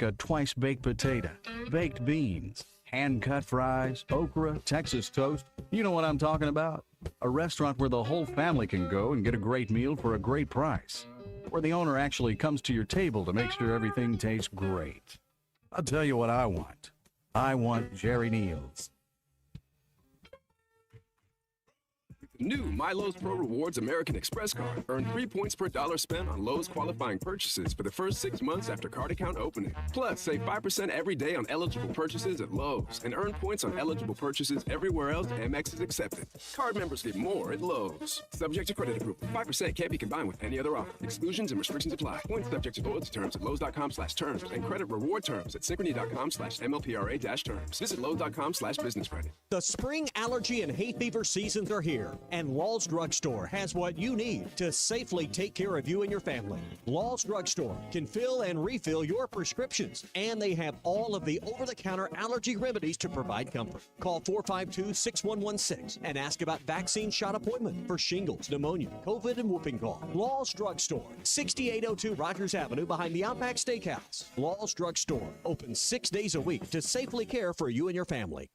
a twice-baked potato, baked beans, hand-cut fries, okra, Texas toast. You know what I'm talking about? A restaurant where the whole family can go and get a great meal for a great price. Where the owner actually comes to your table to make sure everything tastes great. I'll tell you what I want. I want Jerry Neal's. New My Lowe's Pro Rewards American Express card. Earn 3 points per dollar spent on Lowe's qualifying purchases for the first 6 months after card account opening. Plus, save 5% every day on eligible purchases at Lowe's and earn points on eligible purchases everywhere else Amex is accepted. Card members get more at Lowe's. Subject to credit approval. 5% can't be combined with any other offer. Exclusions and restrictions apply. Points subject to loyalty terms at Lowe's.com/terms and credit reward terms at Synchrony.com/MLPRA-terms. Visit Lowe's.com/business credit. The spring allergy and hay fever seasons are here, and Law's Drugstore has what you need to safely take care of you and your family. Law's Drugstore can fill and refill your prescriptions, and they have all of the over-the-counter allergy remedies to provide comfort. Call 452-6116 and ask about vaccine shot appointment for shingles, pneumonia, COVID, and whooping cough. Law's Drugstore, 6802 Rogers Avenue behind the Outback Steakhouse. Law's Drugstore, open 6 days a week to safely care for you and your family.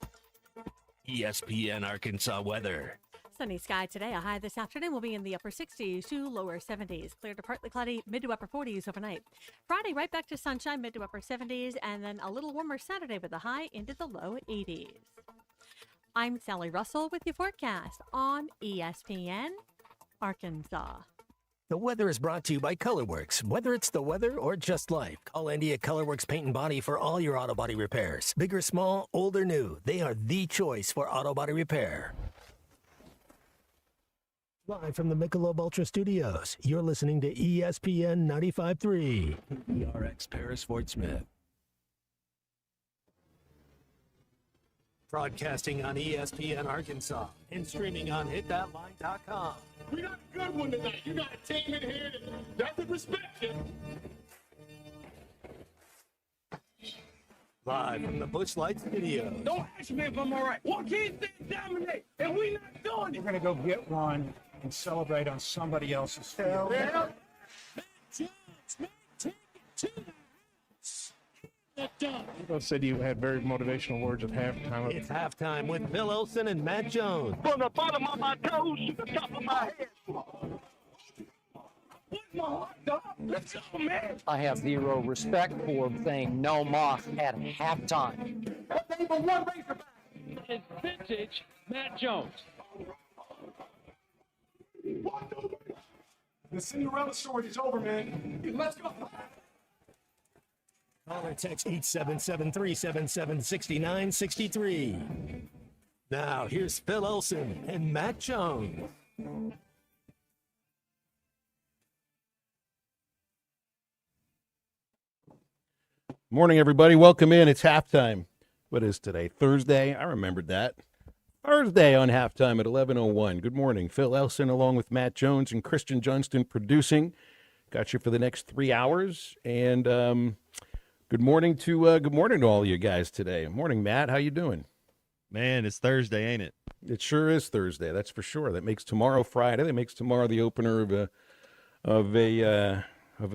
ESPN Arkansas weather. Sunny sky today. A high this afternoon will be in the upper 60s to lower 70s. Clear to partly cloudy, mid to upper 40s overnight. Friday, right back to sunshine, mid to upper 70s, and then a little warmer Saturday with a high into the low 80s. I'm Sally Russell with your forecast on ESPN Arkansas. The weather is brought to you by ColorWorks. Whether it's the weather or just life, call Andy at ColorWorks Paint and Body for all your auto body repairs. Big or small, old or new, they are the choice for auto body repair. Live from the Michelob Ultra Studios, you're listening to ESPN 95.3. ERX Paris Fort Smith. Broadcasting on ESPN Arkansas and streaming on hitthatline.com. We got a good one tonight. You got a team in here that doesn't respect you. Live from the Busch Light Studios. Don't ask me if I'm all right. What can't they dominate? And we not doing it. We're going to go get one and celebrate on somebody else's field. Yeah. You said you had very motivational words at halftime. It's halftime with Bill Olsen and Matt Jones. From the bottom of my toes to the top of my head. What's my heart, dog? Let's go, man. I have zero respect for saying no moss at halftime. What name of one Razorback? It's vintage Matt Jones. The Cinderella story is over, man. Let's go. Call or text 877-377-6963. Now, here's Phil Olsen and Matt Jones. Morning, everybody. Welcome in. It's halftime. What is today? Thursday? I remembered that. Thursday on halftime at 11:01. Good morning. Phil Elson along with Matt Jones and Christian Johnston producing. Got you for the next 3 hours. And good morning to all you guys today. Morning, Matt. How you doing? Man, it's Thursday, ain't it? It sure is Thursday. That's for sure. That makes tomorrow Friday. That makes tomorrow the opener of a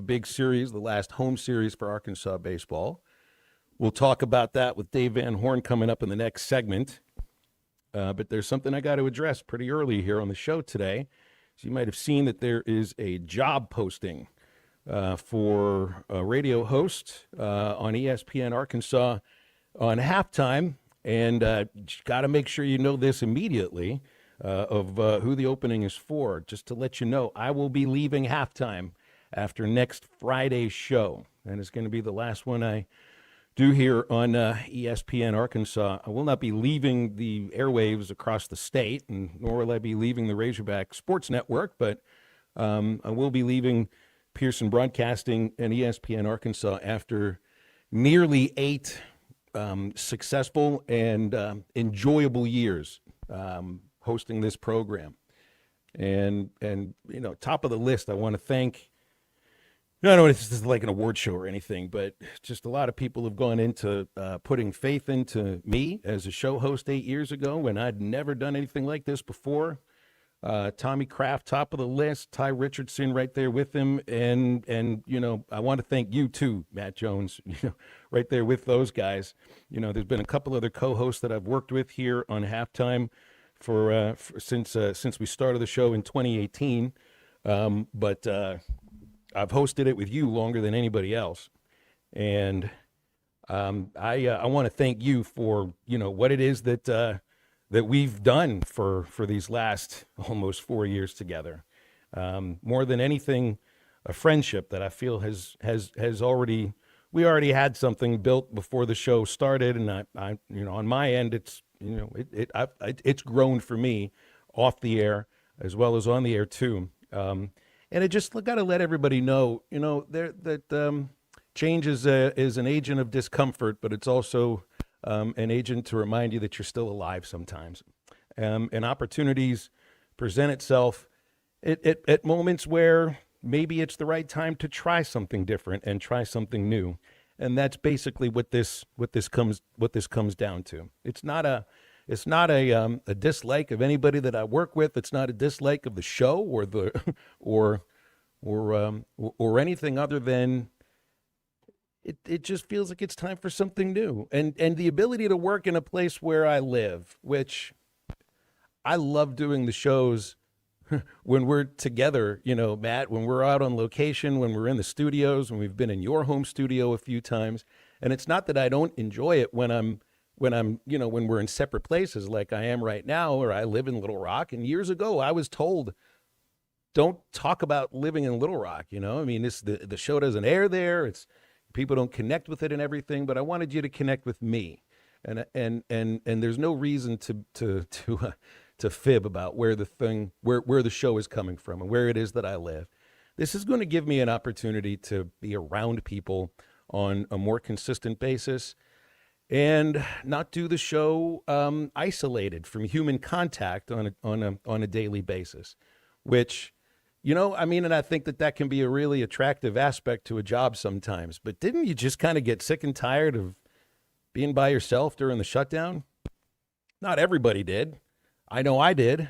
big series, the last home series for Arkansas baseball. We'll talk about that with Dave Van Horn coming up in the next segment. But there's something I got to address pretty early here on the show today. So you might have seen that there is a job posting for a radio host on ESPN Arkansas on halftime. And got to make sure you know this immediately of who the opening is for. Just to let you know, I will be leaving halftime after next Friday's show. And it's going to be the last one I do here on ESPN Arkansas. I will not be leaving the airwaves across the state, and nor will I be leaving the Razorback Sports Network, but I will be leaving Pearson Broadcasting and ESPN Arkansas after nearly 8 successful and enjoyable years hosting this program. And you know, top of the list, I want to thank, I don't know if this is like an award show or anything, but just a lot of people have gone into putting faith into me as a show host 8 years ago when I'd never done anything like this before. Tommy Kraft, top of the list. Ty Richardson right there with him. And I want to thank you too, Matt Jones, right there with those guys. There's been a couple other co-hosts that I've worked with here on Halftime since we started the show in 2018. But I've hosted it with you longer than anybody else. And I want to thank you for, what it is that we've done for these last almost 4 years together. More than anything, a friendship that I feel has already, we already had something built before the show started. And I on my end, it's, it's grown for me off the air as well as on the air too. And I just got to let everybody know, that change is an agent of discomfort, but it's also an agent to remind you that you're still alive sometimes. And opportunities present itself at moments where maybe it's the right time to try something different and try something new. And that's basically what this comes down to. It's not a dislike of anybody that I work with. It's not a dislike of the show or anything other than it just feels like it's time for something new. And the ability to work in a place where I live, which I love doing the shows when we're together, Matt, when we're out on location, when we're in the studios, when we've been in your home studio a few times. And it's not that I don't enjoy it when we're in separate places like I am right now, or I live in Little Rock. And years ago, I was told, don't talk about living in Little Rock. The show doesn't air there. People don't connect with it and everything, but I wanted you to connect with me. And there's no reason to fib about where the show is coming from and where it is that I live. This is going to give me an opportunity to be around people on a more consistent basis and not do the show isolated from human contact on a daily basis, which, and I think that can be a really attractive aspect to a job sometimes. But didn't you just kind of get sick and tired of being by yourself during the shutdown? Not everybody did. I know I did.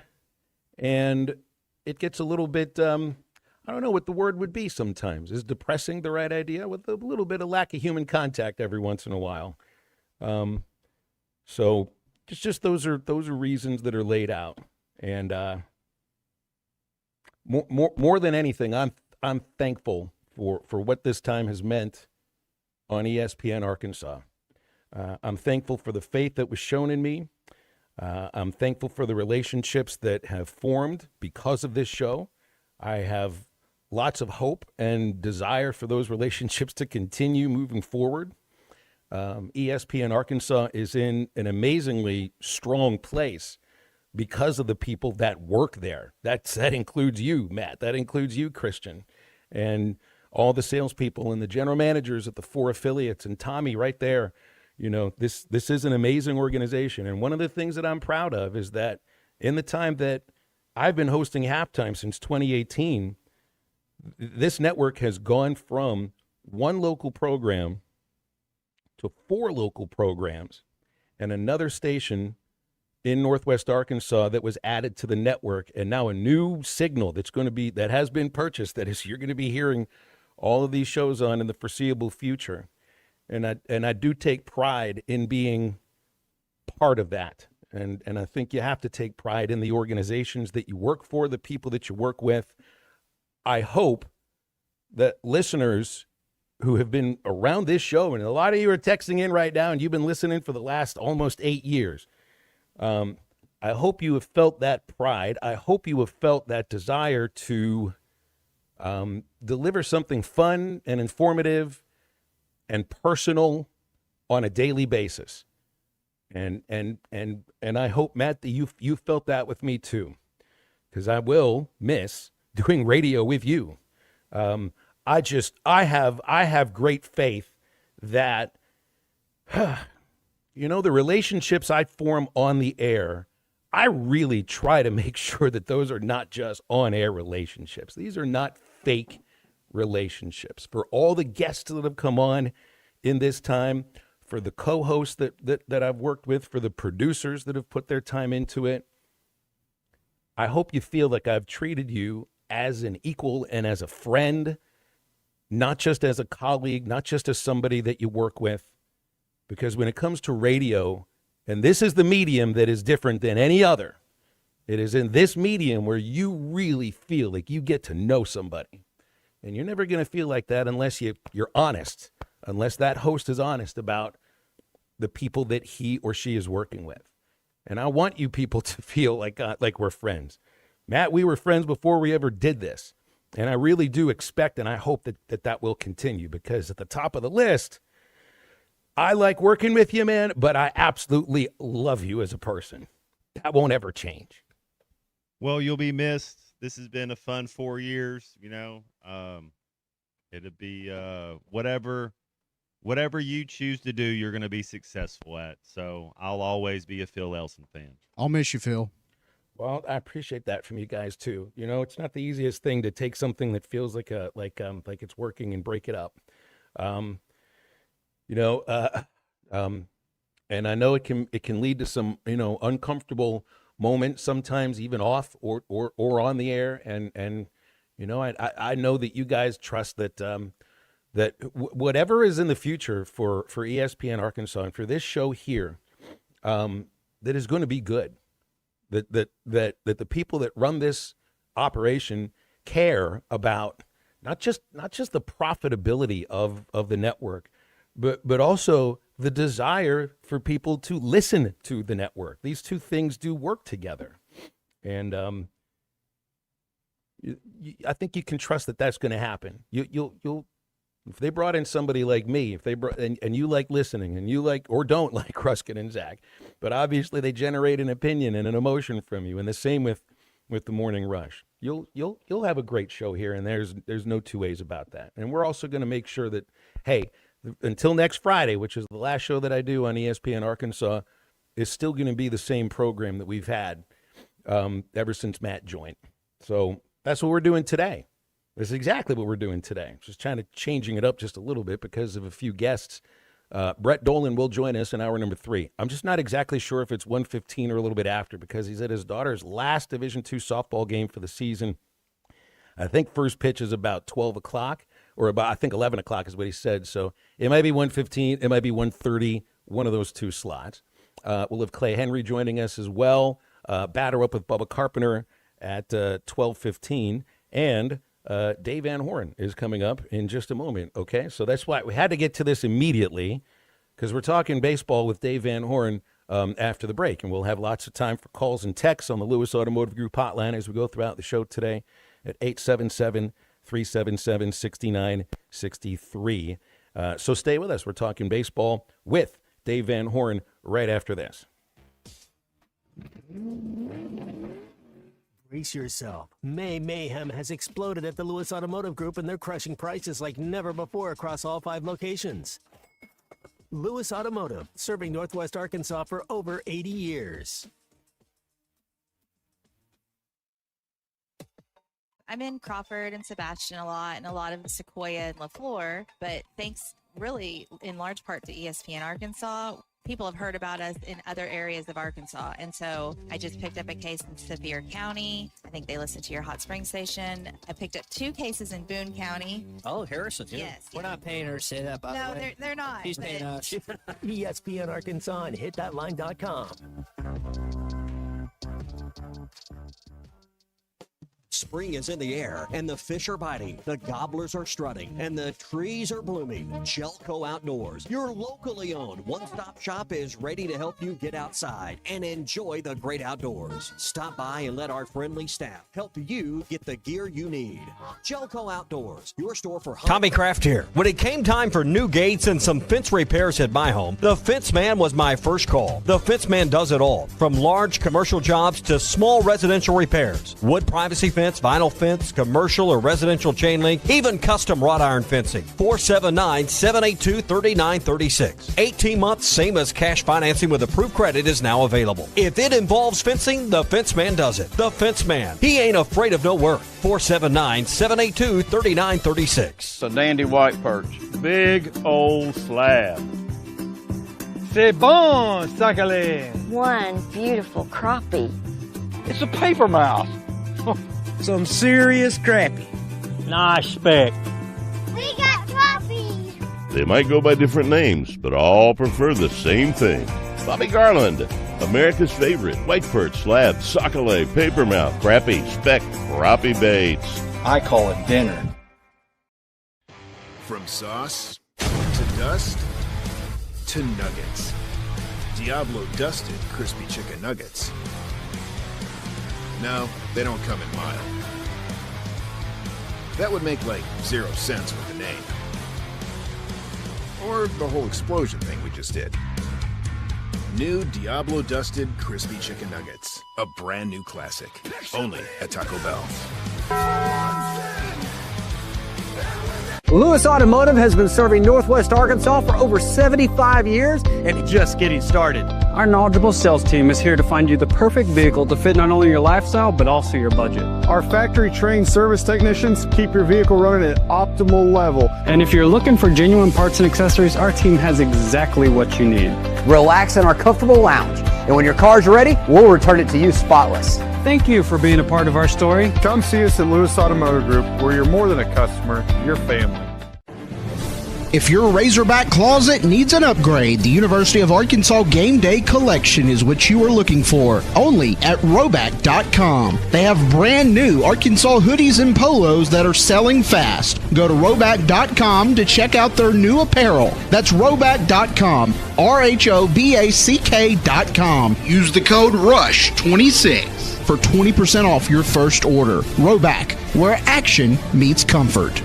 And it gets a little bit, I don't know what the word would be sometimes. Is depressing the right idea? With a little bit of lack of human contact every once in a while. So just those are reasons that are laid out. And more than anything, I'm thankful for what this time has meant on ESPN Arkansas. I'm thankful for the faith that was shown in me. I'm thankful for the relationships that have formed because of this show. I have lots of hope and desire for those relationships to continue moving forward. ESPN Arkansas is in an amazingly strong place because of the people that work there. That includes you, Matt. That includes you, Christian, and all the salespeople and the general managers at the 4 affiliates, and Tommy right there. This is an amazing organization. And one of the things that I'm proud of is that in the time that I've been hosting Halftime since 2018, this network has gone from 1 local program to 4 local programs and another station in Northwest Arkansas that was added to the network, and now a new signal that has been purchased you're going to be hearing all of these shows on in the foreseeable future. And I do take pride in being part of that. And I think you have to take pride in the organizations that you work for, the people that you work with. I hope that listeners who have been around this show, and a lot of you are texting in right now, and you've been listening for the last almost 8 years. I hope you have felt that pride. I hope you have felt that desire to deliver something fun and informative and personal on a daily basis. And I hope, Matt, that you felt that with me too, because I will miss doing radio with you. I have great faith that, the relationships I form on the air, I really try to make sure that those are not just on-air relationships. These are not fake relationships. For all the guests that have come on in this time, for the co-hosts that I've worked with, for the producers that have put their time into it, I hope you feel like I've treated you as an equal and as a friend, not just as a colleague, not just as somebody that you work with. Because when it comes to radio, and this is the medium that is different than any other, it is in this medium where you really feel like you get to know somebody. And you're never going to feel like that unless you're honest, unless that host is honest about the people that he or she is working with. And I want you people to feel like we're friends. Matt, we were friends before we ever did this. And I really do expect and I hope that will continue, because at the top of the list, I like working with you, man, but I absolutely love you as a person. That won't ever change. Well, you'll be missed. This has been a fun 4 years, It'll be whatever you choose to do, you're going to be successful at. So I'll always be a Phil Elson fan. I'll miss you, Phil. Well, I appreciate that from you guys too. It's not the easiest thing to take something that feels like it's working and break it up. And I know it can lead to some uncomfortable moments, sometimes even off or on the air. And I know that you guys trust that whatever is in the future for ESPN Arkansas and for this show here, that is going to be good. That the people that run this operation care about not just the profitability of the network, but also the desire for people to listen to the network. These two things do work together, and I think you can trust that that's going to happen. You'll if they brought in somebody like me, if they brought and you like listening and you like or don't like Ruskin and Zach, but obviously they generate an opinion and an emotion from you, and the same with the Morning Rush. You'll have a great show here, and there's no two ways about that. And we're also going to make sure that, hey, until next Friday, which is the last show that I do on ESPN Arkansas, is still going to be the same program that we've had ever since Matt joined. So that's what we're doing today. This is exactly what we're doing today. Just changing it up just a little bit because of a few guests. Brett Dolan will join us in hour number 3. I'm just not exactly sure if it's 1:15 or a little bit after, because he's at his daughter's last Division II softball game for the season. I think first pitch is about 12 o'clock, or about, I think 11 o'clock is what he said. So it might be 1:15, it might be 1:30, one of those two slots. We'll have Clay Henry joining us as well. Batter up with Bubba Carpenter at 12:15, and Dave Van Horn is coming up in just a moment, okay? So that's why we had to get to this immediately, because we're talking baseball with Dave Van Horn after the break, and we'll have lots of time for calls and texts on the Lewis Automotive Group hotline as we go throughout the show today at 877-377-6963. So stay with us. We're talking baseball with Dave Van Horn right after this. Brace yourself. May mayhem has exploded at the Lewis Automotive Group, and they're crushing prices like never before across all 5 locations. Lewis Automotive, serving Northwest Arkansas for over 80 years. I'm in Crawford and Sebastian a lot, and a lot of Sequoia and LaFleur, but thanks really in large part to ESPN Arkansas, people have heard about us in other areas of Arkansas. And so I just picked up a case in Sevier County. I think they listen to your Hot Springs station. I picked up 2 cases in Boone County. Oh, Harrison. Yeah. Yes. We're not paying her to say that, by the way. No, they're not. She's paying us. ESPN Arkansas and hitthatline.com. Spring is in the air, and the fish are biting, the gobblers are strutting, and the trees are blooming. Jelco Outdoors, your locally owned one-stop shop, is ready to help you get outside and enjoy the great outdoors. Stop by and let our friendly staff help you get the gear you need. Jelco Outdoors, your store for Tommy Kraft here. When it came time for new gates and some fence repairs at my home, the Fence Man was my first call. The Fence Man does it all, from large commercial jobs to small residential repairs. Wood privacy fence, vinyl fence, commercial or residential chain link, even custom wrought iron fencing. 479-782-3936. 18 months, same as cash financing with approved credit, is now available. If it involves fencing, the Fence Man does it. The Fence Man. He ain't afraid of no work. 479-782-3936. It's a dandy white perch. Big old slab. C'est bon, Sakhalin. One beautiful crappie. It's a paper mouse. Some serious crappie. Nice speck. We got puppies. They might go by different names, but all prefer the same thing. Bobby Garland, America's favorite white perch, slab, sockeye, papermouth, crappie, speck, crappie baits. I call it dinner. From sauce to dust to nuggets. Diablo dusted crispy chicken nuggets. No, they don't come in mild. That would make like 0 cents with the name. Or the whole explosion thing we just did. New Diablo dusted crispy chicken nuggets. A brand new classic. Only at Taco Bell. Lewis Automotive has been serving Northwest Arkansas for over 75 years and just getting started. Our knowledgeable sales team is here to find you the perfect vehicle to fit not only your lifestyle, but also your budget. Our factory-trained service technicians keep your vehicle running at optimal level. And if you're looking for genuine parts and accessories, our team has exactly what you need. Relax in our comfortable lounge. And when your car's ready, we'll return it to you spotless. Thank you for being a part of our story. Come see us at Lewis Automotive Group, where you're more than a customer, you're family. If your Razorback closet needs an upgrade, the University of Arkansas Game Day Collection is what you are looking for. Only at Roback.com. They have brand new Arkansas hoodies and polos that are selling fast. Go to Roback.com to check out their new apparel. That's Roback.com. RHOBACK.com. Use the code RUSH26 for 20% off your first order. Roback, where action meets comfort.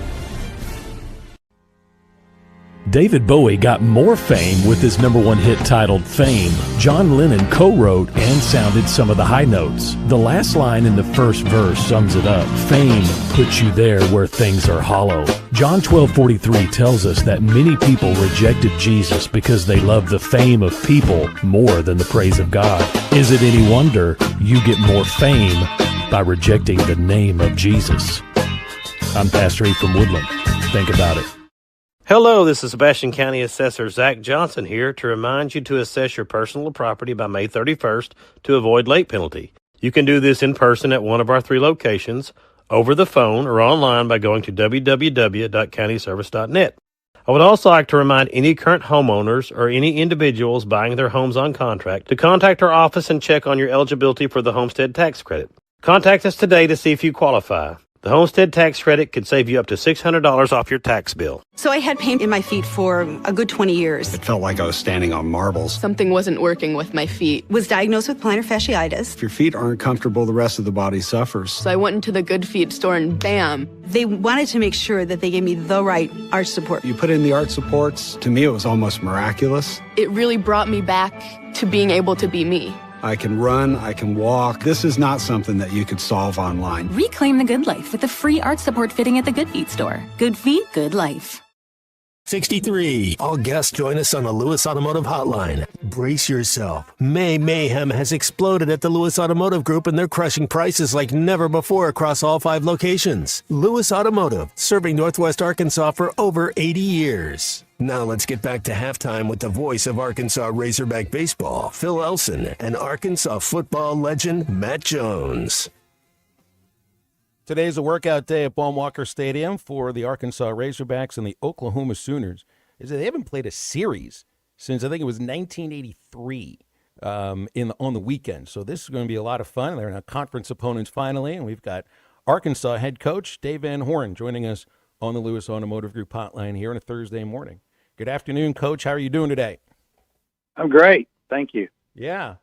David Bowie got more fame with his #1 hit titled Fame. John Lennon co-wrote and sounded some of the high notes. The last line in the first verse sums it up. Fame puts you there where things are hollow. John 12:43 tells us that many people rejected Jesus because they love the fame of people more than the praise of God. Is it any wonder you get more fame by rejecting the name of Jesus? I'm Pastor E from Woodland. Think about it. Hello, this is Sebastian County Assessor Zach Johnson here to remind you to assess your personal property by May 31st to avoid late penalty. You can do this in person at one of our 3 locations, over the phone, or online by going to www.countyservice.net. I would also like to remind any current homeowners or any individuals buying their homes on contract to contact our office and check on your eligibility for the homestead tax credit. Contact us today to see if you qualify. The homestead tax credit could save you up to $600 off your tax bill. So I had pain in my feet for a good 20 years. It felt like I was standing on marbles. Something wasn't working with my feet. Was diagnosed with plantar fasciitis. If your feet aren't comfortable, the rest of the body suffers. So I went into the Good Feet store and bam. They wanted to make sure that they gave me the right arch support. You put in the arch supports. To me, it was almost miraculous. It really brought me back to being able to be me. I can run, I can walk. This is not something that you could solve online. Reclaim the good life with the free arch support fitting at the Good Feet store. Good feet, good life. 63. All guests join us on the Lewis Automotive Hotline. Brace yourself. May mayhem has exploded at the Lewis Automotive Group, and they're crushing prices like never before across all 5 locations. Lewis Automotive, serving Northwest Arkansas for over 80 years. Now let's get back to halftime with the voice of Arkansas Razorback baseball, Phil Elson, and Arkansas football legend, Matt Jones. Today's a workout day at Baum-Walker Stadium for the Arkansas Razorbacks and the Oklahoma Sooners. They haven't played a series since, I think it was 1983 on the weekend. So this is going to be a lot of fun. They're now conference opponents finally, and we've got Arkansas head coach Dave Van Horn joining us on the Lewis Automotive Group hotline here on a Thursday morning. Good afternoon, Coach. How are you doing today? I'm great. Thank you. Yeah.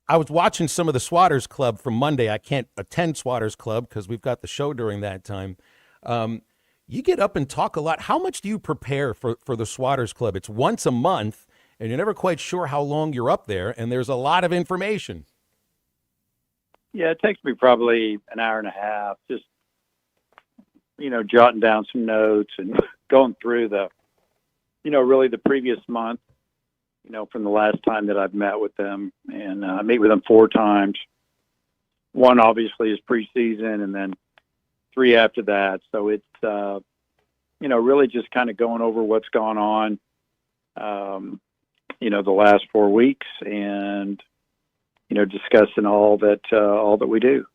I was watching some of the Swatters Club from Monday. I can't attend Swatters Club because we've got the show during that time. You get up and talk a lot. How much do you prepare for the Swatters Club? It's once a month, and you're never quite sure how long you're up there, and there's a lot of information. Yeah, it takes me probably an hour and a half, just, jotting down some notes and going through really the previous month. From the last time that I've met with them, and I meet with them 4 times. One obviously is preseason, and then 3 after that. So it's, really just kind of going over what's gone on, the last 4 weeks, and, discussing all that we do.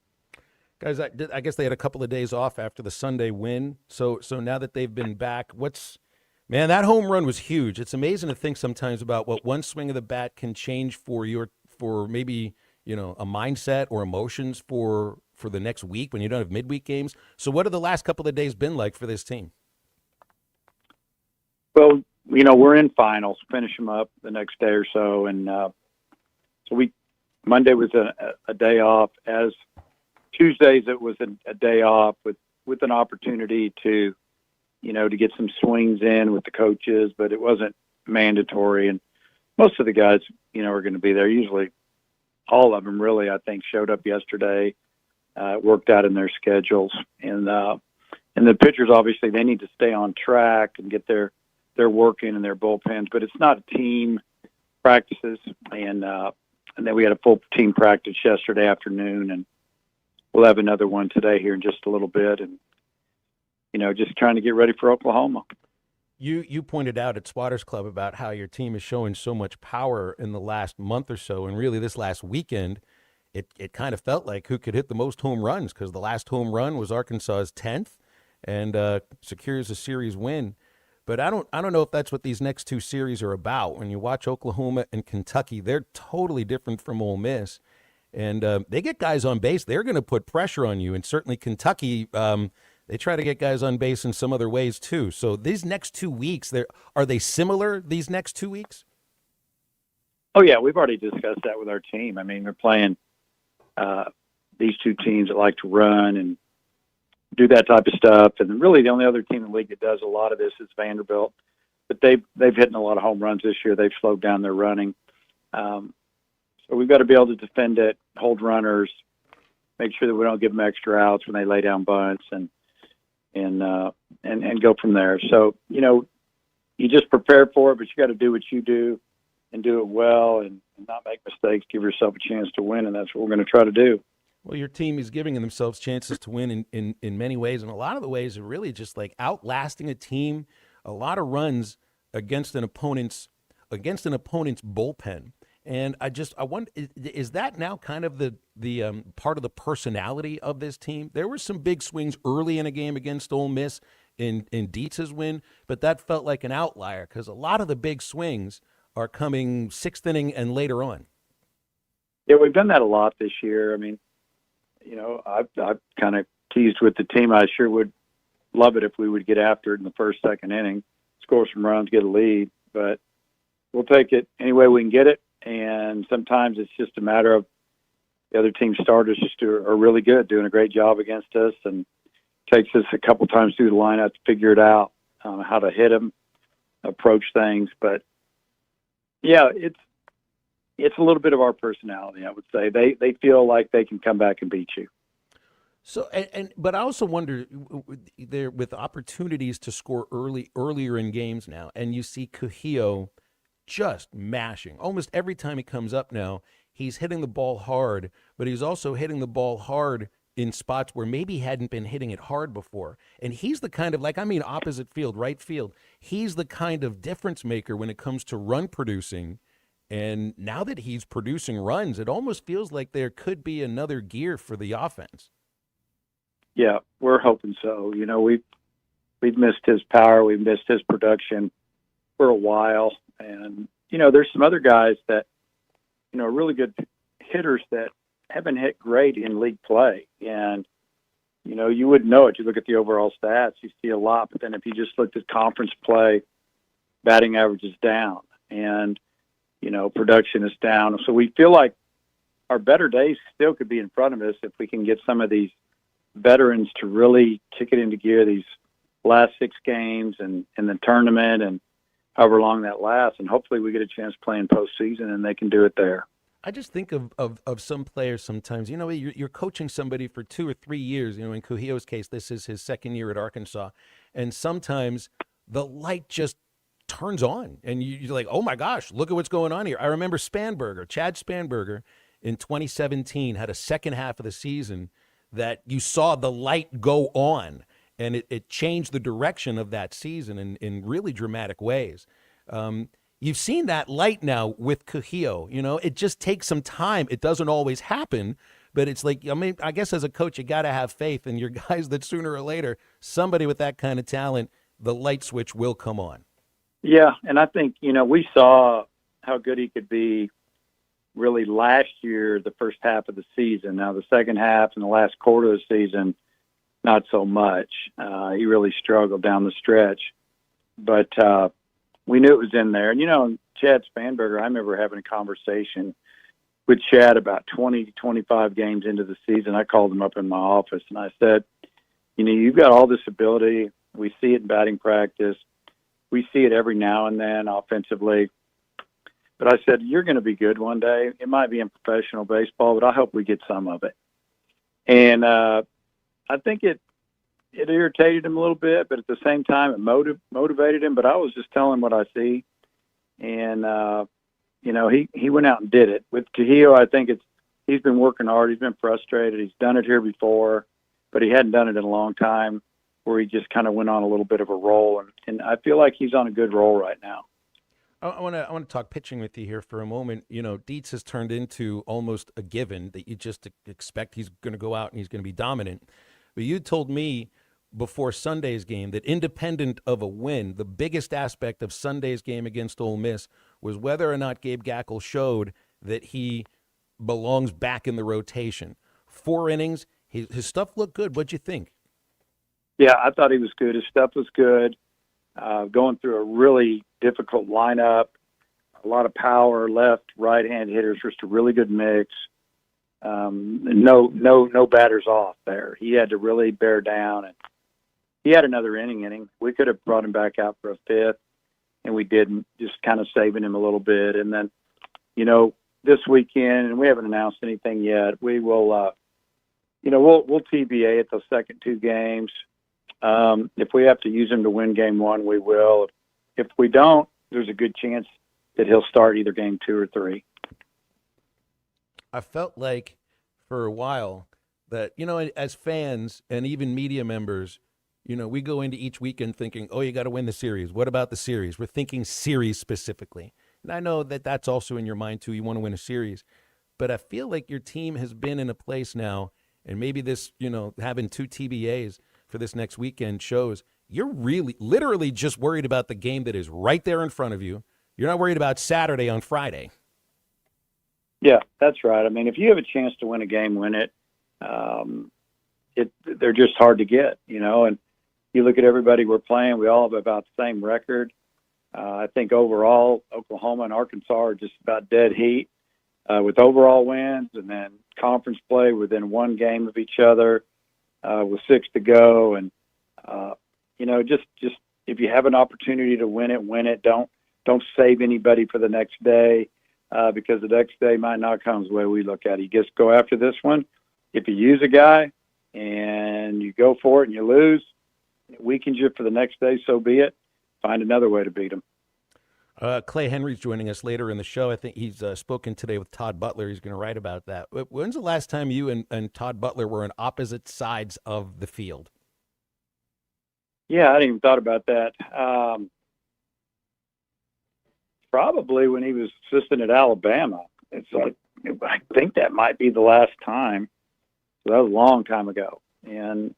Guys, I guess they had a couple of days off after the Sunday win. So now that they've been back, man, that home run was huge. It's amazing to think sometimes about what one swing of the bat can change for maybe, a mindset or emotions for the next week when you don't have midweek games. So what have the last couple of days been like for this team? Well, we're in finals, finish them up the next day or so. And Monday was a day off. As Tuesdays, it was a day off with an opportunity to get some swings in with the coaches, but it wasn't mandatory. And most of the guys, are going to be there. Usually all of them really, I think, showed up yesterday, worked out in their schedules. And the pitchers, obviously, they need to stay on track and get their work in their bullpens, but it's not team practices. And then we had a full team practice yesterday afternoon, and we'll have another one today here in just a little bit. And, just trying to get ready for Oklahoma. You pointed out at Swatters Club about how your team is showing so much power in the last month or so, and really this last weekend, it kind of felt like who could hit the most home runs, because the last home run was Arkansas's 10th and secures a series win. But I don't know if that's what these next two series are about. When you watch Oklahoma and Kentucky, they're totally different from Ole Miss, and they get guys on base. They're going to put pressure on you, and certainly Kentucky. They try to get guys on base in some other ways, too. So these next 2 weeks, are they similar, these next 2 weeks? Oh, yeah, we've already discussed that with our team. I mean, we're playing these two teams that like to run and do that type of stuff. And really the only other team in the league that does a lot of this is Vanderbilt. But they've hit a lot of home runs this year. They've slowed down their running. So we've got to be able to defend it, hold runners, make sure that we don't give them extra outs when they lay down bunts, and go from there. So, you just prepare for it, but you got to do what you do and do it well and not make mistakes, give yourself a chance to win, and that's what we're going to try to do. Well, your team is giving themselves chances to win in many ways, and a lot of the ways are really just like outlasting a team, a lot of runs against an opponent's bullpen. And I wonder, is that now kind of the part of the personality of this team? There were some big swings early in a game against Ole Miss in Dietz's win, but that felt like an outlier because a lot of the big swings are coming sixth inning and later on. Yeah, we've done that a lot this year. I mean, I've kind of teased with the team. I sure would love it if we would get after it in the first, second inning, score some runs, get a lead, but we'll take it any way we can get it. And sometimes it's just a matter of the other team starters are really good, doing a great job against us, and takes us a couple times through the lineup to figure it out, how to hit them, approach things. But yeah, it's a little bit of our personality, I would say. They feel like they can come back and beat you. So, but I also wonder, there with opportunities to score earlier in games now, and you see Kuhio just mashing. Almost every time he comes up now, he's hitting the ball hard, but he's also hitting the ball hard in spots where maybe he hadn't been hitting it hard before. And he's the kind of, opposite field, right field. He's the kind of difference maker when it comes to run producing. And now that he's producing runs, it almost feels like there could be another gear for the offense. Yeah, we're hoping so. We've missed his power. We've missed his production for a while. And, there's some other guys that, really good hitters that haven't hit great in league play. And, you wouldn't know it. You look at the overall stats, you see a lot. But then if you just looked at conference play, batting average is down. And, production is down. So we feel like our better days still could be in front of us if we can get some of these veterans to really kick it into gear these last 6 games and the tournament and however long that lasts, and hopefully we get a chance playing postseason and they can do it there. I just think of some players sometimes. You're coaching somebody for 2 or 3 years. In Kuhio's case, this is his second year at Arkansas, and sometimes the light just turns on, and you're like, oh my gosh, look at what's going on here. I remember Chad Spanberger in 2017 had a second half of the season that you saw the light go on. And it changed the direction of that season in really dramatic ways. You you've seen that light now with Cahillo. You know, it just takes some time. It doesn't always happen, but it's like, I mean, I guess as a coach, you got to have faith in your guys that sooner or later, somebody with that kind of talent, the light switch will come on. Yeah, and I think, you know, we saw how good he could be really last year, the first half of the season. Now, the second half and the last quarter of the season, not so much. He really struggled down the stretch. But we knew it was in there. And, you know, Chad Spanberger, I remember having a conversation with Chad about 20, 25 games into the season. I called him up in my office, and I said, you know, you've got all this ability. We see it in batting practice. We see it every now and then offensively. But I said, you're going to be good one day. It might be in professional baseball, but I hope we get some of it. And I think it irritated him a little bit, but at the same time, it motivated him. But I was just telling him what I see. And, you know, he went out and did it. With Cahillo, I think he's been working hard. He's been frustrated. He's done it here before, but he hadn't done it in a long time, where he just kind of went on a little bit of a roll. And I feel like he's on a good roll right now. I want to talk pitching with you here for a moment. You know, Dietz has turned into almost a given that you just expect he's going to go out and he's going to be dominant. But you told me before Sunday's game that independent of a win, the biggest aspect of Sunday's game against Ole Miss was whether or not Gabe Gackle showed that he belongs back in the rotation. 4 innings, his stuff looked good. What'd you think? Yeah, I thought he was good. His stuff was good. Going through a really difficult lineup, a lot of power, left, right-hand hitters, just a really good mix. No batters off there. He had to really bear down, and he had another inning. We could have brought him back out for a 5th, and we didn't, just kind of saving him a little bit. And then, you know, this weekend, and we haven't announced anything yet, we will, you know, we'll TBA at those second 2 games. If we have to use him to win game 1, we will. If we don't, there's a good chance that he'll start either game 2 or 3. I felt like for a while that, you know, as fans and even media members, you know, we go into each weekend thinking, oh, you got to win the series. What about the series? We're thinking series specifically. And I know that that's also in your mind, too. You want to win a series. But I feel like your team has been in a place now, and maybe this, you know, having 2 TBAs for this next weekend shows you're really literally just worried about the game that is right there in front of you. You're not worried about Saturday on Friday. Yeah, that's right. I mean, if you have a chance to win a game, win it. They're just hard to get, you know, and you look at everybody we're playing, we all have about the same record. I think overall Oklahoma and Arkansas are just about dead heat with overall wins, and then conference play within 1 game of each other. With 6 to go, and you know, just if you have an opportunity to win it, win it. Don't save anybody for the next day, because the next day might not come the way we look at it. You just go after this one. If you use a guy and you go for it and you lose, it weakens you for the next day. So be it. Find another way to beat them. Clay Henry's joining us later in the show. I think he's spoken today with Todd Butler. He's going to write about that. When's the last time you and Todd Butler were on opposite sides of the field? Yeah, I hadn't even thought about that. Probably when he was assistant at Alabama. It's like, I think that might be the last time. So that was a long time ago. And,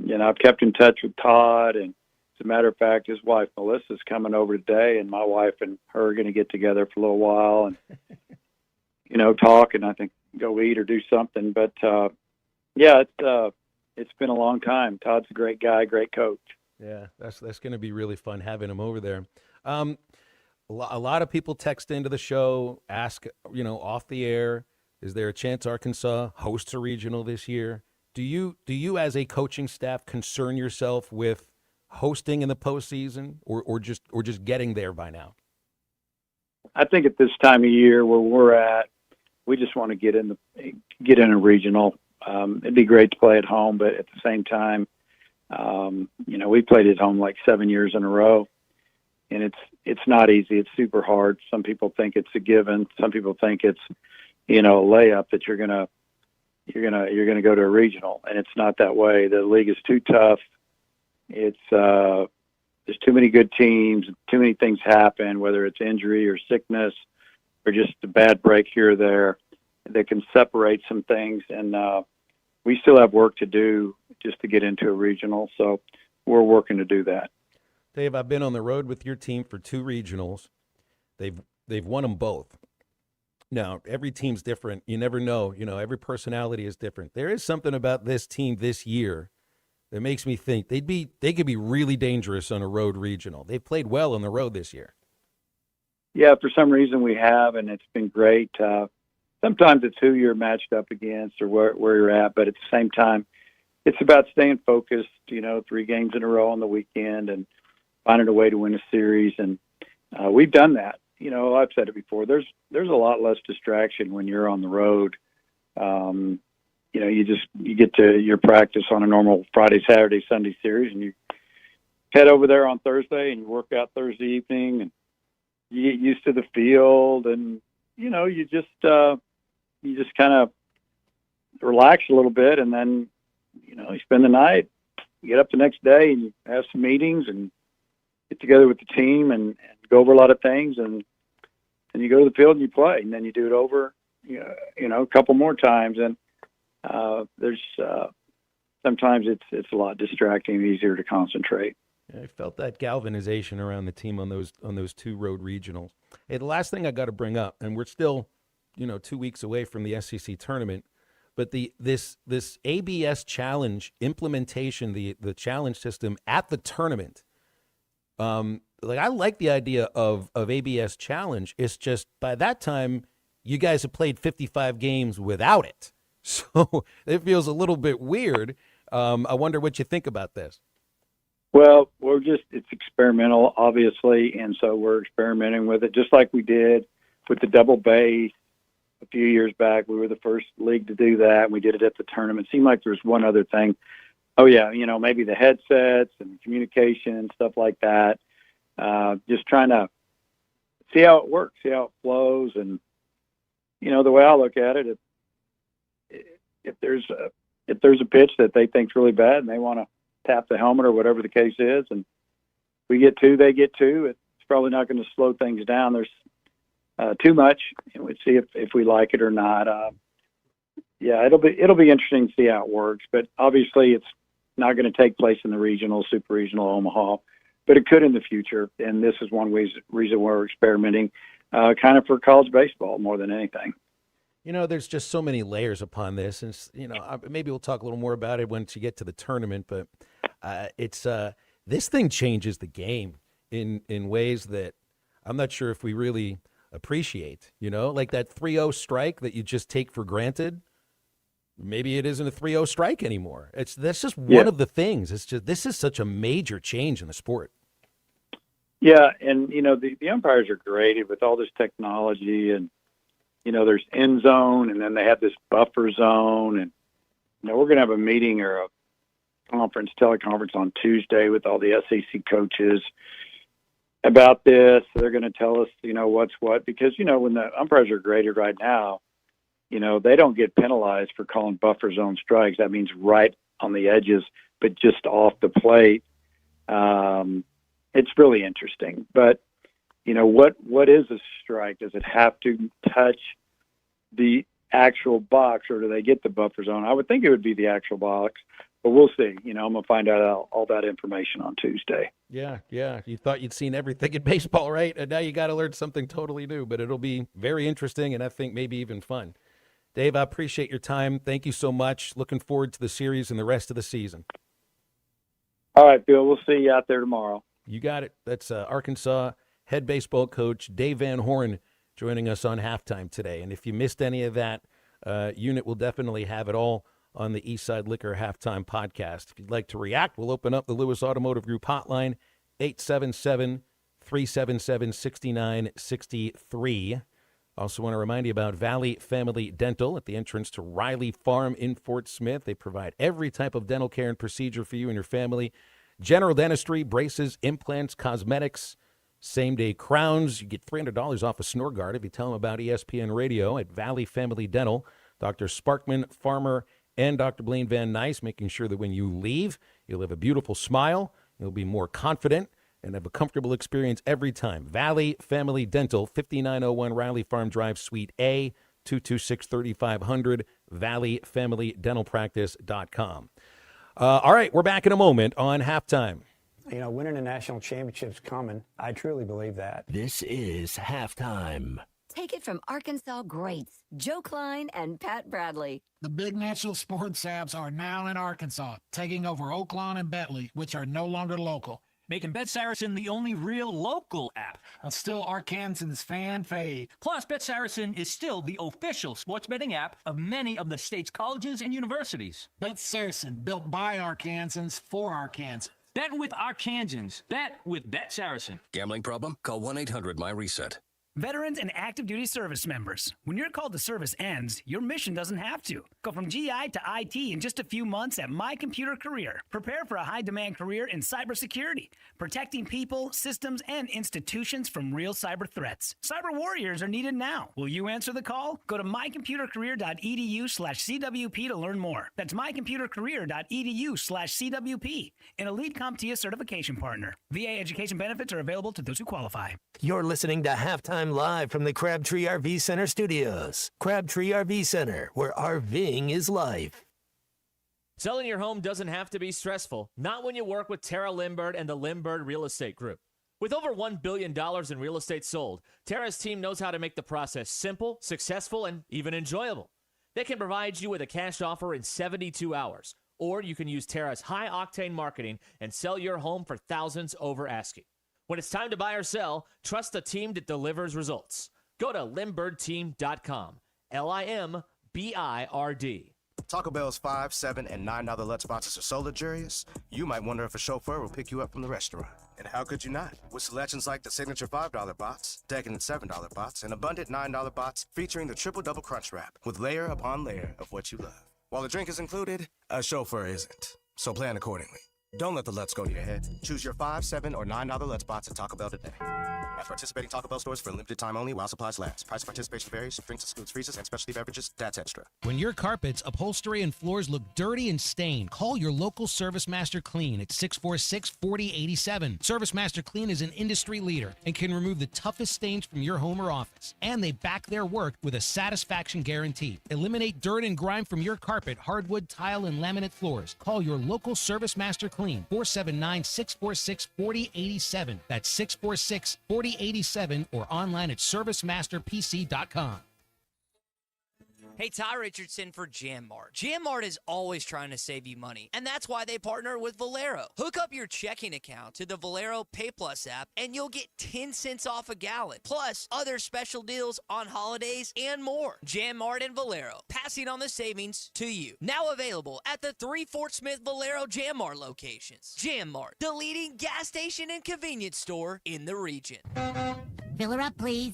you know, I've kept in touch with Todd, and as a matter of fact, his wife, Melissa's coming over today, and my wife and her are going to get together for a little while and, you know, talk and I think go eat or do something. But, yeah, it's been a long time. Todd's a great guy, great coach. Yeah, that's going to be really fun having him over there. A lot of people text into the show, ask, you know, off the air, is there a chance Arkansas hosts a regional this year? Do you as a coaching staff concern yourself with hosting in the postseason, or just getting there by now? I think at this time of year where we're at, we just want to get in a regional. It'd be great to play at home, but at the same time, you know, we played at home like 7 years in a row, and it's not easy. It's super hard. Some people think it's a given. Some people think it's, you know, a layup that you're gonna go to a regional, and it's not that way. The league is too tough. It's there's too many good teams, too many things happen, whether it's injury or sickness or just a bad break here or there, that can separate some things. And we still have work to do just to get into a regional. So we're working to do that. Dave, I've been on the road with your team for 2 regionals. They've won them both. Now, every team's different. You never know. Every personality is different. There is something about this team this year that makes me think they could be really dangerous on a road regional. They've played well on the road this year. Yeah, for some reason we have, and it's been great. Sometimes it's who you're matched up against or where you're at, but at the same time, it's about staying focused, 3 games in a row on the weekend and finding a way to win a series. And we've done that. I've said it before. There's a lot less distraction when you're on the road. You get to your practice on a normal Friday, Saturday, Sunday series, and you head over there on Thursday and you work out Thursday evening, and you get used to the field, and you just kind of relax a little bit, and then you spend the night, you get up the next day, and you have some meetings and get together with the team and go over a lot of things, and you go to the field and you play, and then you do it over, a couple more times, and there's sometimes it's a lot distracting and easier to concentrate. I felt that galvanization around the team on those 2 road regionals. Hey, the last thing I got to bring up, and we're still, 2 weeks away from the SEC tournament, but this ABS challenge implementation, the challenge system at the tournament, I like the idea of ABS challenge. It's just by that time, you guys have played 55 games without it. So it feels a little bit weird. I wonder what you think about this. Well, it's experimental, obviously, and so we're experimenting with it, just like we did with the double base a few years back. We were the first league to do that, and we did it at the tournament. It seemed like there's one other thing. Oh, yeah, maybe the headsets and communication and stuff like that. Just trying to see how it works, see how it flows. And, the way I look at it, if there's a pitch that they think's really bad and they want to tap the helmet or whatever the case is, and we get 2, they get 2, it's probably not going to slow things down. There's too much, and we'd see if we like it or not. It'll be interesting to see how it works, but obviously it's not going to take place in the regional, super regional Omaha, but it could in the future. And this is one reason we're experimenting, kind of for college baseball more than anything. There's just so many layers upon this, and maybe we'll talk a little more about it once you get to the tournament. But it's this thing changes the game in ways that I'm not sure if we really appreciate. Like that 3-0 strike that you just take for granted. Maybe it isn't a 3-0 strike anymore. That's just one of the things. This is such a major change in the sport. Yeah, and the umpires are great with all this technology, and there's end zone, and then they have this buffer zone, and we're going to have a meeting or a teleconference on Tuesday with all the SEC coaches about this. They're going to tell us, what's what, because when the umpires are graded right now, they don't get penalized for calling buffer zone strikes. That means right on the edges, but just off the plate. It's really interesting. But, what is a strike? Does it have to touch the actual box, or do they get the buffer zone? I would think it would be the actual box, but we'll see. I'm going to find out all that information on Tuesday. Yeah. You thought you'd seen everything in baseball, right? And now you got to learn something totally new, but it'll be very interesting, and I think maybe even fun. Dave, I appreciate your time. Thank you so much. Looking forward to the series and the rest of the season. All right, Bill. We'll see you out there tomorrow. You got it. That's Arkansas head baseball coach Dave Van Horn joining us on Halftime today. And if you missed any of that, Unit will definitely have it all on the Eastside Liquor Halftime podcast. If you'd like to react, we'll open up the Lewis Automotive Group hotline, 877-377-6963. Also want to remind you about Valley Family Dental at the entrance to Riley Farm in Fort Smith. They provide every type of dental care and procedure for you and your family. General dentistry, braces, implants, cosmetics, same-day crowns. You get $300 off a snore guard if you tell them about ESPN Radio at Valley Family Dental. Dr. Sparkman, Farmer, and Dr. Blaine Van Nice, making sure that when you leave, you'll have a beautiful smile. You'll be more confident and have a comfortable experience every time. Valley Family Dental, 5901 Riley Farm Drive, Suite A, 226-3500, valleyfamilydentalpractice.com. All right, we're back in a moment on Halftime. You know, winning a national championship's coming. I truly believe that. This is Halftime. Take it from Arkansas greats, Joe Klein and Pat Bradley. The big national sports apps are now in Arkansas, taking over Oaklawn and Bentley, which are no longer local. Making Bet Saracen the only real local app. And still Arkansans fan fave. Plus, Bet Saracen is still the official sports betting app of many of the state's colleges and universities. Bet Saracen, built by Arkansans for Arkansans. Bet with Arkansans. Bet with Bet Saracen. Gambling problem? Call 1-800-MY-RESET. Veterans and active duty service members. When your call to service ends, your mission doesn't have to. Go from GI to IT in just a few months at My Computer Career. Prepare for a high-demand career in cybersecurity, protecting people, systems, and institutions from real cyber threats. Cyber warriors are needed now. Will you answer the call? Go to mycomputercareer.edu/CWP to learn more. That's mycomputercareer.edu/CWP. An elite CompTIA certification partner. VA education benefits are available to those who qualify. You're listening to Halftime live from the Crabtree RV Center studios. Crabtree RV Center, where RVing is life. Selling your home doesn't have to be stressful. Not when you work with Tara Lindbergh and the Lindbergh Real Estate Group. With over $1 billion in real estate sold, Tara's team knows how to make the process simple, successful, and even enjoyable. They can provide you with a cash offer in 72 hours, or you can use Tara's high-octane marketing and sell your home for thousands over asking. When it's time to buy or sell, trust the team that delivers results. Go to LindberghTeam.com. LIMBIRD. Taco Bell's $5, $7, and $9 Let sponsors are so luxurious, you might wonder if a chauffeur will pick you up from the restaurant. And how could you not? With selections like the signature $5 box, decadent $7 box, and abundant $9 box featuring the Triple Double Crunch Wrap with layer upon layer of what you love. While the drink is included, a chauffeur isn't. So plan accordingly. Don't let the Let's go to your head. Choose your $5, $7, or $9 Let's spots at Taco Bell today. At participating Taco Bell stores for a limited time only while supplies last. Price of participation varies. Drinks excludes freezers and specialty beverages. That's extra. When your carpets, upholstery, and floors look dirty and stained, call your local Service Master Clean at 646-4087. Service Master Clean is an industry leader and can remove the toughest stains from your home or office. And they back their work with a satisfaction guarantee. Eliminate dirt and grime from your carpet, hardwood, tile, and laminate floors. Call your local Service Master Clean. 479-646-4087. That's 646-4087 or online at servicemasterpc.com. Hey, Ty Richardson for JamMart. JamMart is always trying to save you money, and that's why they partner with Valero. Hook up your checking account to the Valero Pay Plus app, and you'll get 10 cents off a gallon, plus other special deals on holidays and more. JamMart and Valero, passing on the savings to you. Now available at the 3 Fort Smith Valero JamMart locations. JamMart, the leading gas station and convenience store in the region. Fill her up, please.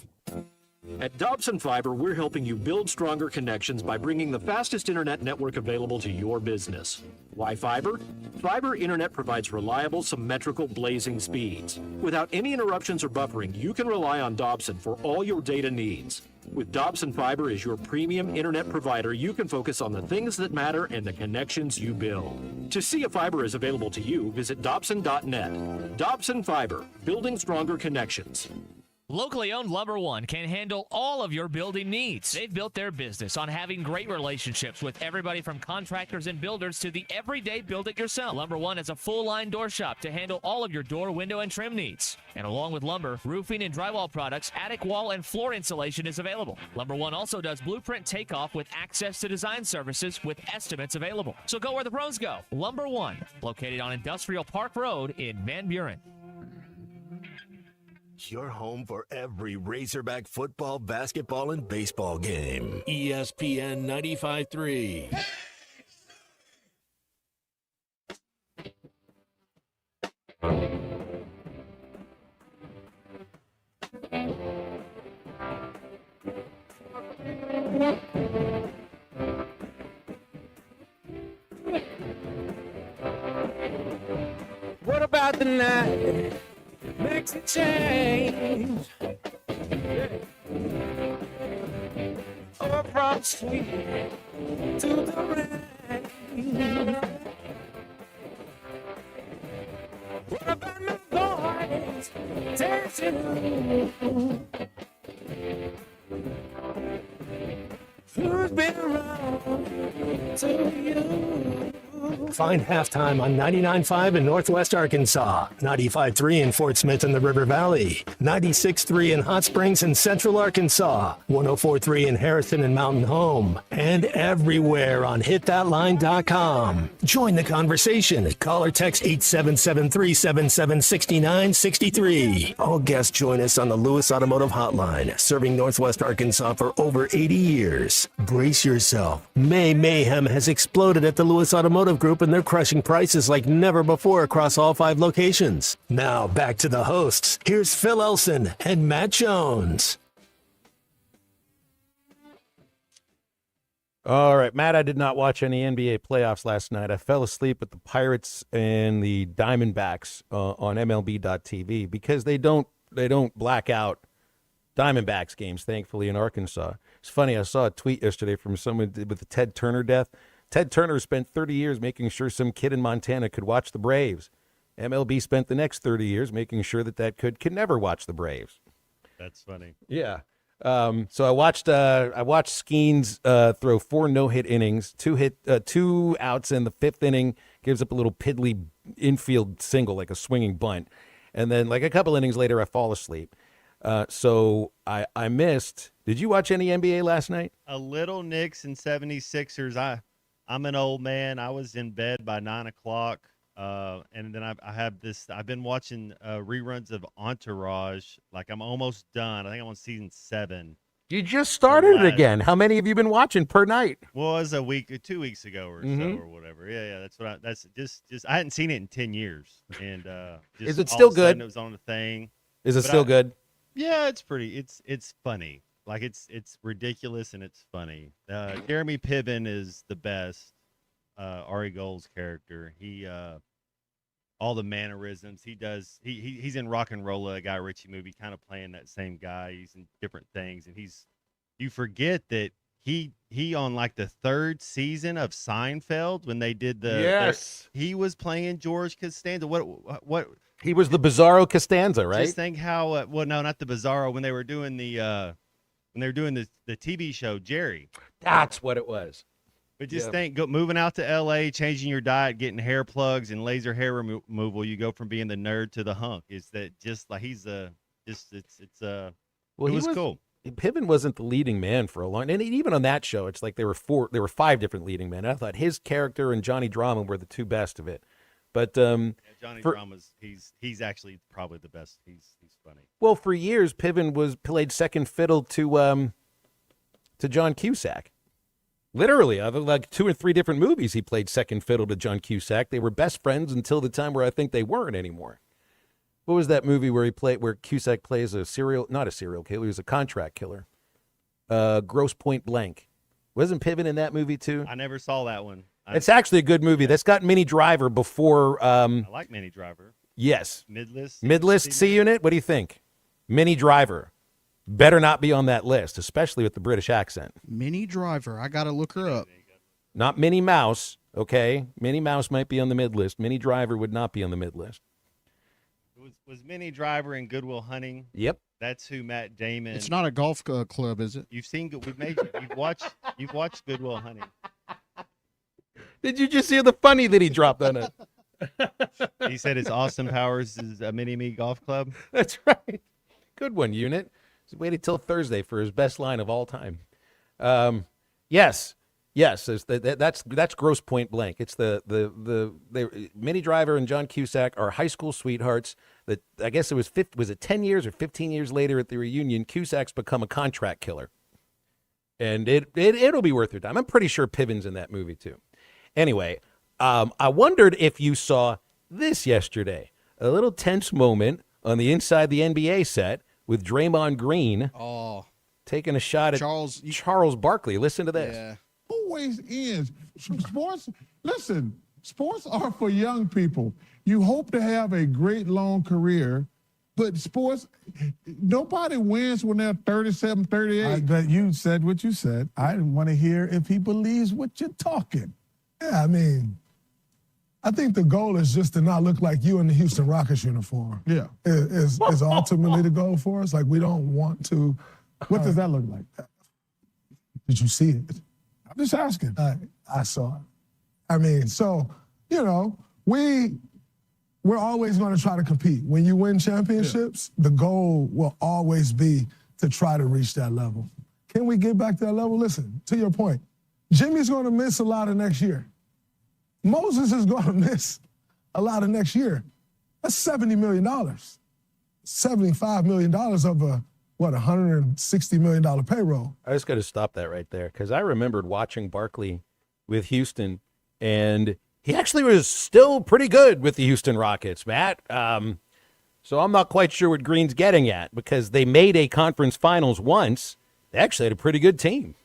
At Dobson Fiber, we're helping you build stronger connections by bringing the fastest internet network available to your business. Why fiber? Fiber internet provides reliable, symmetrical, blazing speeds. Without any interruptions or buffering, you can rely on Dobson for all your data needs. With Dobson Fiber as your premium internet provider, you can focus on the things that matter and the connections you build. To see if fiber is available to you, visit Dobson.net. Dobson Fiber, building stronger connections. Locally owned Lumber One can handle all of your building needs. They've built their business on having great relationships with everybody from contractors and builders to the everyday build-it-yourself. Lumber One is a full-line door shop to handle all of your door, window, and trim needs. And along with lumber, roofing and drywall products, attic wall and floor insulation is available. Lumber One also does blueprint takeoff with access to design services with estimates available. So go where the pros go. Lumber One, located on Industrial Park Road in Van Buren. Your home for every Razorback football, basketball, and baseball game. ESPN 95.3. What about the night? Makes a change. Oh, from sweet to the rain. What about my boy? Who's been around to you? Find halftime on 99.5 in Northwest Arkansas, 95.3 in Fort Smith and the River Valley, 96.3 in Hot Springs and Central Arkansas, 104.3 in Harrison and Mountain Home, and everywhere on hitthatline.com. Join the conversation. Call or text 877-377-6963. All guests join us on the Lewis Automotive Hotline, serving Northwest Arkansas for over 80 years. Brace yourself. May Mayhem has exploded at the Lewis Automotive Group, and they're crushing prices like never before across all 5 locations. Now back to the hosts. Here's Phil Elson and Matt Jones. All right, Matt, I did not watch any NBA playoffs last night. I fell asleep with the Pirates and the Diamondbacks on MLB.TV because they don't black out Diamondbacks games, thankfully, in Arkansas. It's funny, I saw a tweet yesterday from someone with the Ted Turner death. Ted Turner spent 30 years making sure some kid in Montana could watch the Braves. MLB spent the next 30 years making sure that kid could never watch the Braves. That's funny. Yeah. So I watched Skeens throw 4 no-hit innings, 2 outs in the 5th inning, gives up a little piddly infield single, like a swinging bunt. And then like a couple innings later, I fall asleep. So I missed. Did you watch any NBA last night? A little Knicks and 76ers. I'm an old man. I was in bed by 9 o'clock. And then I've been watching reruns of Entourage. Like I'm almost done. I think I'm on season 7. You just started it again. How many have you been watching per night? Well, it was 2 weeks ago or so or whatever. Yeah. That's just I hadn't seen it in 10 years. And just is it all still of a sudden good? It was on the thing. Is it still good? Yeah, it's pretty. It's funny. Like it's ridiculous and it's funny. Jeremy Piven is the best. Ari Gold's character. He all the mannerisms he does. He's in Rock and Rolla, a Guy Ritchie movie, kind of playing that same guy. He's in different things, and you forget that he on like the 3rd season of Seinfeld when they did he was playing George Costanza. What he was the Bizarro Costanza, right? Just think how well, no, not the Bizarro, when they were doing the TV show Jerry. That's what it was. But just think, moving out to L.A., changing your diet, getting hair plugs and laser hair removal, you go from being the nerd to the hunk. Is that just like it was cool. Piven wasn't the leading man for a long, and even on that show, it's like there were 5 different leading men. I thought his character and Johnny Drama were the 2 best of it. But Johnny Drama's he's actually probably the best. He's funny. Well, for years, Piven played second fiddle to John Cusack. Literally, like 2 or 3 different movies, he played second fiddle to John Cusack. They were best friends until the time where I think they weren't anymore. What was that movie where Cusack plays not a serial killer, he was a contract killer. Gross Point Blank. Wasn't Piven in that movie too? I never saw that one. It's actually a good movie. That's got Minnie Driver before. I like Minnie Driver. Yes. Mid-list C Unit. What do you think? Minnie Driver. Better not be on that list, especially with the British accent. Minnie Driver. I got to look her up. Not Minnie Mouse, okay? Minnie Mouse might be on the mid-list. Minnie Driver would not be on the mid-list. Was Minnie Driver in Good Will Hunting? Yep. That's who Matt Damon. It's not a golf club, is it? You've watched Good Will Hunting. Did you just hear the funny that he dropped on it? He said it's Austin Powers' Mini-Me Golf Club. That's right. Good one, Unit. Waited till Thursday for his best line of all time. Yes. That's Gross Point Blank. It's Minnie Driver and John Cusack are high school sweethearts. That I guess was it 10 years or 15 years later at the reunion, Cusack's become a contract killer, and it'll be worth your time. I'm pretty sure Piven's in that movie too. Anyway, I wondered if you saw this yesterday. A little tense moment on the inside the NBA set with Draymond Green taking a shot at Charles Barkley. Listen to this. Yeah. Always ends. Sports, listen, sports are for young people. You hope to have a great long career, but sports, nobody wins when they're 37, 38. But you said what you said. I want to hear if he believes what you're talking. Yeah, I mean, I think the goal is just to not look like you in the Houston Rockets uniform. Yeah. Is ultimately the goal for us. Like, we don't want to. What does that look like? Did you see it? I'm just asking. I saw it. I mean, so, you know, we're always going to try to compete. When you win championships, the goal will always be to try to reach that level. Can we get back to that level? Listen, to your point, Jimmy's going to miss a lot of next year. Moses is going to miss a lot of next year. That's $70 million. $75 million of a, $160 million payroll. I just got to stop that right there because I remembered watching Barkley with Houston, and he actually was still pretty good with the Houston Rockets, Matt. So I'm not quite sure what Green's getting at because they made a conference finals once. They actually had a pretty good team.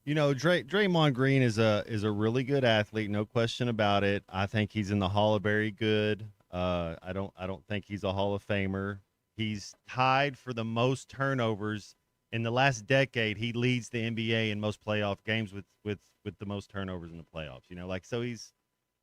You know, Draymond Green is a really good athlete, no question about it. I think he's in the Hall of Very Good. I don't think he's a Hall of Famer. He's tied for the most turnovers in the last decade. He leads the NBA in most playoff games with the most turnovers in the playoffs. You know, like, so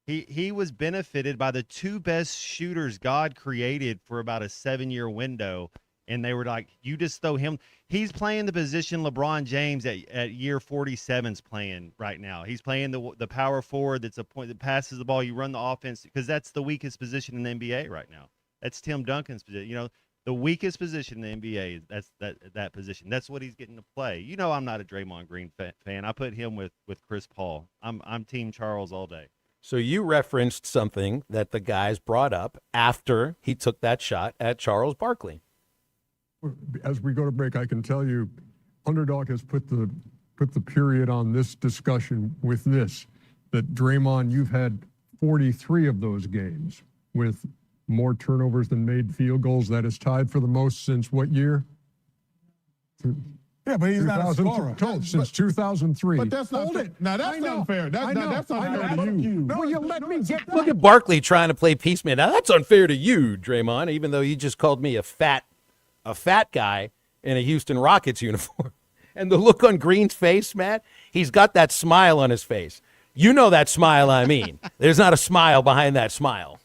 he was benefited by the two best shooters God created for about a 7-year window. And they were like, you just throw him. He's playing the position LeBron James at year 47's playing right now. He's playing the power forward that's a point that passes the ball. You run the offense because that's the weakest position in the NBA right now. That's Tim Duncan's position. You know, the weakest position in the NBA is that position. That's what he's getting to play. You know, I'm not a Draymond Green fan. I put him with Chris Paul. I'm Team Charles all day. So you referenced something that the guys brought up after he took that shot at Charles Barkley. As we go to break, I can tell you, Underdog has put the period on this discussion with this, that Draymond, you've had 43 of those games with more turnovers than made field goals. That is tied for the most since what year? Yeah, but he's not a scorer. Since 2003. But that's not fair. Now, that's unfair. That's unfair to you. No, you let me get that. Look at Barkley trying to play peaceman. Now, that's unfair to you, Draymond, even though you just called me a fat guy in a Houston Rockets uniform. And the look on Green's face, Matt, he's got that smile on his face. You know that smile I mean. There's not a smile behind that smile.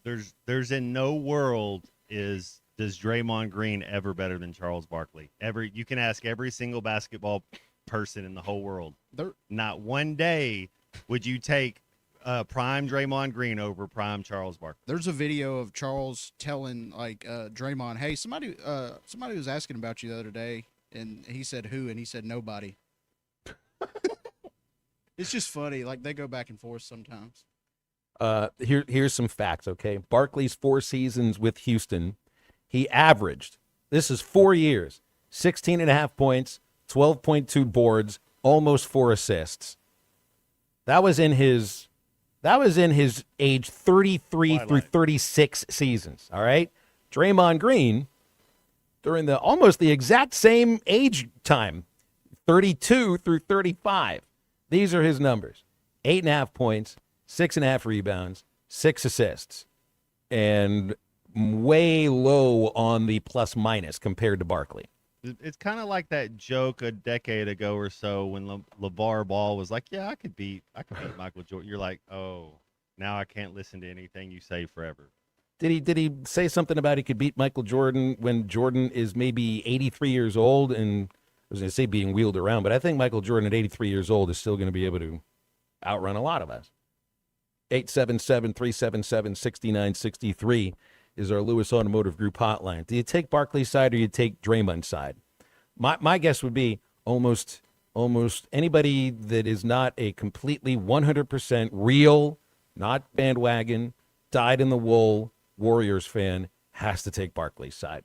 There's in no world does Draymond Green ever better than Charles Barkley. You can ask every single basketball person in the whole world. Not one day would you take prime Draymond Green over prime Charles Barkley. There's a video of Charles telling Draymond, "Hey, somebody was asking about you the other day," and he said who, and he said nobody. It's just funny. Like, they go back and forth sometimes. Here's some facts, okay? Barkley's 4 seasons with Houston, he averaged, this is 4 years, 16.5 points, 12.2 boards, almost 4 assists. That was in his age 33 through 36 seasons, all right? Draymond Green, during almost the exact same age time, 32 through 35. These are his numbers. 8.5 points, 6.5 rebounds, 6 assists, and way low on the plus minus compared to Barkley. It's kind of like that joke a decade ago or so when LeVar Ball was like, yeah, I could beat Michael Jordan. You're like, oh, now I can't listen to anything you say forever. Did he say something about he could beat Michael Jordan when Jordan is maybe 83 years old? And I was going to say being wheeled around, but I think Michael Jordan at 83 years old is still going to be able to outrun a lot of us. 877-377-6963 is our Lewis Automotive Group hotline. Do you take Barkley's side or you take Draymond's side? My guess would be almost anybody that is not a completely 100% real, not bandwagon, dyed-in-the-wool Warriors fan has to take Barkley's side.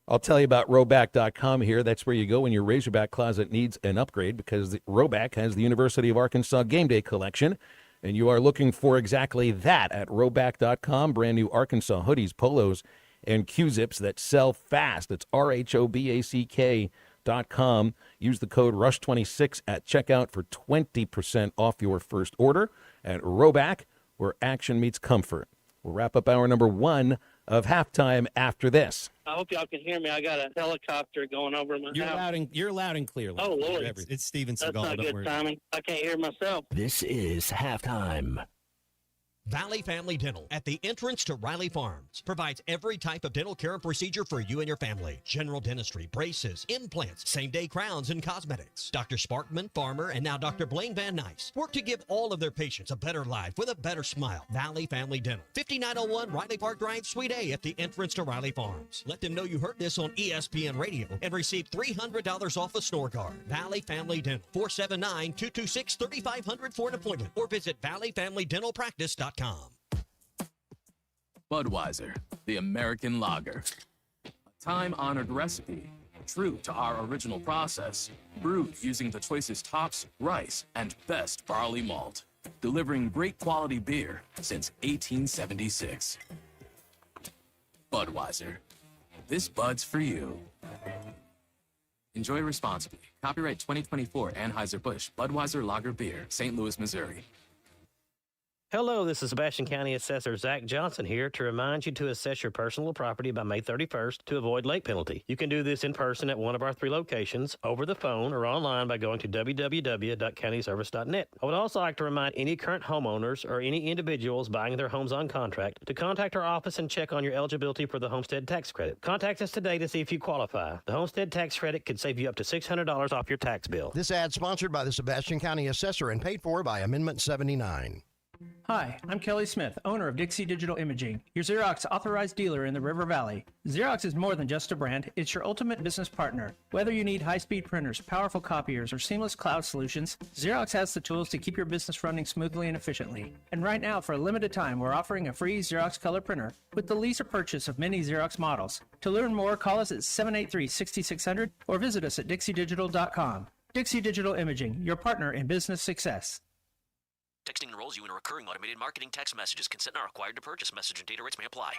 I'll tell you about Roback.com here. That's where you go when your Razorback closet needs an upgrade, because Roback has the University of Arkansas Game Day collection, and you are looking for exactly that at Roback.com. Brand new Arkansas hoodies, polos, and Q-zips that sell fast. It's RHOBACK.com. Use the code RUSH26 at checkout for 20% off your first order at Roback, where action meets comfort. We'll wrap up hour number 1 of halftime after this. I hope y'all can hear me. I got a helicopter going over my house. You're loud and clear. Oh, Lord. It's Steven Seagal. That's not good timing. I can't hear myself. This is halftime. Valley Family Dental at the entrance to Riley Farms provides every type of dental care and procedure for you and your family. General dentistry, braces, implants, same-day crowns, and cosmetics. Dr. Sparkman, Farmer, and now Dr. Blaine Van Nice work to give all of their patients a better life with a better smile. Valley Family Dental, 5901 Riley Park Drive, Suite A at the entrance to Riley Farms. Let them know you heard this on ESPN Radio and receive $300 off a snore guard. Valley Family Dental, 479-226-3500 for an appointment or visit valleyfamilydentalpractice.com. Budweiser, the American lager. A time-honored recipe, true to our original process, brewed using the choicest hops, rice, and best barley malt, delivering great quality beer since 1876. Budweiser. This Bud's for you. Enjoy responsibly. Copyright 2024 Anheuser-Busch Budweiser Lager Beer, St. Louis, Missouri. Hello, this is Sebastian County Assessor Zach Johnson here to remind you to assess your personal property by May 31st to avoid late penalty. You can do this in person at one of our 3 locations, over the phone, or online by going to www.countyservice.net. I would also like to remind any current homeowners or any individuals buying their homes on contract to contact our office and check on your eligibility for the homestead tax credit. Contact us today to see if you qualify. The homestead tax credit could save you up to $600 off your tax bill. This ad sponsored by the Sebastian County Assessor and paid for by Amendment 79. Hi, I'm Kelly Smith, owner of Dixie Digital Imaging, your Xerox authorized dealer in the River Valley. Xerox is more than just a brand, it's your ultimate business partner. Whether you need high-speed printers, powerful copiers, or seamless cloud solutions, Xerox has the tools to keep your business running smoothly and efficiently. And right now, for a limited time, we're offering a free Xerox color printer with the lease or purchase of many Xerox models. To learn more, call us at 783-6600 or visit us at dixiedigital.com. Dixie Digital Imaging, your partner in business success. Texting enrolls you in a recurring automated marketing text messages. Consent not required to purchase. Message and data rates may apply.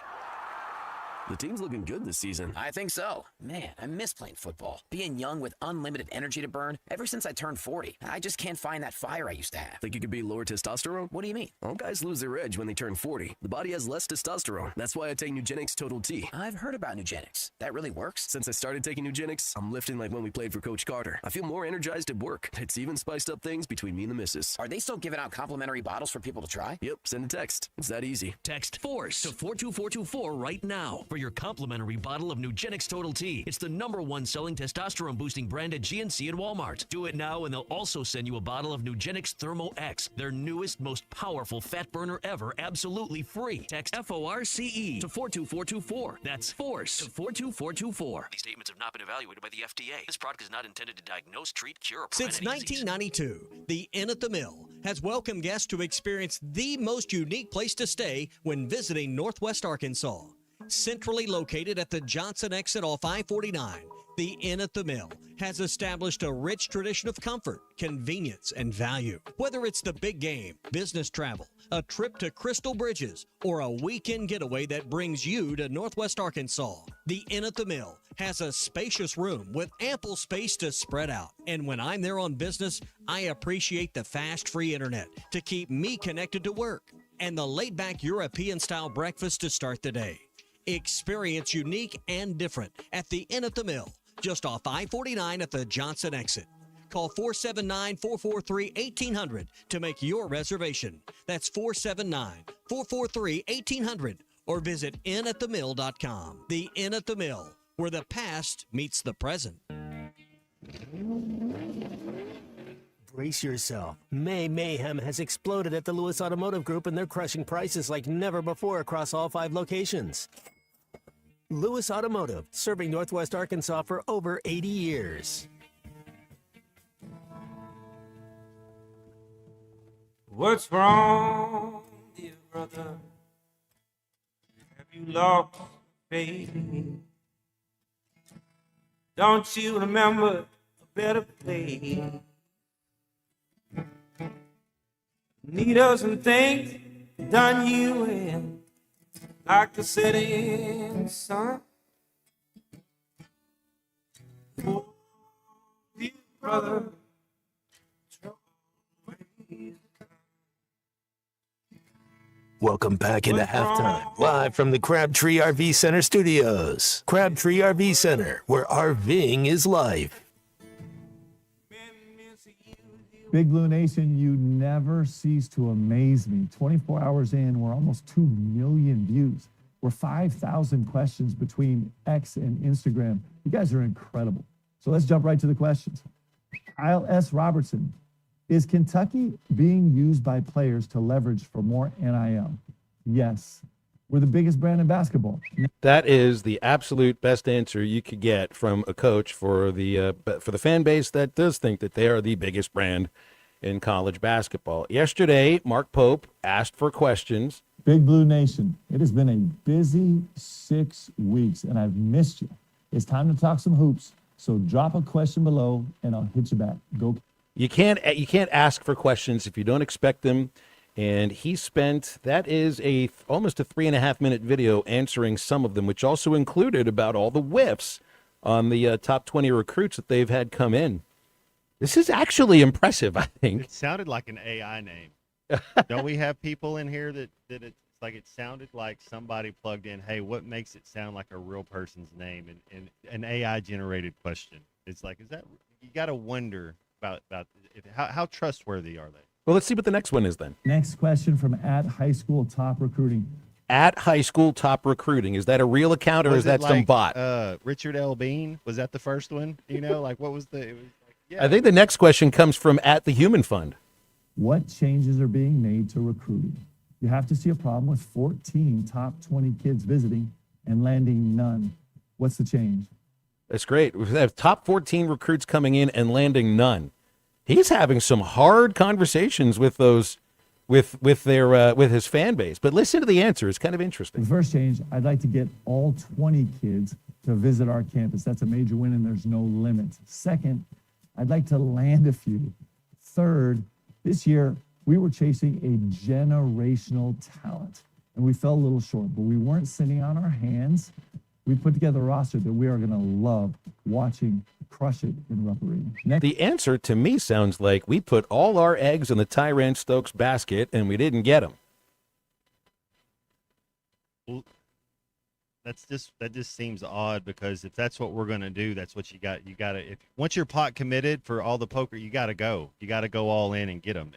The team's looking good this season. I think so. Man, I miss playing football. Being young with unlimited energy to burn. Ever since I turned 40, I just can't find that fire I used to have. Think you could beat lower testosterone? What do you mean? All guys lose their edge when they turn 40. The body has less testosterone. That's why I take Nugenix Total T. I've heard about Nugenix. That really works? Since I started taking Nugenix, I'm lifting like when we played for Coach Carter. I feel more energized at work. It's even spiced up things between me and the missus. Are they still giving out complimentary bottles for people to try? Yep, send a text. It's that easy. Text FORCE to 42424 right now for your complimentary bottle of Nugenix Total T. It's the #1 selling testosterone boosting brand at GNC and Walmart. Do it now and they'll also send you a bottle of Nugenix Thermo X, their newest, most powerful fat burner ever, absolutely free. Text FORCE to 42424. That's FORCE to 42424. These statements have not been evaluated by the FDA. This product is not intended to diagnose, treat, cure, or prevent Since any disease. 1992, the Inn at the Mill has welcomed guests to experience the most unique place to stay when visiting Northwest Arkansas. Centrally located at the Johnson exit off I-49, the Inn at the Mill has established a rich tradition of comfort, convenience, and value. Whether it's the big game, business travel, a trip to Crystal Bridges, or a weekend getaway that brings you to Northwest Arkansas, the Inn at the Mill has a spacious room with ample space to spread out. And when I'm there on business, I appreciate the fast, free internet to keep me connected to work and the laid-back European-style breakfast to start the day. Experience unique and different at the Inn at the Mill, just off I-49 at the Johnson exit. Call 479-443-1800 to make your reservation. That's 479-443-1800 or visit innatthemill.com. The Inn at the Mill, where the past meets the present. Brace yourself. May mayhem has exploded at the Lewis Automotive Group, and they're crushing prices like never before across all 5 locations. Lewis Automotive, serving Northwest Arkansas for over 80 years. What's wrong, dear brother? Have you lost faith? Don't you remember a better place? Needles and things done you in, like the setting sun. Oh, dear brother, Welcome back into halftime, live from the Crabtree RV Center studios. Crabtree RV Center, where RVing is life. Big Blue Nation, you never cease to amaze me. 24 hours in, we're almost 2 million views. We're 5,000 questions between X and Instagram. You guys are incredible. So let's jump right to the questions. Kyle S. Robertson, is Kentucky being used by players to leverage for more NIL? Yes. We're the biggest brand in basketball. That is the absolute best answer you could get from a coach for the fan base that does think that they are the biggest brand in college basketball. Yesterday, Mark Pope asked for questions. Big Blue Nation, it has been a busy 6 weeks, and I've missed you. It's time to talk some hoops, so drop a question below, and I'll hit you back. Go. You can't ask for questions if you don't expect them. And he spent, that is almost a 3.5-minute video answering some of them, which also included about all the whiffs on the top 20 recruits that they've had come in. This is actually impressive, I think. It sounded like an AI name. Don't we have people in here that it's like it sounded like somebody plugged in, hey, what makes it sound like a real person's name? And an AI-generated question. It's like, is that, you got to wonder about how trustworthy are they? Well, let's see what the next one is then. Next question from @HighSchoolTopRecruiting. @HighSchoolTopRecruiting. Is that a real account or is that some bot? Richard L. Bean, was that the first one? You know, like what was the? It was like, yeah. I think the next question comes from @TheHumanFund. What changes are being made to recruiting? You have to see a problem with 14 top 20 kids visiting and landing none. What's the change? That's great. We have top 14 recruits coming in and landing none. He's having some hard conversations with those, with his fan base. But listen to the answer; it's kind of interesting. The first change: I'd like to get all 20 kids to visit our campus. That's a major win, and there's no limit. Second, I'd like to land a few. Third, this year we were chasing a generational talent, and we fell a little short. But we weren't sitting on our hands. We put together a roster that we are going to love watching crush it in Rupp-Arena. The answer to me sounds like we put all our eggs in the Tyrann Stokes basket and we didn't get them. Well, that just seems odd because if that's what we're going to do, that's what you got. You got to, once you're pot committed for all the poker, you got to go. You got to go all in and get them.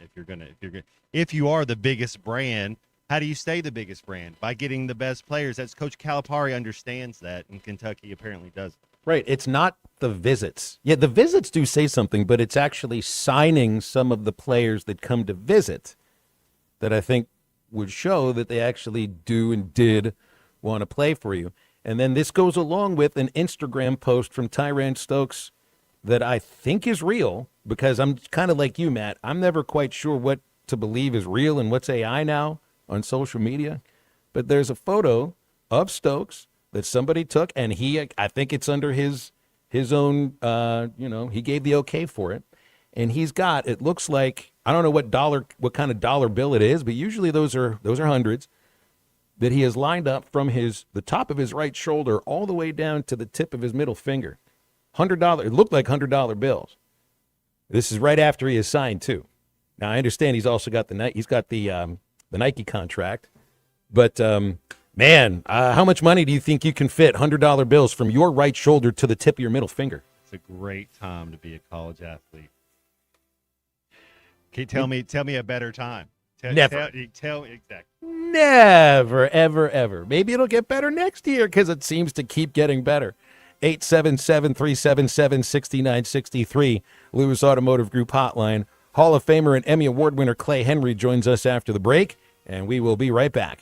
If you are the biggest brand, how do you stay the biggest brand? By getting the best players. That's Coach Calipari understands that, and Kentucky apparently doesn't. Right. It's not the visits. Yeah, the visits do say something, but it's actually signing some of the players that come to visit that I think would show that they actually do and did want to play for you. And then this goes along with an Instagram post from Tyrann Stokes that I think is real because I'm kind of like you, Matt. I'm never quite sure what to believe is real and what's AI now on social media. But there's a photo of Stokes that somebody took, and I think it's under his own, he gave the okay for it. And he's got, it looks like, I don't know what kind of dollar bill it is, but usually those are hundreds, that he has lined up from the top of his right shoulder all the way down to the tip of his middle finger. $100, it looked like $100 bills. This is right after he is signed too. Now I understand he's also got the Nike contract, but man, how much money do you think you can fit $100 bills from your right shoulder to the tip of your middle finger? It's a great time to be a college athlete. Can you tell me a better time? Never. Tell me exactly. Never, ever, ever. Maybe it'll get better next year because it seems to keep getting better. 877-377-6963, Lewis Automotive Group Hotline. Hall of Famer and Emmy Award winner Clay Henry joins us after the break, and we will be right back.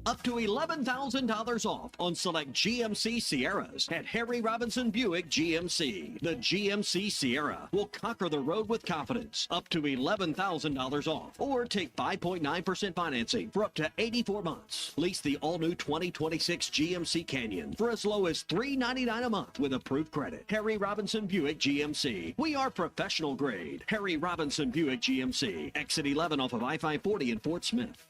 Up to $11,000 off on select GMC Sierras at Harry Robinson Buick GMC. The GMC Sierra will conquer the road with confidence. Up to $11,000 off. Or take 5.9% financing for up to 84 months. Lease the all-new 2026 GMC Canyon for as low as $399 a month with approved credit. Harry Robinson Buick GMC. We are professional grade. Harry Robinson Buick GMC. Exit 11 off of I-540 in Fort Smith.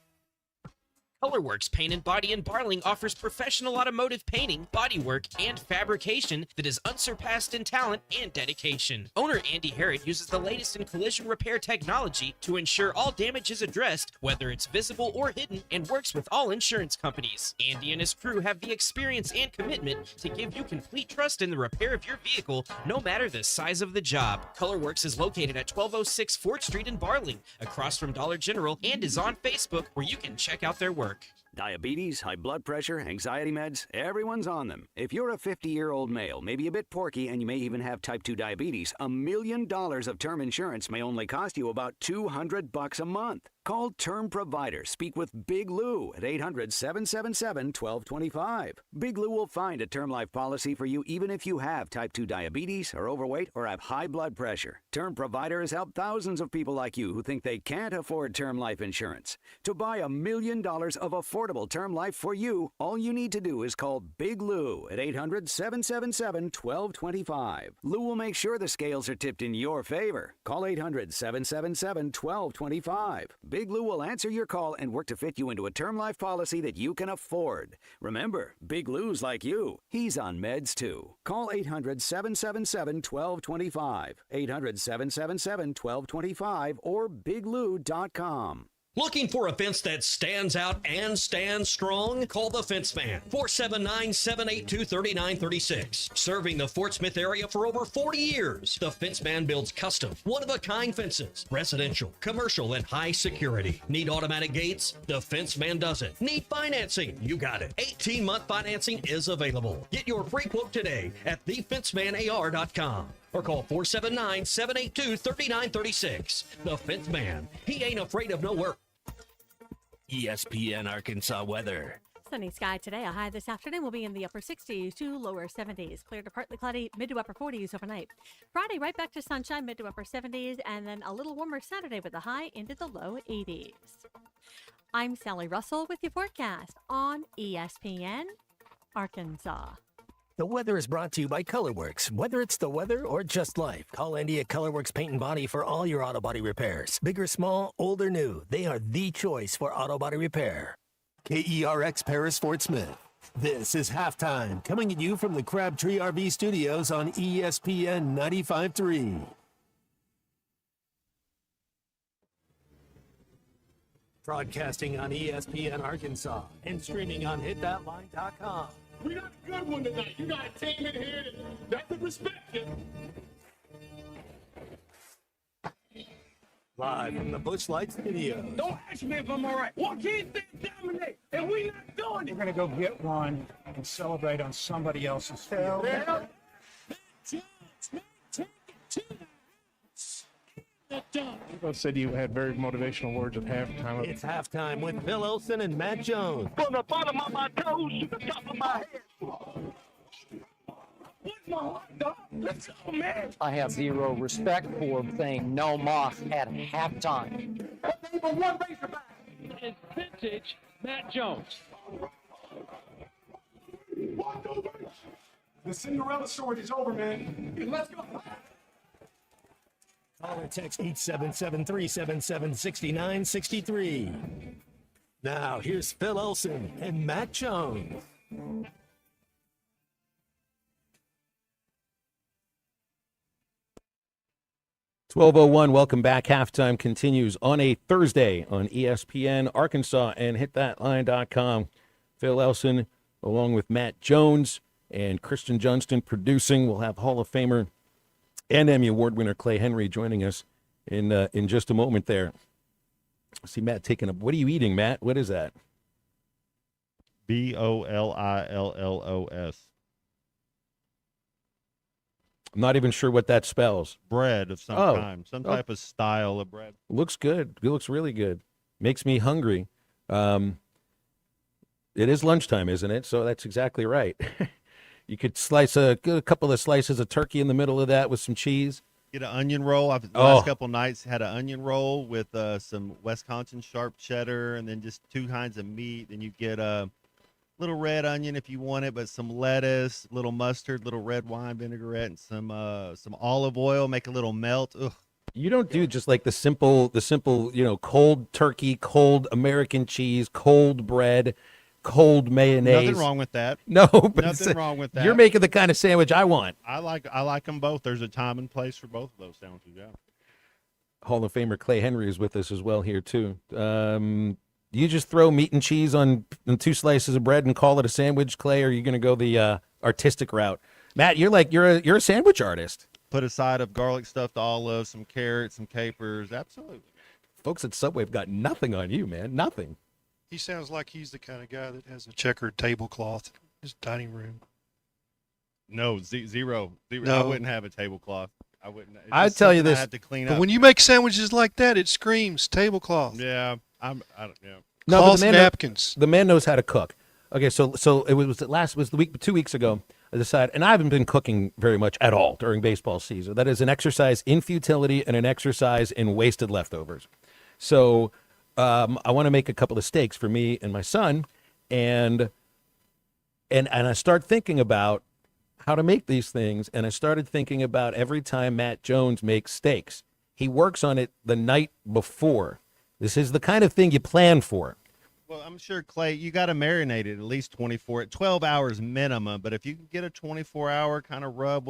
Colorworks Paint and Body in Barling offers professional automotive painting, bodywork, and fabrication that is unsurpassed in talent and dedication. Owner Andy Harrod uses the latest in collision repair technology to ensure all damage is addressed, whether it's visible or hidden, and works with all insurance companies. Andy and his crew have the experience and commitment to give you complete trust in the repair of your vehicle, no matter the size of the job. Colorworks is located at 1206 Fort Street in Barling, across from Dollar General, and is on Facebook, where you can check out their work. Diabetes, high blood pressure, anxiety meds, everyone's on them. If you're a 50-year-old male, maybe a bit porky, and you may even have type 2 diabetes, $1 million of term insurance may only cost you about $200 a month. Call Term Provider. Speak with Big Lou at 800-777-1225. Big Lou will find a term life policy for you even if you have type 2 diabetes, are overweight, or have high blood pressure. Term Provider has helped thousands of people like you who think they can't afford term life insurance. To buy $1 million of affordable term life for you, all you need to do is call Big Lou at 800-777-1225. Lou will make sure the scales are tipped in your favor. Call 800-777-1225. Big Lou will answer your call and work to fit you into a term life policy that you can afford. Remember, Big Lou's like you. He's on meds too. Call 800-777-1225. 800-777-1225 or biglou.com. Looking for a fence that stands out and stands strong? Call the Fence Man, 479-782-3936. Serving the Fort Smith area for over 40 years, the Fence Man builds custom, one-of-a-kind fences, residential, commercial, and high security. Need automatic gates? The Fence Man does it. Need financing? You got it. 18-month financing is available. Get your free quote today at thefencemanar.com. or call 479-782-3936. The Fence Man. He ain't afraid of no work. ESPN Arkansas weather. Sunny sky today. A high this afternoon will be in the upper 60s to lower 70s. Clear to partly cloudy, mid to upper 40s overnight. Friday, right back to sunshine, mid to upper 70s, and then a little warmer Saturday with a high into the low 80s. I'm Sally Russell with your forecast on ESPN Arkansas. The weather is brought to you by Colorworks. Whether it's the weather or just life, call Andy at Colorworks Paint and Body for all your auto body repairs. Big or small, old or new, they are the choice for auto body repair. KERX Paris Fort Smith. This is Halftime, coming at you from the Crabtree RV Studios on ESPN 95.3. Broadcasting on ESPN Arkansas and streaming on hitthatline.com. We got a good one tonight. You got a team in here that can respect you. Live from the Busch Light Studio. Don't ask me if I'm all right. What can't they dominate? And we not doing it. We're going to go get one and celebrate on somebody else's field. Yeah. People said you had very motivational words at halftime. It's Halftime with Phil Olsen and Matt Jones. From the bottom of my toes to the top of my head. What's my hot dog? Let's go, man. I have zero respect for saying no moss at halftime. Number one Razorback is vintage Matt Jones. The Cinderella story is over, man. Let's go. Call or text 877-377-6963. Now, here's Phil Olsen and Matt Jones. 12:01. Welcome back. Halftime continues on a Thursday on ESPN Arkansas and hitthatline.com. Phil Elson along with Matt Jones and Christian Johnston producing. We'll have Hall of Famer and Emmy Award winner Clay Henry joining us in just a moment there. I see Matt taking a. What are you eating, Matt? What is that? BOLILLOS. I'm not even sure what that spells. Bread of some kind, some type of style of bread. Looks good. It looks really good. Makes me hungry. It is lunchtime, isn't it? So that's exactly right. You could slice a couple of slices of turkey in the middle of that with some cheese. Get an onion roll. The last couple nights had an onion roll with some Wisconsin sharp cheddar and then just two kinds of meat. And you get a little red onion if you want it, but some lettuce, little mustard, little red wine vinaigrette, and some olive oil. Make a little melt. Ugh. You don't do just like the simple, cold turkey, cold American cheese, cold bread, cold mayonnaise. Nothing wrong with that. No, but Nothing wrong with that. You're making the kind of sandwich I want. I like them both. There's a time and place for both of those sandwiches. Yeah. Hall of Famer Clay Henry is with us as well here too. You just throw meat and cheese on 2 slices of bread and call it a sandwich, Clay, or are you going to go the artistic route? Matt, you're a sandwich artist. Put a side of garlic stuffed olives, some carrots, some capers. Absolutely. Folks at Subway have got nothing on you, man. Nothing. He sounds like he's the kind of guy that has a checkered tablecloth in his dining room. No, zero. No. I wouldn't have a tablecloth. I wouldn't. It's I'd just tell you something I this, have to clean But up. when you make sandwiches like that, it screams tablecloth. Yeah, I don't. Yeah. No, but Cloth the man napkins. The man knows how to cook. Okay, so it was the week 2 weeks ago. I decided, and I haven't been cooking very much at all during baseball season. That is an exercise in futility and an exercise in wasted leftovers. So I want to make a couple of steaks for me and my son, and I start thinking about how to make these things, and I started thinking about every time Matt Jones makes steaks, he works on it the night before. This is the kind of thing you plan for. Well, I'm sure, Clay, you got to marinate it at least 12 hours minimum. But if you can get a 24-hour kind of rub,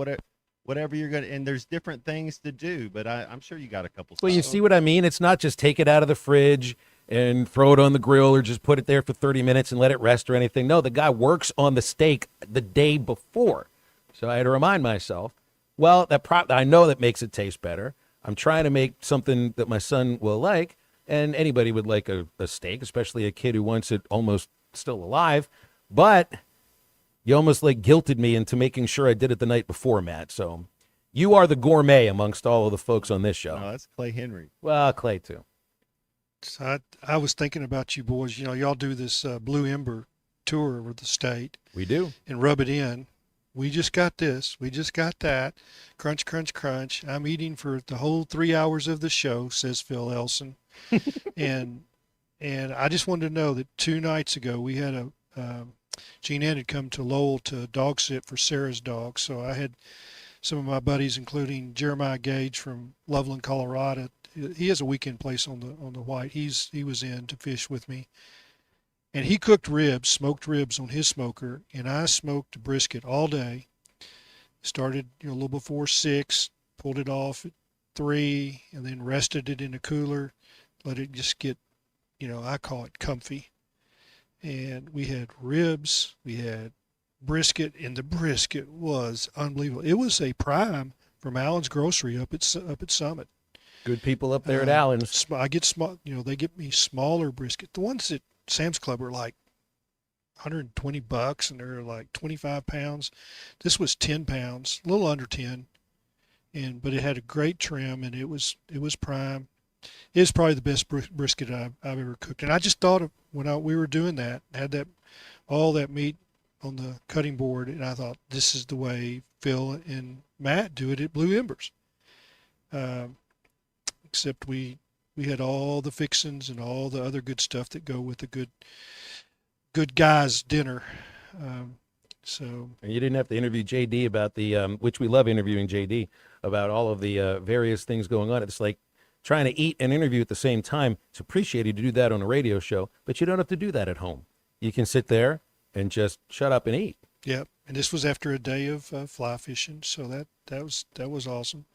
whatever you're going to, and there's different things to do, but I'm sure you got a couple. Well, you see what I mean? It's not just take it out of the fridge and throw it on the grill or just put it there for 30 minutes and let it rest or anything. No, the guy works on the steak the day before. So I had to remind myself, well, I know that makes it taste better. I'm trying to make something that my son will like. And anybody would like a steak, especially a kid who wants it almost still alive. But you almost like guilted me into making sure I did it the night before, Matt. So you are the gourmet amongst all of the folks on this show. No, that's Clay Henry. Well, Clay, too. So I was thinking about you boys. You know, y'all do this Blue Ember tour over the state. We do. And rub it in. We just got this. We just got that. Crunch, crunch, crunch. I'm eating for the whole 3 hours of the show, says Phil Elson. and I just wanted to know that 2 nights ago we had Jean Ann had come to Lowell to dog sit for Sarah's dog. So I had some of my buddies, including Jeremiah Gage from Loveland, Colorado. He has a weekend place on the White. He was in to fish with me. And he cooked ribs, smoked ribs on his smoker, and I smoked brisket all day. Started a little before 6, pulled it off at 3, and then rested it in a cooler, let it just get, I call it comfy. And we had ribs, we had brisket, and the brisket was unbelievable. It was a prime from Allen's Grocery up at Summit. Good people up there at Allen's. I get small, they get me smaller brisket. The ones at Sam's Club are like $120 and they're like 25 pounds. This was 10 pounds, a little under 10, but it had a great trim and it was prime. It was probably the best brisket I've ever cooked. And I just thought of when we were doing that, had all that meat on the cutting board, and I thought this is the way Phil and Matt do it at Blue Embers. Except we had all the fixings and all the other good stuff that go with a good guy's dinner. So and you didn't have to interview JD about the which we love interviewing JD about all of the various things going on. It's like trying to eat and interview at the same time. It's appreciated to do that on a radio show, but you don't have to do that at home. You can sit there and just shut up and eat. Yep. And this was after a day of fly fishing, so that was awesome.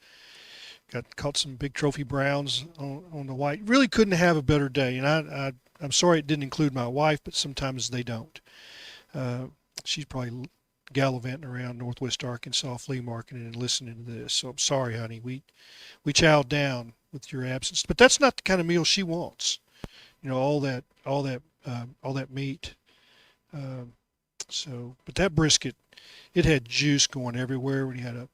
Caught some big trophy browns on the White. Really couldn't have a better day. And I'm sorry it didn't include my wife, but sometimes they don't. She's probably gallivanting around Northwest Arkansas flea market and listening to this. So I'm sorry, honey. We chowed down with your absence, but that's not the kind of meal she wants. All that meat. But that brisket, it had juice going everywhere. When you had a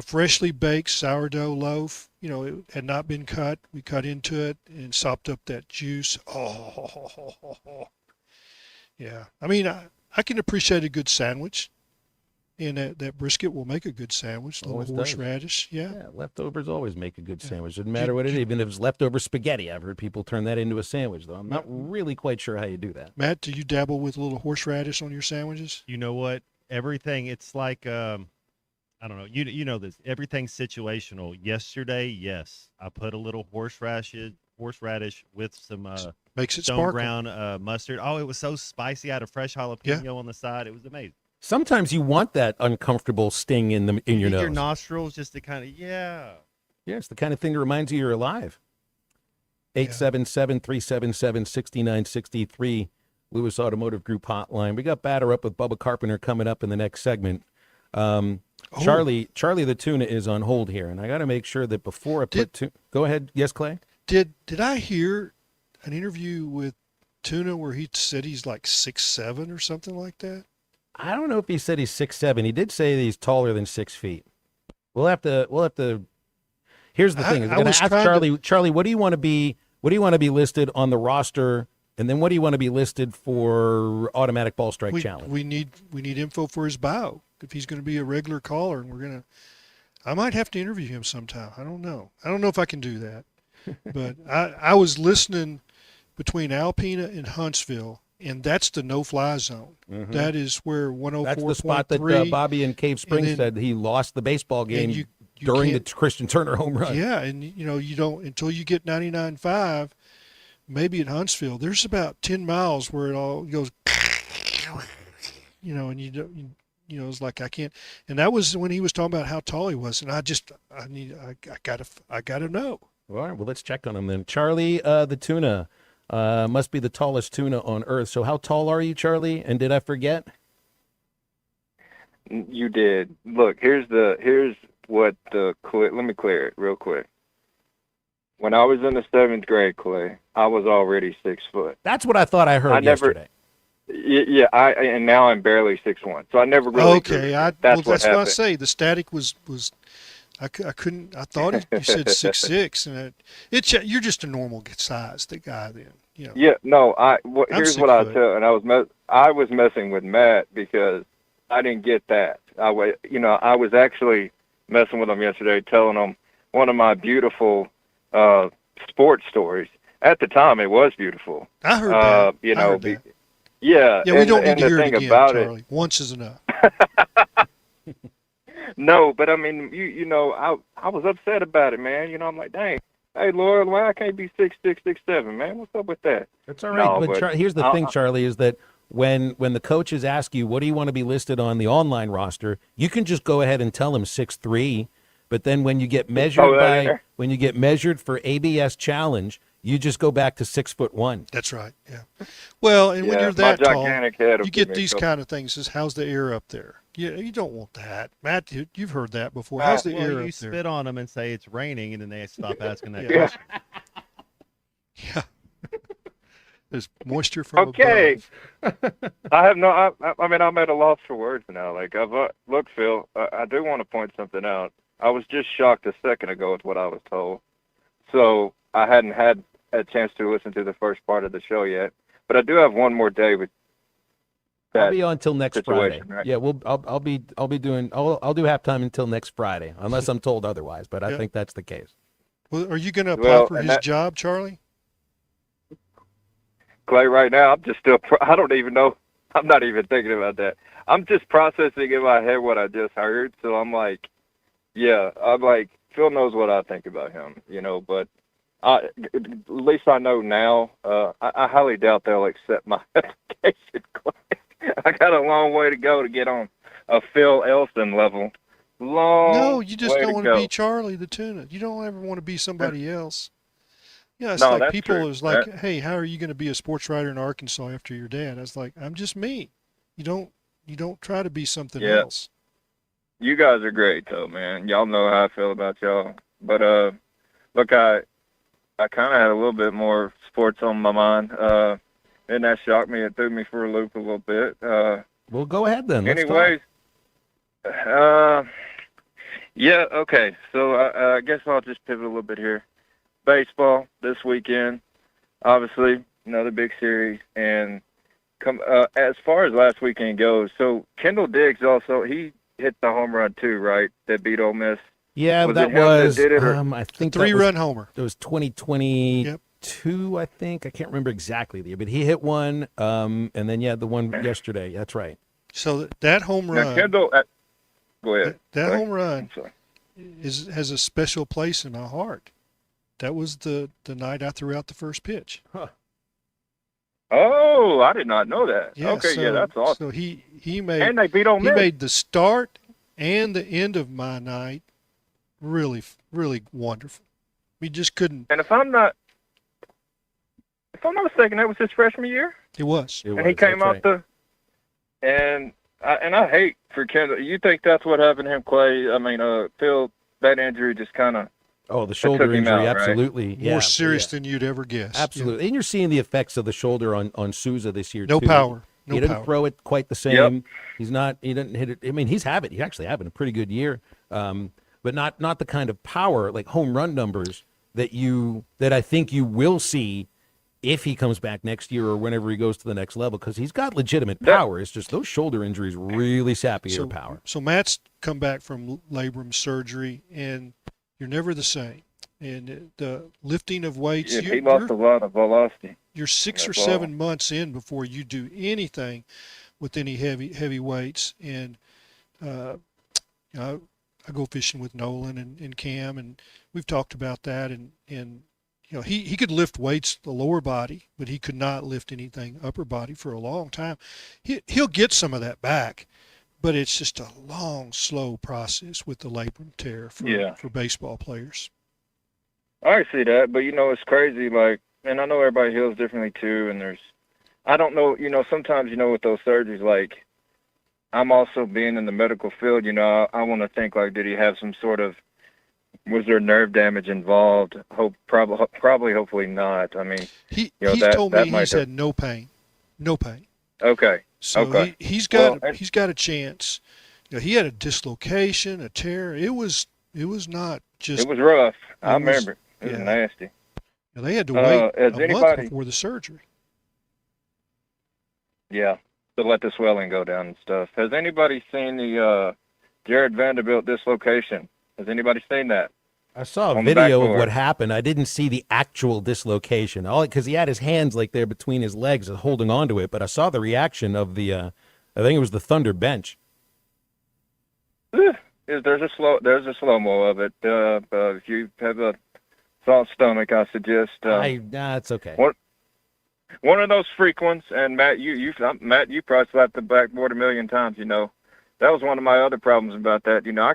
freshly baked sourdough loaf, it had not been cut. We cut into it and sopped up that juice. Oh, yeah. I mean, I can appreciate a good sandwich, and that brisket will make a good sandwich. A little horseradish, yeah. Leftovers always make a good sandwich. Doesn't matter what it is, even if it's leftover spaghetti. I've heard people turn that into a sandwich, though. I'm not really quite sure how you do that. Matt, do you dabble with a little horseradish on your sandwiches? You know what? Everything, it's like I don't know. You know this. Everything's situational. Yesterday, yes, I put a little horseradish with some Makes it stone sparkle. ground mustard. Oh, it was so spicy. I had a fresh jalapeno on the side. It was amazing. Sometimes you want that uncomfortable sting in your nose. Your nostrils just to kind of Yeah, it's the kind of thing that reminds you you're alive. 877-377-6963, Lewis Automotive Group hotline. We got Batter Up with Bubba Carpenter coming up in the next segment. Charlie the Tuna is on hold here, and I got to make sure that before I put go ahead. Yes, Clay? Did I hear an interview with Tuna where he said he's like 6'7" or something like that? I don't know if he said he's 6'7". He did say that he's taller than 6 feet. We'll have to. Here's the thing: I'm going to ask Charlie. Charlie, what do you want to be? What do you want to be listed on the roster? And then what do you want to be listed for automatic ball strike challenge? We need info for his bio if he's going to be a regular caller, and I might have to interview him sometime. I don't know. I don't know if I can do that. But I was listening between Alpena and Huntsville, and that's the no-fly zone. Mhm. That is where 104.3. That's the spot that Bobby in Cave Springs said he lost the baseball game during the Christian Turner home run. Yeah, and you don't until you get 99.5. Maybe at Huntsville, there's about 10 miles where it all goes, and you don't, it's like I can't. And that was when he was talking about how tall he was, and I gotta know. All right, well, let's check on him then. Charlie, the tuna, must be the tallest tuna on Earth. So how tall are you, Charlie? And did I forget? You did. Look, here's what let me clear it real quick. When I was in the 7th grade, Clay, I was already 6 foot. That's what I thought I heard yesterday. Yeah, and now I'm barely 6'1", so I never really. Okay, that's what I say. The static was. I couldn't. I thought you said 6'6", and you're just a normal size, the guy then. Yeah, no. Here's what I tell, and I was messing with Matt because I didn't get that. I was actually messing with him yesterday, telling him one of my beautiful sports stories. At the time, it was beautiful. I heard that. I heard that. Yeah, we don't need to hear it again, Charlie. Once is enough. No, but I mean, I was upset about it, man. I'm like, dang, hey, Laura, why I can't be 6'6", 6'7", man? What's up with that? That's all right. But here's the thing, Charlie, is that when the coaches ask you, what do you want to be listed on the online roster, you can just go ahead and tell them 6'3". But then when you get measured when you get measured for ABS challenge, you just go back to 6'1". That's right. Yeah. Well, and when you're that tall, you get these kind of things. Is how's the air up there? Yeah, you don't want that, Matt. You've heard that before. How's the air up there? You spit on them and say it's raining, and then they stop asking that question. Yeah. There's moisture from above. I have no. I mean, I'm at a loss for words now. Like, look, Phil, I do want to point something out. I was just shocked a second ago with what I was told. So I hadn't had a chance to listen to the first part of the show yet, but I do have one more day with that. I'll be on until next Friday. Right? Yeah, I'll do halftime until next Friday, unless I'm told otherwise. But I think that's the case. Well, are you going to apply for his job, Charlie? Clay, right now I'm just still. I don't even know. I'm not even thinking about that. I'm just processing in my head what I just heard. So I'm like, Phil knows what I think about him, but at least I know now. I highly doubt they'll accept my application. I got a long way to go to get on a Phil Elson level. No, you just don't want to be Charlie the Tuna. You don't ever want to be somebody else. Yeah, it's like people is like, hey, how are you going to be a sports writer in Arkansas after your dad? I was like, I'm just me. You don't try to be something else. You guys are great, though, man. Y'all know how I feel about y'all. But, look, I kind of had a little bit more sports on my mind. And that shocked me. It threw me for a loop a little bit. Well, go ahead then. Anyways, okay. So I guess I'll just pivot a little bit here. Baseball this weekend, obviously, another big series. And as far as last weekend goes, so Kendall Diggs also, he hit the home run too, right? That beat Ole Miss. Yeah, I think 3-run homer. It was 2022, I think. I can't remember exactly the year, but he hit one, and then the one yesterday. That's right. So that home run. Now, Kendall, Go ahead. That Go ahead. home run I'm sorry. has a special place in my heart. That was the night I threw out the first pitch. Oh, I did not know that. Yeah, Okay, so, yeah, that's awesome. So he made And they beat Ole he Miss. made the start and the end of my night really wonderful. We just couldn't. And if I'm not mistaken, that was his freshman year. It was. And he came out and I hate for Kendall. You think that's what happened to him, Clay? I mean, Phil, that injury just kind of. Oh, the shoulder took him injury, out, right? absolutely. Yeah, More serious yeah. than you'd ever guess. Absolutely. And you're seeing the effects of the shoulder on Souza this year, No too. power. No he didn't power. throw it quite the same. He didn't hit it. I mean, he's actually having a pretty good year. But not the kind of power, like home run numbers that I think you will see if he comes back next year or whenever he goes to the next level, because he's got legitimate power. It's just those shoulder injuries really sap your power. So Matt's come back from labrum surgery, and you're never the same. And the lifting of weights, Yeah, he lost a lot of velocity. You're 6 or That's all. 7 months in before you do anything with any heavy weights. And I go fishing with Nolan and Cam, and we've talked about that. And he could lift weights the lower body, but he could not lift anything upper body for a long time. He'll get some of that back, but it's just a long, slow process with the labrum tear for baseball players. I see that, but it's crazy. Like, and I know everybody heals differently too. And I don't know. Sometimes with those surgeries, like, I'm also being in the medical field. I want to think like, did he have some sort of? Was there nerve damage involved? Hopefully not. I mean, he's that, told that me might he's have- had no pain. Okay. So okay. he's got Well, he's got a chance. He had a dislocation, a tear. It was not just. It was rough. I was- remember. It was yeah. nasty. They had to wait has a month anybody- before the surgery. Yeah, to let the swelling go down and stuff. Has anybody seen the Jared Vanderbilt dislocation? Has anybody seen that? I saw a On the video of backboard. what happened. I didn't see the actual dislocation, because he had his hands like there between his legs, holding onto it. But I saw the reaction of the, I think it was the Thunder bench. There's a slow-mo of it. If you have a soft stomach, I suggest. It's okay. One of those freak ones, and Matt, you probably slapped the backboard a million times. That was one of my other problems about that. I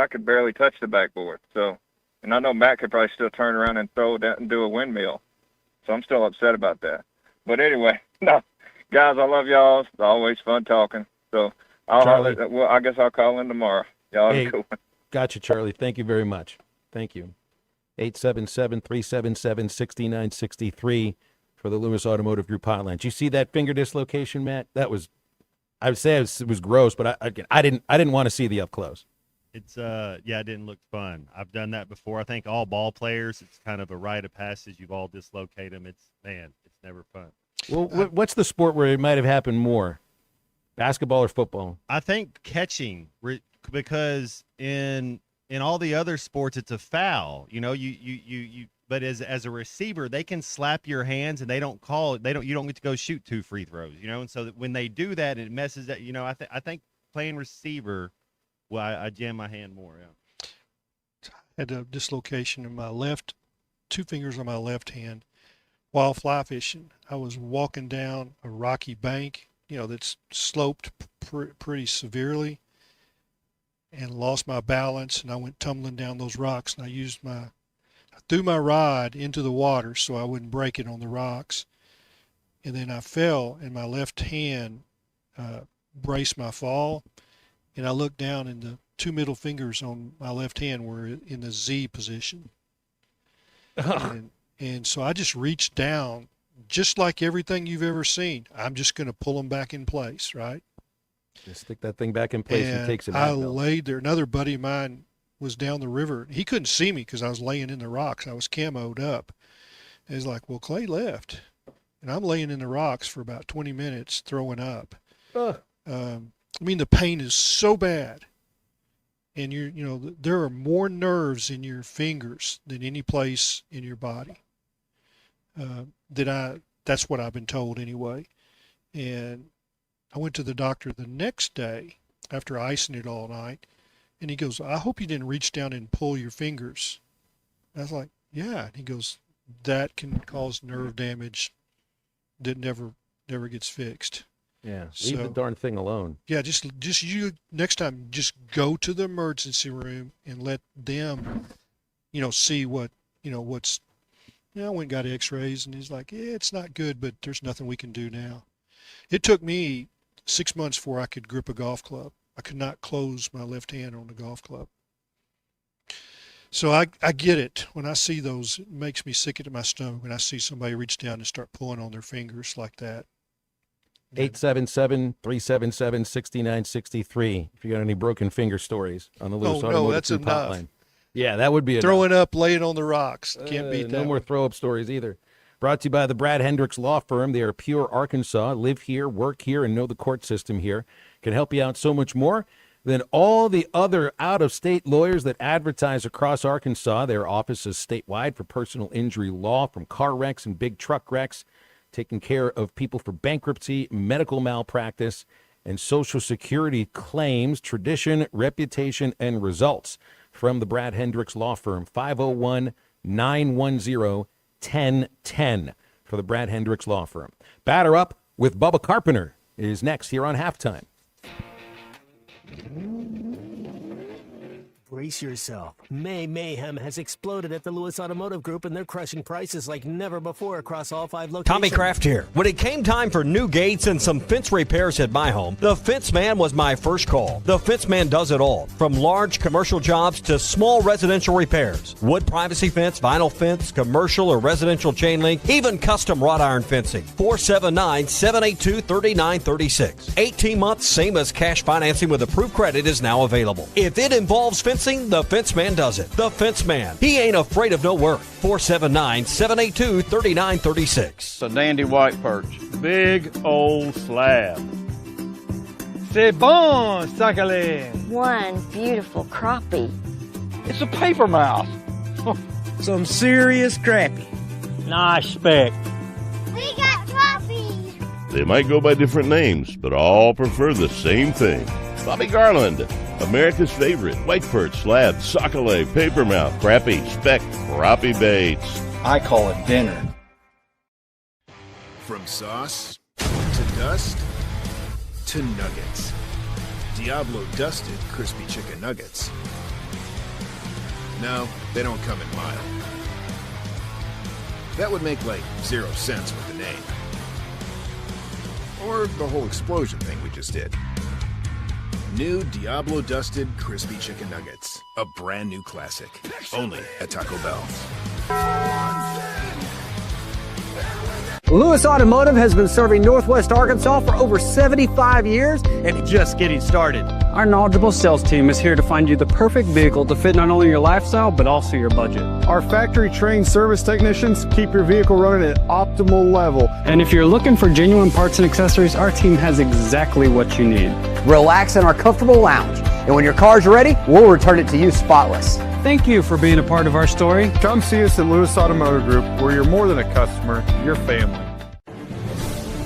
could barely touch the backboard. So, and I know Matt could probably still turn around and throw that and do a windmill. So I'm still upset about that. But anyway, no, guys, I love y'all. It's always fun talking. So Charlie. I guess I'll call in tomorrow. Y'all have a Hey, good one. Gotcha, Charlie. Thank you very much. Thank you. 877-377-6963 for the Lewis Automotive Group hotline. Did you see that finger dislocation, Matt? That was, I would say it was gross, but I didn't want to see the up close. It's it didn't look fun. I've done that before. I think all ball players, it's kind of a rite of passage. You've all dislocated them. It's never fun. Well, what's the sport where it might have happened more? Basketball or football? I think catching, because in all the other sports it's a foul. You but as a receiver, they can slap your hands and they don't call it. You don't get to go shoot 2 free throws. And so that when they do that, it messes that. I think playing receiver, well, I jam my hand more. Yeah. Had a dislocation in my 2 fingers on my left hand while fly fishing. I was walking down a rocky bank, that's sloped pretty severely, and lost my balance, and I went tumbling down those rocks, and I threw my rod into the water so I wouldn't break it on the rocks, and then I fell, and my left hand braced my fall, and I looked down, and the 2 middle fingers on my left hand were in the Z position. And so I just reached down, just like everything you've ever seen. I'm just going to pull them back in place, right? Just stick that thing back in place and take some I Advil. laid there. Another buddy of mine was down the river. He couldn't see me because I was laying in the rocks. I was camoed up. And he's like, well, Clay left. And I'm laying in the rocks for about 20 minutes throwing up. The pain is so bad. And there are more nerves in your fingers than any place in your body. That's what I've been told anyway. And I went to the doctor the next day after icing it all night. And he goes, I hope you didn't reach down and pull your fingers. I was like, yeah. And he goes, that can cause nerve damage that never gets fixed. Yeah, leave the darn thing alone. Yeah, just you next time, just go to the emergency room and let them, see what, what's. I went and got X-rays, and he's like, yeah, it's not good, but there's nothing we can do now. It took me 6 months before I could grip a golf club. I could not close my left hand on the golf club. So I get it. When I see those, it makes me sick to my stomach when I see somebody reach down and start pulling on their fingers like that. 877-377-6963. If you got any broken finger stories on the Lewis Automotive that's Group enough. hotline. Yeah, that would be Throwing enough. up, laying on the rocks. Can't beat that. No more throw-up stories either. Brought to you by the Brad Hendricks Law Firm. They are pure Arkansas. Live here, work here, and know the court system here. Can help you out so much more than all the other out-of-state lawyers that advertise across Arkansas. Their office is statewide for personal injury law, from car wrecks and big truck wrecks, taking care of people for bankruptcy, medical malpractice, and Social Security claims, tradition, reputation, and results. From the Brad Hendricks Law Firm, 501-910-1010 for the Brad Hendricks Law Firm. Batter Up with Bubba Carpenter is next here on Halftime. Brace yourself. May mayhem has exploded at the Lewis Automotive Group, and they're crushing prices like never before across all 5 locations. Tommy Kraft here. When it came time for new gates and some fence repairs at my home, the Fence Man was my first call. The Fence Man does it all, from large commercial jobs to small residential repairs. Wood privacy fence, vinyl fence, commercial or residential chain link, even custom wrought iron fencing. 479-782-3936. 18 months, same as cash financing with approved credit is now available. If it involves fencing, the Fence Man does it. The Fence Man. He ain't afraid of no work. 479-782-3936. It's a dandy white perch. Big old slab. C'est bon, sacalé. One beautiful crappie. It's a paper mouse. Some serious crappie. Nice speck. We got crappies. They might go by different names, but all prefer the same thing. Bobby Garland, America's favorite white perch, slab, sockeye, papermouth, crappie, speck, crappie baits. I call it dinner. From sauce to dust to nuggets. Diablo dusted crispy chicken nuggets. No, they don't come in mild. That would make like 0 sense with the name. Or the whole explosion thing we just did. New Diablo Dusted Crispy Chicken Nuggets. A brand new classic. Only at Taco Bell. Lewis Automotive has been serving Northwest Arkansas for over 75 years and just getting started. Our knowledgeable sales team is here to find you the perfect vehicle to fit not only your lifestyle, but also your budget. Our factory-trained service technicians keep your vehicle running at optimal level. And if you're looking for genuine parts and accessories, our team has exactly what you need. Relax in our comfortable lounge, and when your car's ready, we'll return it to you spotless. Thank you for being a part of our story. Come see us at Lewis Automotive Group, where you're more than a customer, you're family.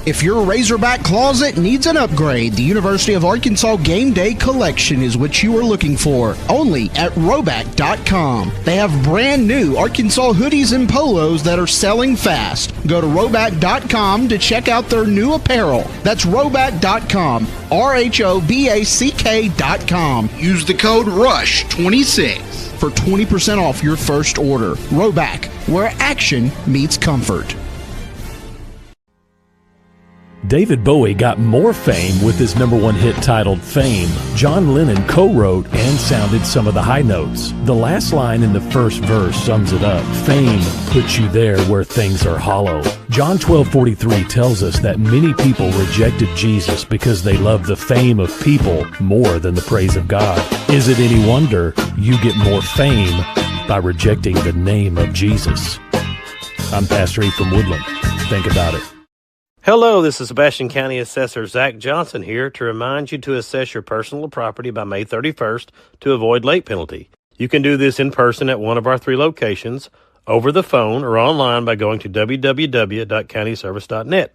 If your Razorback closet needs an upgrade, the University of Arkansas Game Day Collection is what you are looking for. Only at Roback.com. They have brand new Arkansas hoodies and polos that are selling fast. Go to Roback.com to check out their new apparel. That's Roback.com. RHOBACK.com. Use the code RUSH26 for 20% off your first order. Roback, where action meets comfort. David Bowie got more fame with his #1 hit titled Fame. John Lennon co-wrote and sounded some of the high notes. The last line in the first verse sums it up. Fame puts you there where things are hollow. John 12:43 tells us that many people rejected Jesus because they loved the fame of people more than the praise of God. Is it any wonder you get more fame by rejecting the name of Jesus? I'm Pastor E from Woodland. Think about it. Hello, this is Sebastian County Assessor Zach Johnson here to remind you to assess your personal property by May 31st to avoid late penalty. You can do this in person at one of our 3 locations, over the phone, or online by going to www.countyservice.net.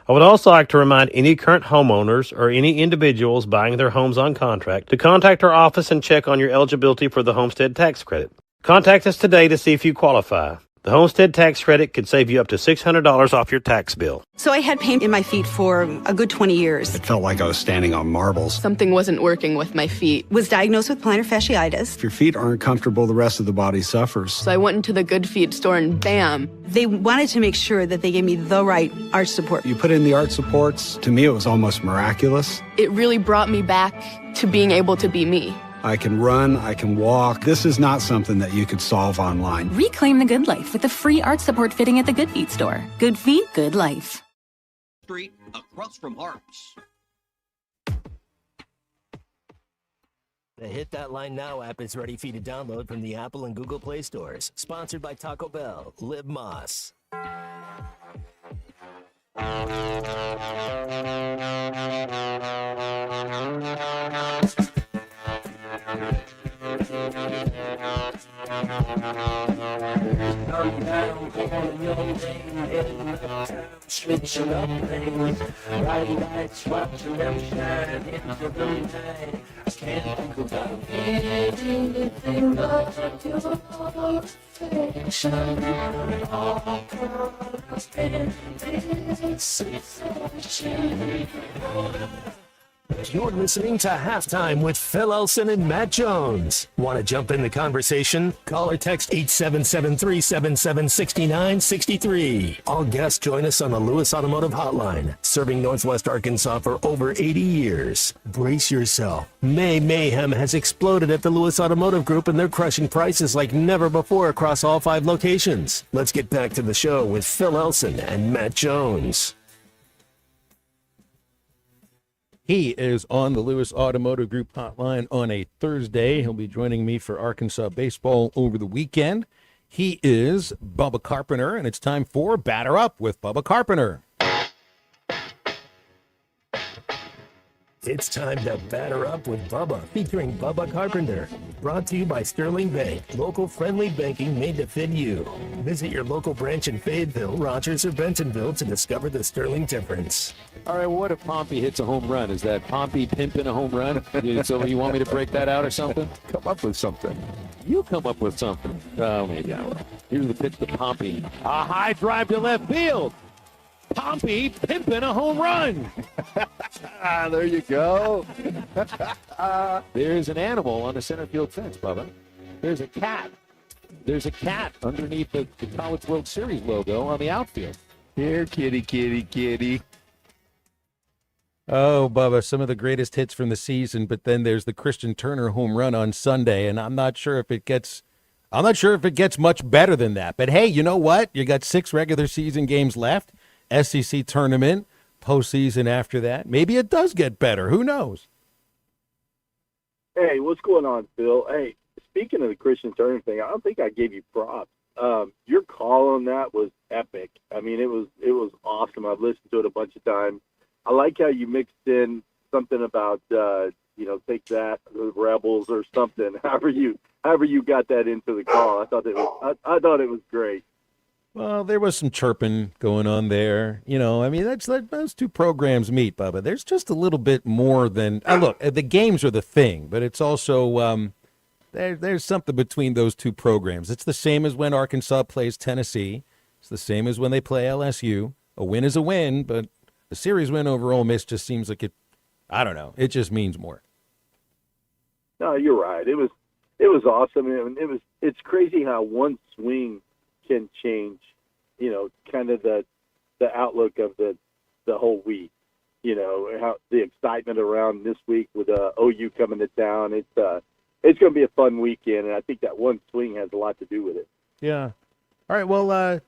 I would also like to remind any current homeowners or any individuals buying their homes on contract to contact our office and check on your eligibility for the homestead tax credit. Contact us today to see if you qualify. The homestead tax credit could save you up to $600 off your tax bill. So I had pain in my feet for a good 20 years. It felt like I was standing on marbles. Something wasn't working with my feet. Was diagnosed with plantar fasciitis. If your feet aren't comfortable, the rest of the body suffers. So I went into the Good Feet store and bam. They wanted to make sure that they gave me the right arch support. You put in the arch supports, to me it was almost miraculous. It really brought me back to being able to be me. I can run, I can walk. This is not something that you could solve online. Reclaim the good life with the free arch support fitting at the Good Feet store. Good feet, good life. Street across from Harps. The Hit That Line Now app is ready for you to download from the Apple and Google Play stores. Sponsored by Taco Bell. Live Moss. Switching up lanes, riding lights, watching them shine into the night. I can't think about anything but your affection. All caught in this situation. You're listening to Halftime with Phil Elson and Matt Jones. Want to jump in the conversation? Call or text 877-377-6963. All guests join us on the Lewis Automotive Hotline, serving Northwest Arkansas for over 80 years. Brace yourself. May mayhem has exploded at the Lewis Automotive Group, and they're crushing prices like never before across all 5 locations. Let's get back to the show with Phil Elson and Matt Jones. He is on the Lewis Automotive Group hotline on a Thursday. He'll be joining me for Arkansas baseball over the weekend. He is Bubba Carpenter, and it's time for Batter Up with Bubba Carpenter. It's time to batter up with Bubba, featuring Bubba Carpenter. Brought to you by Sterling Bank, local friendly banking made to fit you. Visit your local branch in Fayetteville, Rogers, or Bentonville to discover the Sterling difference. All right, well, what if Pompey hits a home run? Is that Pompey pimping a home run? So you want me to break that out or something? Come up with something. You come up with something. Oh, maybe I will. Here's the pitch to Pompey. A high drive to left field. Pompey pimping a home run. There you go. There's an animal on the center field fence, Bubba. There's a cat. There's a cat underneath the College World Series logo on the outfield. Here, kitty, kitty, kitty. Oh, Bubba, some of the greatest hits from the season, but then there's the Christian Turner home run on Sunday, and I'm not sure if it gets much better than that. But hey, you know what? You got 6 regular season games left. SEC tournament, postseason after that. Maybe it does get better. Who knows? Hey, what's going on, Phil? Hey, speaking of the Christian Turner thing, I don't think I gave you props. Your call on that was epic. I mean, it was awesome. I've listened to it a bunch of times. I like how you mixed in something about take that, the Rebels or something. However you got that into the call, I thought it was great. Well, there was some chirping going on there. I mean, that's those 2 programs meet, Bubba. There's just a little bit more than look. The games are the thing, but it's also there's something between those 2 programs. It's the same as when Arkansas plays Tennessee. It's the same as when they play LSU. A win is a win, but the series win over Ole Miss just seems like it. I don't know. It just means more. No, you're right. It was awesome. It's crazy how one swing can change, kind of the outlook of the whole week. How the excitement around this week with OU coming to town. It's going to be a fun weekend, and I think that one swing has a lot to do with it. Yeah. All right. Well,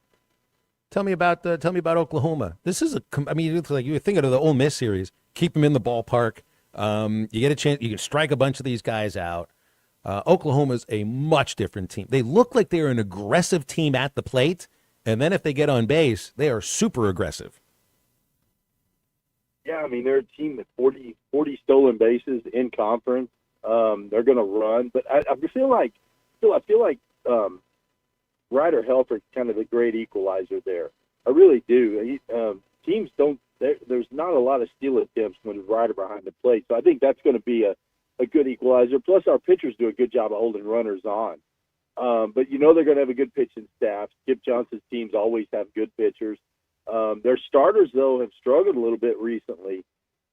tell me about Oklahoma. This is you were thinking of the Ole Miss series. Keep them in the ballpark. You get a chance. You can strike a bunch of these guys out. Oklahoma's a much different team. They look like they're an aggressive team at the plate, and then if they get on base, they are super aggressive. Yeah, I mean, they're a team with 40 stolen bases in conference. They're going to run, but I feel like Ryder Helfrich's kind of the great equalizer there. I really do. Teams don't there's not a lot of steal attempts when Ryder behind the plate. So I think that's going to be a good equalizer. Plus, our pitchers do a good job of holding runners on. But they're going to have a good pitching staff. Skip Johnson's teams always have good pitchers. Their starters, though, have struggled a little bit recently.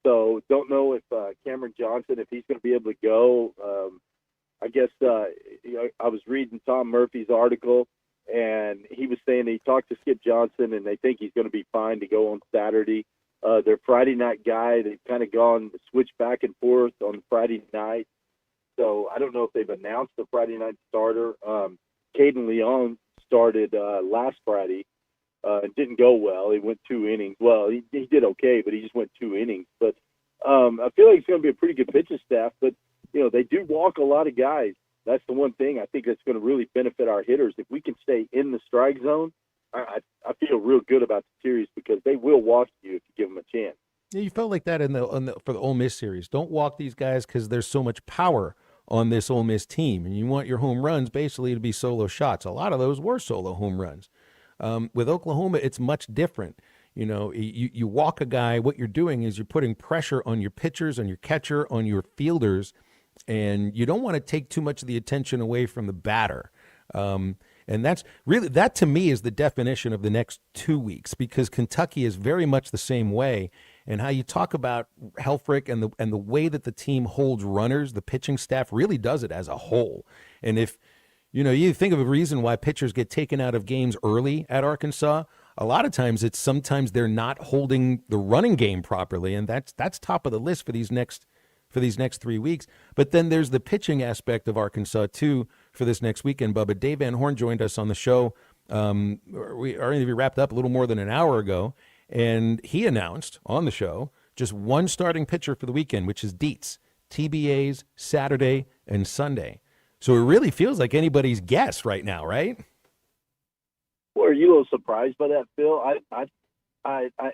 So don't know if Cameron Johnson, if he's going to be able to go. I guess I was reading Tom Murphy's article, and he was saying he talked to Skip Johnson, and they think he's going to be fine to go on Saturday. Their Friday night guy, they've kind of gone switched back and forth on Friday night. So I don't know if they've announced the Friday night starter. Caden Leon started last Friday. It didn't go well. He went 2 innings. Well, he did okay, but he just went 2 innings. But I feel like it's going to be a pretty good pitching staff. But, they do walk a lot of guys. That's the one thing I think that's going to really benefit our hitters. If we can stay in the strike zone, I feel real good about the series because they will walk you if you give them a chance. Yeah, you felt like that for the Ole Miss series. Don't walk these guys because there's so much power on this Ole Miss team, and you want your home runs basically to be solo shots. A lot of those were solo home runs. With Oklahoma, it's much different. You walk a guy, what you're doing is you're putting pressure on your pitchers, on your catcher, on your fielders, and you don't want to take too much of the attention away from the batter. And that's really, that to me is the definition of the next 2 weeks, because Kentucky is very much the same way. And how you talk about Helfrich and the way that the team holds runners, the pitching staff really does it as a whole. And if you think of a reason why pitchers get taken out of games early at Arkansas, a lot of times it's sometimes they're not holding the running game properly, and that's top of the list for these next 3 weeks. But then there's the pitching aspect of Arkansas too for this next weekend. Bubba, Dave Van Horn joined us on the show. Our interview wrapped up a little more than an hour ago, and he announced on the show just one starting pitcher for the weekend, which is Dietz. TBAs Saturday and Sunday. So it really feels like anybody's guess right now, right? Well, are you a little surprised by that, Phil?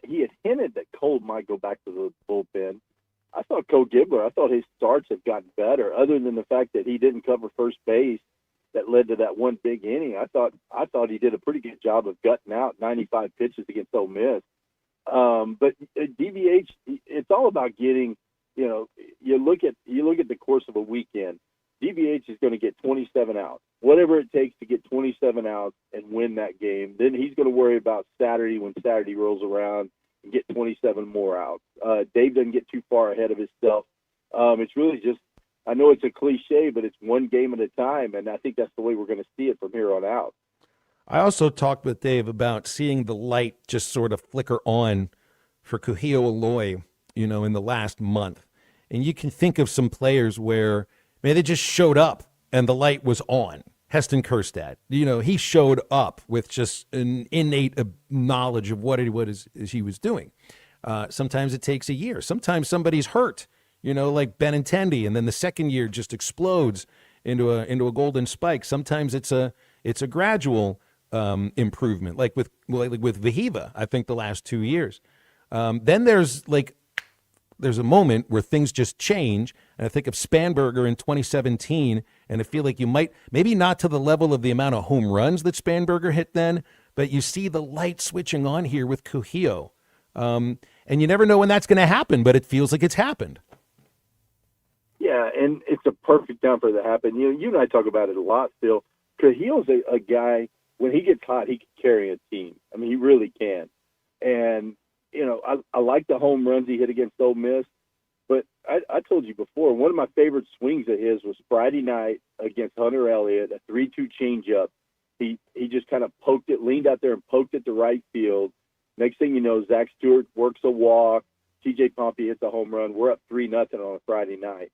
He had hinted that Cole might go back to the bullpen. I thought Cole Gibbler, I thought his starts have gotten better, other than the fact that he didn't cover first base that led to that one big inning. I thought he did a pretty good job of gutting out 95 pitches against Ole Miss. But DVH, it's all about getting, you look at the course of a weekend. DVH is going to get 27 outs, whatever it takes to get 27 outs and win that game. Then he's going to worry about Saturday when Saturday rolls around and get 27 more outs. Dave doesn't get too far ahead of himself. It's really just, I know it's a cliche, but it's one game at a time, and I think that's the way we're going to see it from here on out. I also talked with Dave about seeing the light just sort of flicker on for Kuhio Aloy, in the last month. And you can think of some players where they just showed up and the light was on. Heston Kjerstad, he showed up with just an innate knowledge of what he was doing. Sometimes it takes a year. Sometimes somebody's hurt, like Benintendi, and then the second year just explodes into a golden spike. Sometimes it's a gradual improvement, like with Vahiva, I think the last 2 years. Then there's a moment where things just change, and I think of Spanberger in 2017, and I feel like you might, maybe not to the level of the amount of home runs that Spanberger hit then, but you see the light switching on here with Kuhio. And you never know when that's going to happen, but it feels like it's happened. Yeah, and it's a perfect time for it to happen. You and I talk about it a lot, Phil. Kuhio's a guy, when he gets hot, he can carry a team. I mean, he really can. And I like the home runs he hit against Ole Miss, but I told you before, one of my favorite swings of his was Friday night against Hunter Elliott, a 3-2 changeup. He just kind of leaned out there and poked it to right field. Next thing you know, Zach Stewart works a walk. TJ Pompey hits a home run. We're up 3-0 on a Friday night.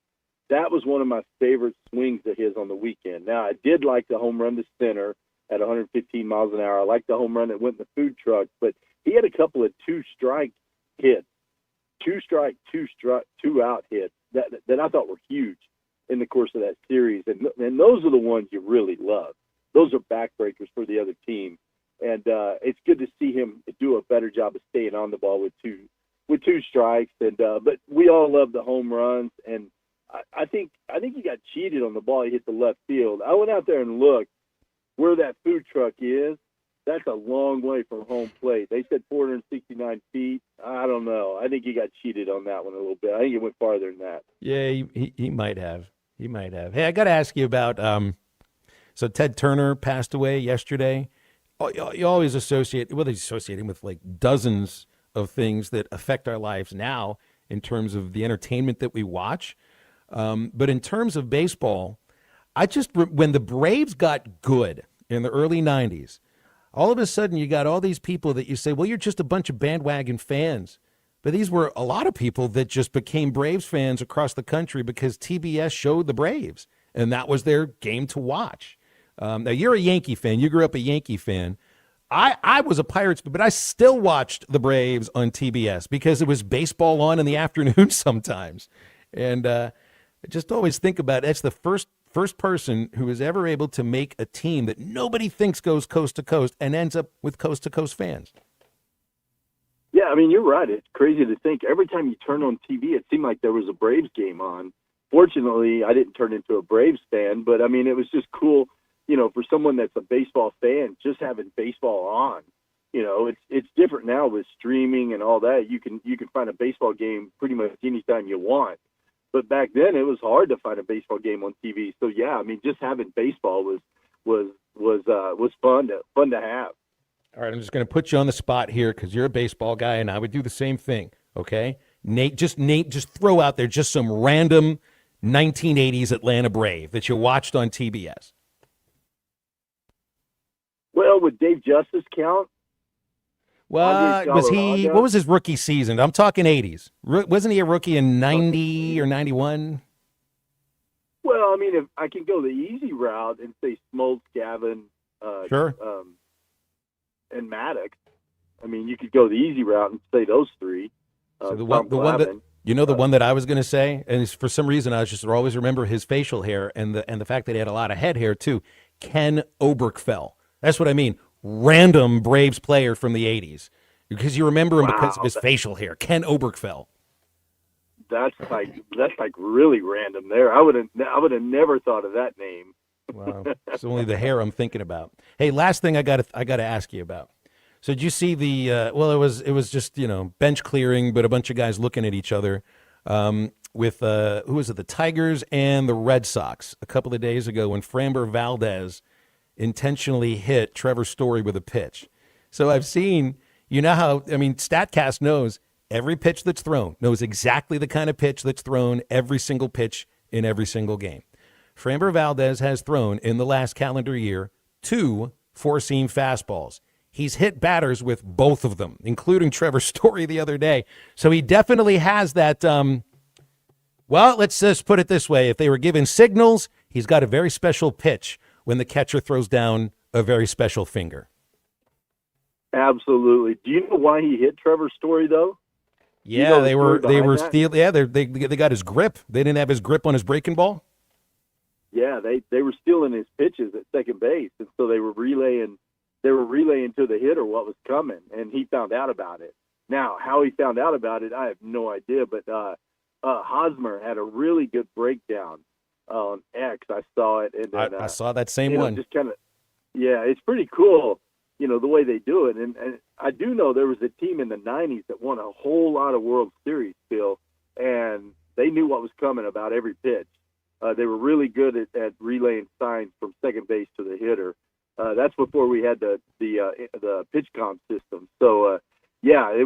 That was one of my favorite swings of his on the weekend. Now, I did like the home run to center at 115 miles an hour. I liked the home run that went in the food truck, but he had a couple of two-strike hits, two-out hits that I thought were huge in the course of that series. And those are the ones you really love. Those are backbreakers for the other team. And it's good to see him do a better job of staying on the ball with two strikes. And but we all love the home runs. And I think he got cheated on the ball. He hit the left field. I went out there and looked where that food truck is. that's a long way from home plate. They said 469 feet. I don't know. I think he got cheated on that one a little bit. I think it went farther than that. Yeah, he might have. He might have. Hey, I got to ask you about. So Ted Turner passed away yesterday. You always associate him with like dozens of things that affect our lives now in terms of the entertainment that we watch. But in terms of baseball, when the Braves got good in the early 90s, all of a sudden you got all these people that you say, well, you're just a bunch of bandwagon fans. But these were a lot of people that just became Braves fans across the country because TBS showed the Braves, and that was their game to watch. Now, you're a Yankee fan. You grew up a Yankee fan. I was a Pirates fan, but I still watched the Braves on TBS because it was baseball on in the afternoon sometimes. And I just always think about it. That's the first person who is ever able to make a team that nobody thinks goes coast to coast and ends up with coast-to-coast fans. Yeah, I mean, you're right. It's crazy to think. Every time you turn on TV, it seemed like there was a Braves game on. Fortunately, I didn't turn into a Braves fan, but, I mean, it was just cool, for someone that's a baseball fan, just having baseball on. It's different now with streaming and all that. You can find a baseball game pretty much anytime you want. But back then, it was hard to find a baseball game on TV. So, yeah, I mean, just having baseball was fun to have. All right, I'm just going to put you on the spot here because you're a baseball guy, and I would do the same thing, okay? Nate, just throw out there just some random 1980s Atlanta Brave that you watched on TBS. Well, would Dave Justice count? What was his rookie season? I'm talking 80s. Wasn't he a rookie in 90 or 91? Well, I mean, if I can go the easy route and say Smoltz, Gavin, sure. And Maddox. I mean, you could go the easy route and say those three. So the one that the one that I was going to say, and for some reason I just always remember his facial hair and the fact that he had a lot of head hair too. Ken Oberkfell. That's what I mean. Random Braves player from the 80s because you remember him because of his facial hair. Ken Oberkfell. That's like really random there. I would have never thought of that name. Wow, it's only the hair I'm thinking about. Hey, last thing I got to ask you about. So did you see the? It was just bench clearing, but a bunch of guys looking at each other with who was it? The Tigers and the Red Sox a couple of days ago when Framber Valdez intentionally hit Trevor Story with a pitch. So I've seen, StatCast knows every pitch that's thrown, knows exactly the kind of pitch that's thrown, every single pitch in every single game. Framber Valdez has thrown in the last calendar year 2 four-seam fastballs. He's hit batters with both of them, including Trevor Story the other day. So he definitely has that, let's just put it this way. If they were given signals, he's got a very special pitch when the catcher throws down a very special finger. Absolutely. Do you know why he hit Trevor Story, though? Yeah, they were stealing. Yeah, they got his grip. They didn't have his grip on his breaking ball. Yeah, they were stealing his pitches at second base, and so they were relaying to the hitter what was coming, and he found out about it. Now, how he found out about it, I have no idea, but Hosmer had a really good breakdown on X. I saw it, and then, I saw that same one. Just kind of, it's pretty cool, the way they do it. And I do know there was a team in the 90s that won a whole lot of World Series, Phil, and they knew what was coming about every pitch. They were really good at relaying signs from second base to the hitter. That's before we had the pitch comp system. So it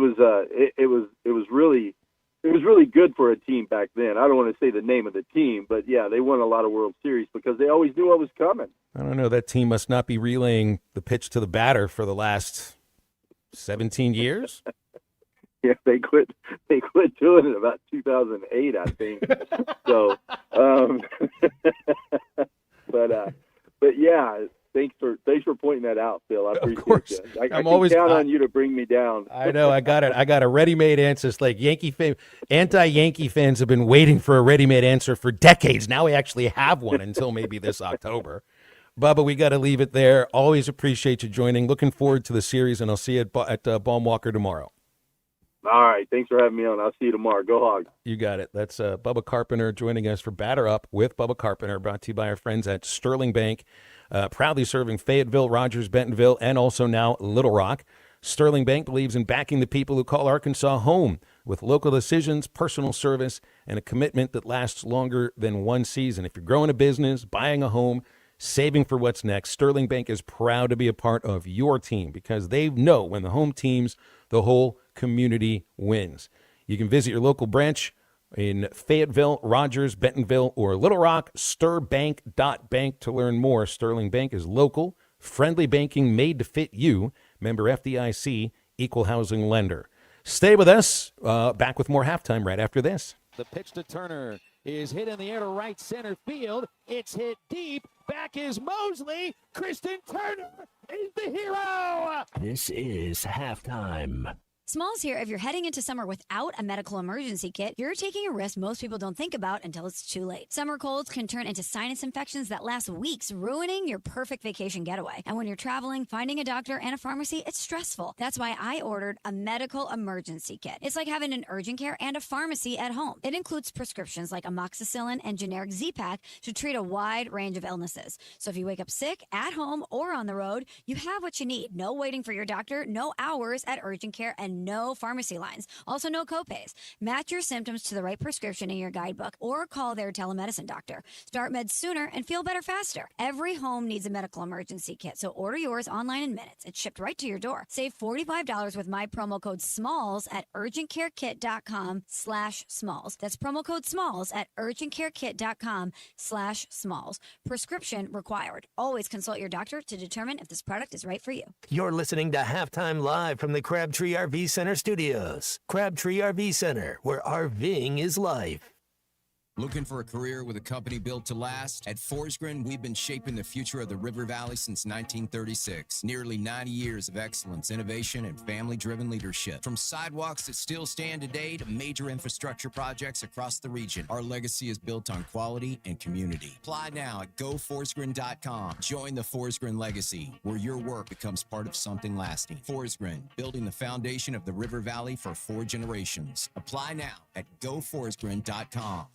was really good for a team back then. I don't want to say the name of the team, but yeah, they won a lot of World Series because they always knew what was coming. I don't know. That team must not be relaying the pitch to the batter for the last 17 years. Yeah, they quit doing it about 2008, I think. So, but yeah, thanks for pointing that out, Phil. I appreciate it. I can count on you to bring me down. I know. I got it. I got a ready-made answer. It's like anti-Yankee fans have been waiting for a ready-made answer for decades. Now we actually have one until maybe this October. Bubba, we got to leave it there. Always appreciate you joining. Looking forward to the series, and I'll see you at Baum Walker tomorrow. All right. Thanks for having me on. I'll see you tomorrow. Go Hogs. You got it. That's Bubba Carpenter joining us for Batter Up with Bubba Carpenter, brought to you by our friends at Sterling Bank, proudly serving Fayetteville, Rogers, Bentonville, and also now Little Rock. Sterling Bank believes in backing the people who call Arkansas home with local decisions, personal service, and a commitment that lasts longer than one season. If you're growing a business, buying a home, saving for what's next, Sterling Bank is proud to be a part of your team because they know when the home teams, the whole community wins. You can visit your local branch in Fayetteville, Rogers, Bentonville, or Little Rock, stirbank.bank to learn more. Sterling Bank is local, friendly banking made to fit you. Member FDIC, equal housing lender. Stay with us. Back with more halftime right after this. The pitch to Turner is hit in the air to right center field. It's hit deep. Back is Mosley. Kristen Turner is the hero. This is halftime. Smalls here. If you're heading into summer without a medical emergency kit, you're taking a risk most people don't think about until it's too late. Summer colds can turn into sinus infections that last weeks, ruining your perfect vacation getaway. And when you're traveling, finding a doctor and a pharmacy, it's stressful. That's why I ordered a medical emergency kit. It's like having an urgent care and a pharmacy at home. It includes prescriptions like amoxicillin and generic Z-Pak to treat a wide range of illnesses. So if you wake up sick, at home, or on the road, you have what you need. No waiting for your doctor, no hours at urgent care, and no pharmacy lines. Also, no copays. Match your symptoms to the right prescription in your guidebook or call their telemedicine doctor. Start meds sooner and feel better faster. Every home needs a medical emergency kit, so order yours online in minutes. It's shipped right to your door. Save $45 with my promo code SMALLS at urgentcarekit.com/smalls. That's promo code SMALLS at urgentcarekit.com/smalls. Prescription required. Always consult your doctor to determine if this product is right for you. You're listening to Halftime Live from the Crabtree RV Center studios. Crabtree RV Center, where RVing is life. Looking for a career with a company built to last? At Forsgren, we've been shaping the future of the River Valley since 1936. Nearly 90 years of excellence, innovation, and family-driven leadership. From sidewalks that still stand today to major infrastructure projects across the region, our legacy is built on quality and community. Apply now at GoForsgren.com. Join the Forsgren legacy, where your work becomes part of something lasting. Forsgren, building the foundation of the River Valley for 4 generations. Apply now at GoForsgren.com.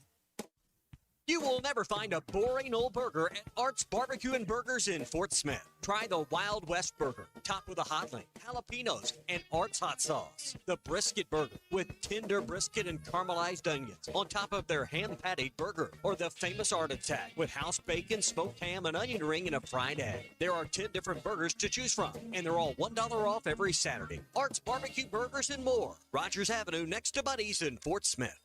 You will never find a boring old burger at Art's Barbecue and Burgers in Fort Smith. Try the Wild West Burger, topped with a hot link, jalapenos, and Art's hot sauce. The Brisket Burger, with tender brisket and caramelized onions on top of their hand-patted burger. Or the famous Art Attack, with house bacon, smoked ham, an onion ring, and a fried egg. There are 10 different burgers to choose from, and they're all $1 off every Saturday. Art's Barbecue Burgers and more. Rogers Avenue, next to Buddy's in Fort Smith.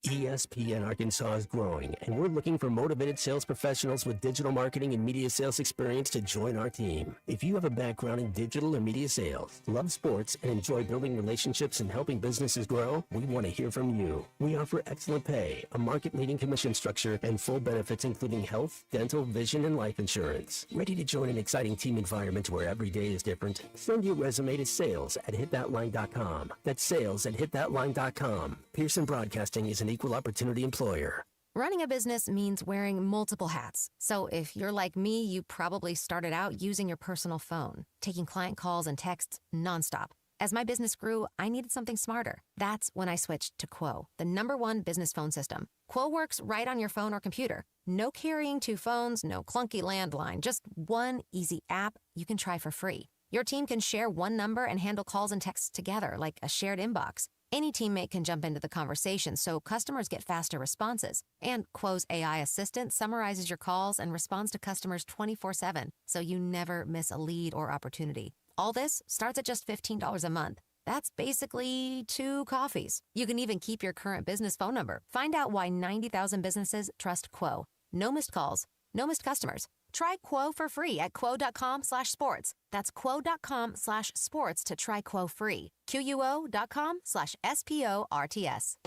ESPN Arkansas is growing, and we're looking for motivated sales professionals with digital marketing and media sales experience to join our team. If you have a background in digital or media sales, love sports, and enjoy building relationships and helping businesses grow, we want to hear from you. We offer excellent pay, a market-leading commission structure, and full benefits including health, dental, vision, and life insurance. Ready to join an exciting team environment where every day is different? Send your resume to sales@hitthatline.com. That's sales@hitthatline.com. Pearson Broadcasting is an equal opportunity employer. Running a business means wearing multiple hats. So if you're like me, you probably started out using your personal phone, taking client calls and texts nonstop. As my business grew, I needed something smarter. That's when I switched to Quo, the #1 business phone system. Quo works right on your phone or computer. No carrying 2 phones, no clunky landline, just one easy app you can try for free. Your team can share one number and handle calls and texts together like a shared inbox. Any teammate can jump into the conversation so customers get faster responses. And Quo's AI assistant summarizes your calls and responds to customers 24/7, so you never miss a lead or opportunity. All this starts at just $15 a month. That's basically 2 coffees. You can even keep your current business phone number. Find out why 90,000 businesses trust Quo. No missed calls, no missed customers. Try Quo for free at quo.com/sports. That's quo.com/sports to try Quo free. QUO.com/SPORTS.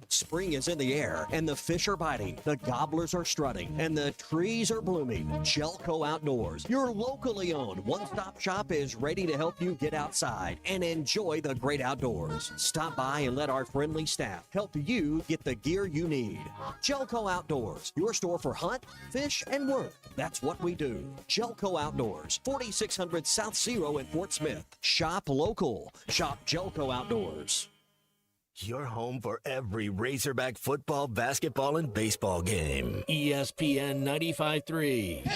Spring is in the air, and the fish are biting, the gobblers are strutting, and the trees are blooming. Gelco Outdoors, your locally owned one-stop shop, is ready to help you get outside and enjoy the great outdoors. Stop by and let our friendly staff help you get the gear you need. Gelco Outdoors, your store for hunt, fish, and work. That's what we do. Gelco Outdoors, 4600 South Zero in Fort Smith. Shop local. Shop Gelco Outdoors. Your home for every Razorback football, basketball, and baseball game. ESPN 95.3.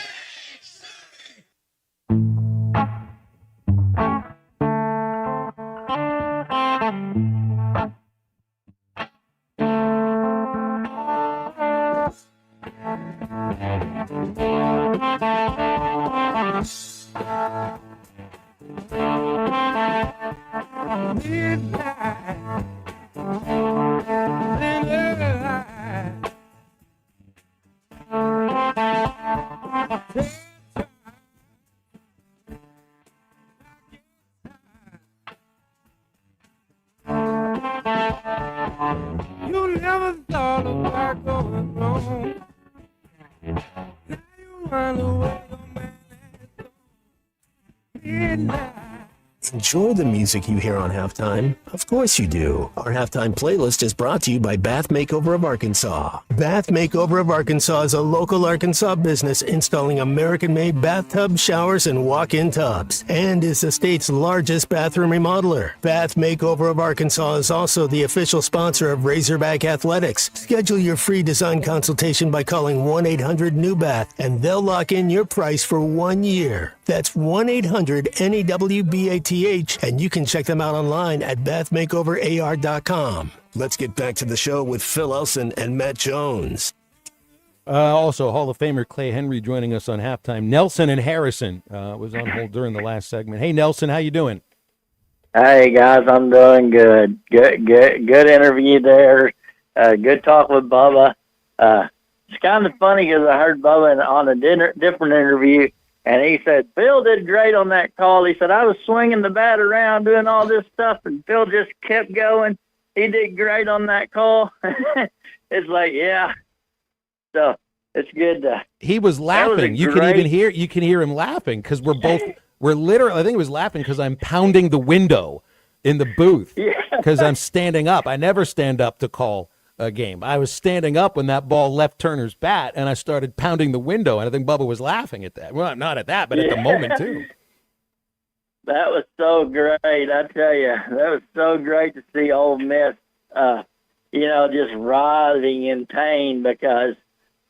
You never thought about going wrong. Now you run away from midnight. Enjoy the music you hear on halftime? Of course you do. Our halftime playlist is brought to you by Bath Makeover of Arkansas. Bath Makeover of Arkansas is a local Arkansas business installing American-made bathtub, showers, and walk-in tubs, and is the state's largest bathroom remodeler. Bath Makeover of Arkansas is also the official sponsor of Razorback Athletics. Schedule your free design consultation by calling 1-800-NEW-BATH, and they'll lock in your price for 1 year. That's 1-800-NEWBATH, and you can check them out online at bathmakeoverar.com. Let's get back to the show with Phil Elson and Matt Jones. Also, Hall of Famer Clay Henry joining us on halftime. Nelson and Harrison was on hold during the last segment. Hey, Nelson, how you doing? Hey guys, I'm doing good. Good interview there. Good talk with Bubba. It's kind of funny because I heard Bubba on a different interview, and he said Phil did great on that call. He said I was swinging the bat around, doing all this stuff, and Phil just kept going. He did great on that call. It's like, yeah. So it's good. He was laughing. You can hear him laughing because we're literally, I think he was laughing because I'm pounding the window in the booth because I'm standing up. I never stand up to call a game. I was standing up when that ball left Turner's bat, and I started pounding the window, and I think Bubba was laughing at that. Well, not at that, but at the moment, too. That was so great. I tell you, that was so great to see Ole Miss, just writhing in pain because,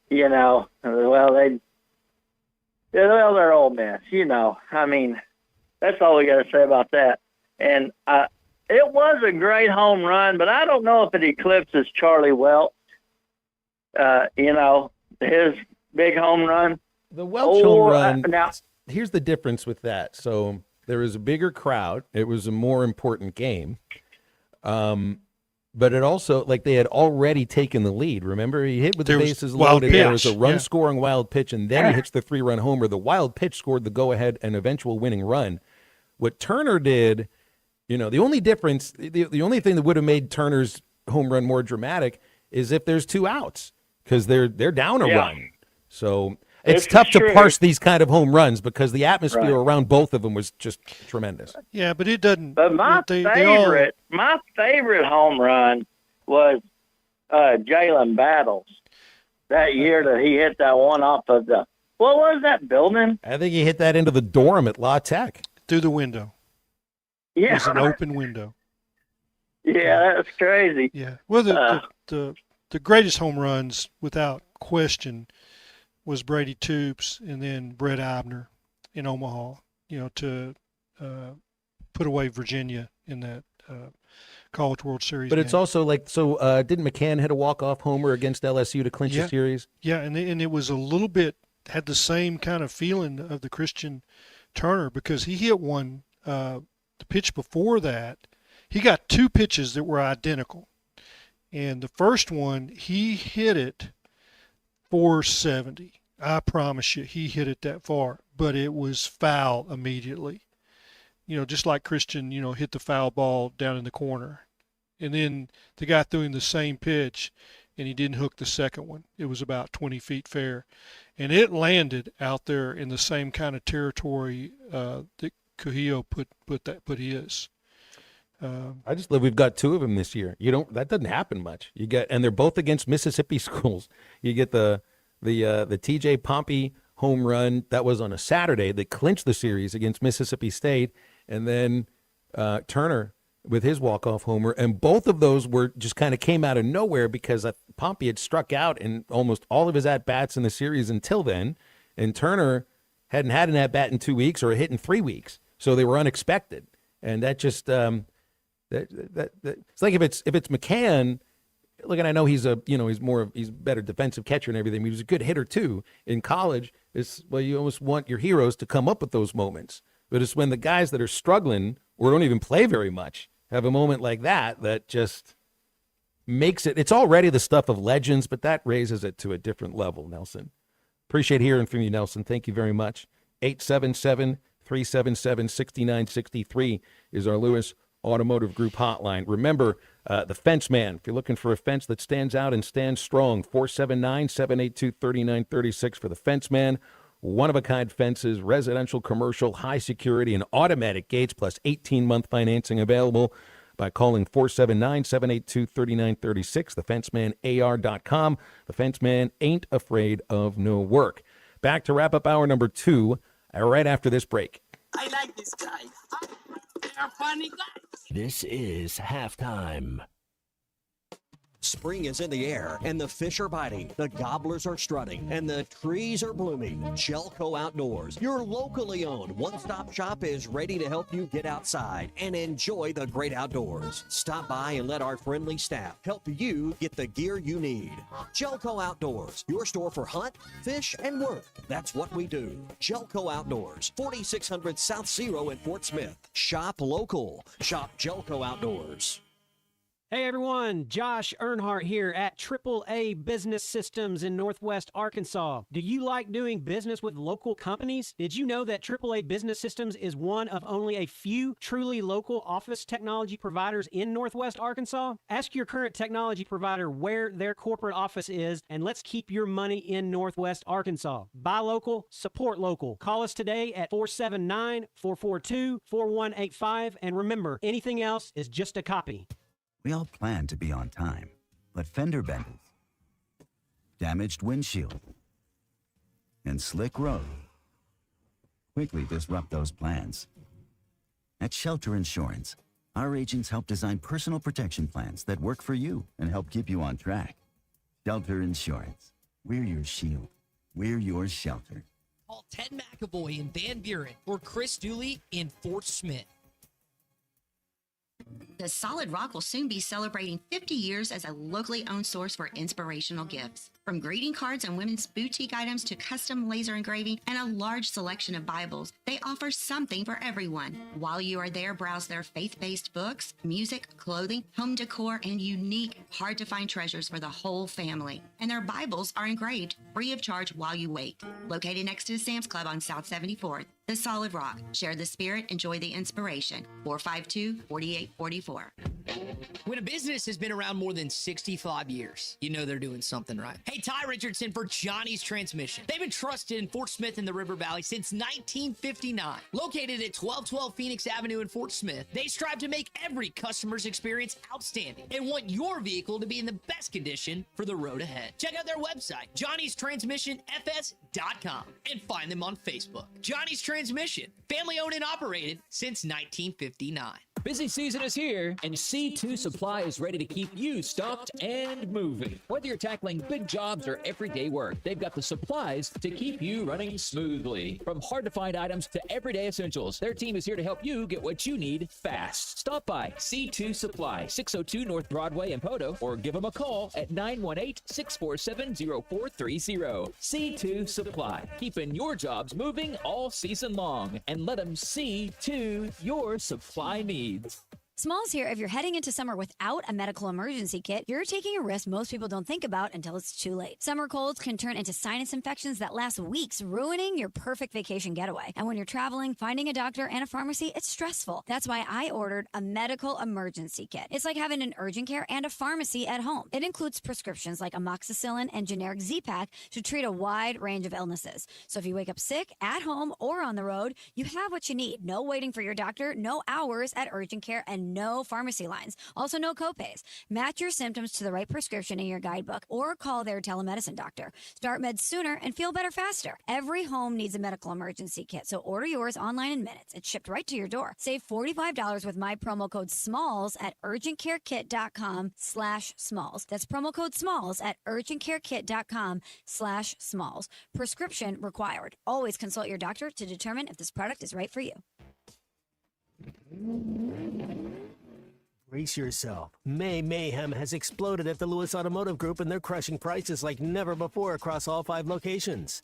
they're Ole Miss, I mean, that's all we got to say about that. And it was a great home run, but I don't know if it eclipses Charlie Welch, his big home run. The Welch home run, here's the difference with that. So there was a bigger crowd. It was a more important game. But it also, they had already taken the lead. Remember, he hit with the bases loaded. There was a run-scoring wild pitch, and then he hits the 3-run homer. The wild pitch scored the go-ahead and eventual winning run. What Turner did, the only difference, the only thing that would have made Turner's home run more dramatic is if there's 2 outs, because they're down a run. So it's tough to parse these kind of home runs because the atmosphere around both of them was just tremendous. Yeah, but it doesn't. But my favorite home run was Jalen Battles that year that he hit that one off of what was that building? I think he hit that into the dorm at La Tech. Through the window. Yeah. It was an open window. Yeah, that's crazy. Yeah. Well, the greatest home runs, without question, was Brady Toops and then Brett Eibner in Omaha, to put away Virginia in that College World Series But game. it's also didn't McCann hit a walk-off homer against LSU to clinch the series? Yeah, and it was a little bit, had the same kind of feeling of the Christian Turner because he hit one, the pitch before that, he got 2 pitches that were identical. And the first one, he hit it 470. I promise you, he hit it that far, but it was foul immediately. Just like Christian, hit the foul ball down in the corner. And then the guy threw him the same pitch, and he didn't hook the second one. It was about 20 feet fair. And it landed out there in the same kind of territory that Cujillo put his. I just love we've got 2 of them this year. That doesn't happen much. And they're both against Mississippi schools. You get the TJ Pompey home run that was on a Saturday that clinched the series against Mississippi State, and then Turner with his walk-off homer, and both of those were just kind of came out of nowhere because Pompey had struck out in almost all of his at-bats in the series until then, and Turner hadn't had an at-bat in 2 weeks or a hit in 3 weeks, so they were unexpected. And that just it's like if it's McCann. Look, and I know he's a better defensive catcher and everything. He was a good hitter too in college. You almost want your heroes to come up with those moments, but it's when the guys that are struggling or don't even play very much have a moment like that just makes it. It's already the stuff of legends, but that raises it to a different level. Nelson, appreciate hearing from you, Nelson. Thank you very much. 877-377-6963 is our Lewis Automotive Group hotline. Remember, the Fence Man, if you're looking for a fence that stands out and stands strong, 479-782-3936 for the Fence Man. One-of-a-kind fences, residential, commercial, high security, and automatic gates, plus 18-month financing available by calling 479-782-3936, thefencemanAR.com. The Fence Man ain't afraid of no work. Back to wrap up hour number 2 right after this break. I like this guy. They're funny guys. This is halftime. Spring is in the air, and the fish are biting, the gobblers are strutting, and the trees are blooming. Jelco Outdoors, your locally owned one-stop shop, is ready to help you get outside and enjoy the great outdoors. Stop by and let our friendly staff help you get the gear you need. Jelco Outdoors, your store for hunt, fish, and work. That's what we do. Jelco Outdoors, 4600 South Zero in Fort Smith. Shop local. Shop Jelco Outdoors. Hey everyone, Josh Earnhardt here at AAA Business Systems in Northwest Arkansas. Do you like doing business with local companies? Did you know that AAA Business Systems is one of only a few truly local office technology providers in Northwest Arkansas? Ask your current technology provider where their corporate office is, and let's keep your money in Northwest Arkansas. Buy local, support local. Call us today at 479-442-4185, and remember, anything else is just a copy. We all plan to be on time, but fender benders, damaged windshield, and slick road quickly disrupt those plans. At Shelter Insurance, our agents help design personal protection plans that work for you and help keep you on track. Shelter Insurance. We're your shield. We're your shelter. Call Ted McAvoy in Van Buren or Chris Dooley in Fort Smith. The Solid Rock will soon be celebrating 50 years as a locally owned source for inspirational gifts. From greeting cards and women's boutique items to custom laser engraving and a large selection of Bibles, they offer something for everyone. While you are there, browse their faith-based books, music, clothing, home decor, and unique, hard-to-find treasures for the whole family. And their Bibles are engraved free of charge while you wait. Located next to the Sam's Club on South 74th, The Solid Rock. Share the spirit, enjoy the inspiration. 452-4844. When a business has been around more than 65 years, you know they're doing something right. Hey, Ty Richardson for Johnny's Transmission. They've been trusted in Fort Smith and the River Valley since 1959. Located at 1212 Phoenix Avenue in Fort Smith, they strive to make every customer's experience outstanding and want your vehicle to be in the best condition for the road ahead. Check out their website, johnnystransmissionfs.com, and find them on Facebook. Johnny's Transmission, family owned and operated since 1959. Busy season is here, and C2 Supply is ready to keep you stocked and moving. Whether you're tackling big jobs or everyday work, they've got the supplies to keep you running smoothly. From hard-to-find items to everyday essentials, their team is here to help you get what you need fast. Stop by C2 Supply, 602 North Broadway in Poto, or give them a call at 918-647-0430. C2 Supply, keeping your jobs moving all season long, and let them see to your supply needs. Smalls here. If you're heading into summer without a medical emergency kit, you're taking a risk most people don't think about until it's too late. Summer colds can turn into sinus infections that last weeks, ruining your perfect vacation getaway. And when you're traveling, finding a doctor and a pharmacy, it's stressful. That's why I ordered a medical emergency kit. It's like having an urgent care and a pharmacy at home. It includes prescriptions like amoxicillin and generic Z-Pak to treat a wide range of illnesses. So if you wake up sick, at home, or on the road, you have what you need. No waiting for your doctor, no hours at urgent care, and and no pharmacy lines. Also, no copays. Match your symptoms to the right prescription in your guidebook or call their telemedicine doctor. Start meds sooner and feel better faster. Every home needs a medical emergency kit, so order yours online in minutes. It's shipped right to your door. Save $45 with my promo code SMALLS at urgentcarekit.com/smalls. That's promo code SMALLS at urgentcarekit.com/smalls. Prescription required. Always consult your doctor to determine if this product is right for you. Brace yourself. May mayhem has exploded at the Lewis Automotive Group, and they're crushing prices like never before across all 5 locations.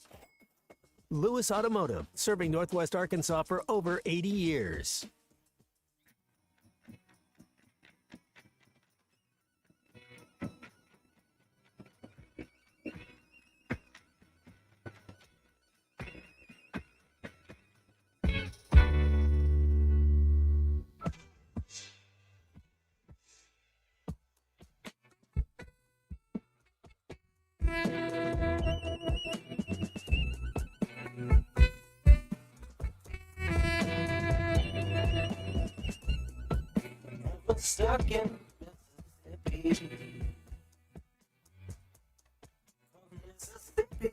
Lewis Automotive, serving Northwest Arkansas for over 80 years. Stuck in Mississippi. Mississippi.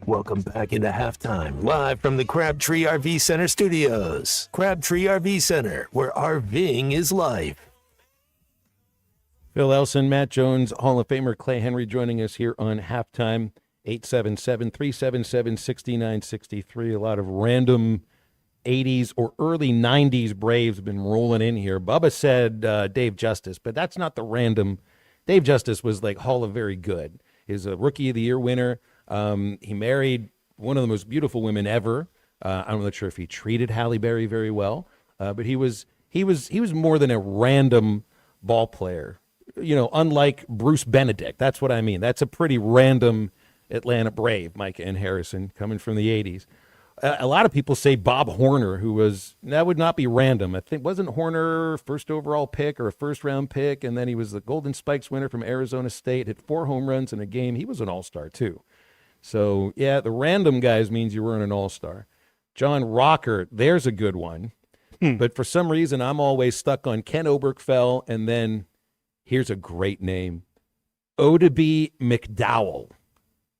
Welcome back into halftime, live from the Crabtree RV Center studios. Crabtree RV Center, where RVing is life. Phil Elson, Matt Jones, Hall of Famer Clay Henry joining us here on halftime. 877-377-6963. A lot of random 80s or early 90s Braves have been rolling in here. Bubba said Dave Justice, but that's not the random. Dave Justice was like Hall of Very Good. He's a Rookie of the Year winner. He married one of the most beautiful women ever. I'm not sure if he treated Halle Berry very well, but he was more than a random ball player. You know, unlike Bruce Benedict. That's what I mean. That's a pretty random Atlanta Brave, Micah and Harrison, coming from the 80s. A lot of people say Bob Horner, that would not be random. I think, wasn't Horner first overall pick or a first-round pick, and then he was the Golden Spikes winner from Arizona State, hit 4 home runs in a game. He was an all-star, too. So, yeah, the random guys means you weren't an all-star. John Rocker, there's a good one. But for some reason, I'm always stuck on Ken Oberkfell, and then here's a great name, Oddibe McDowell.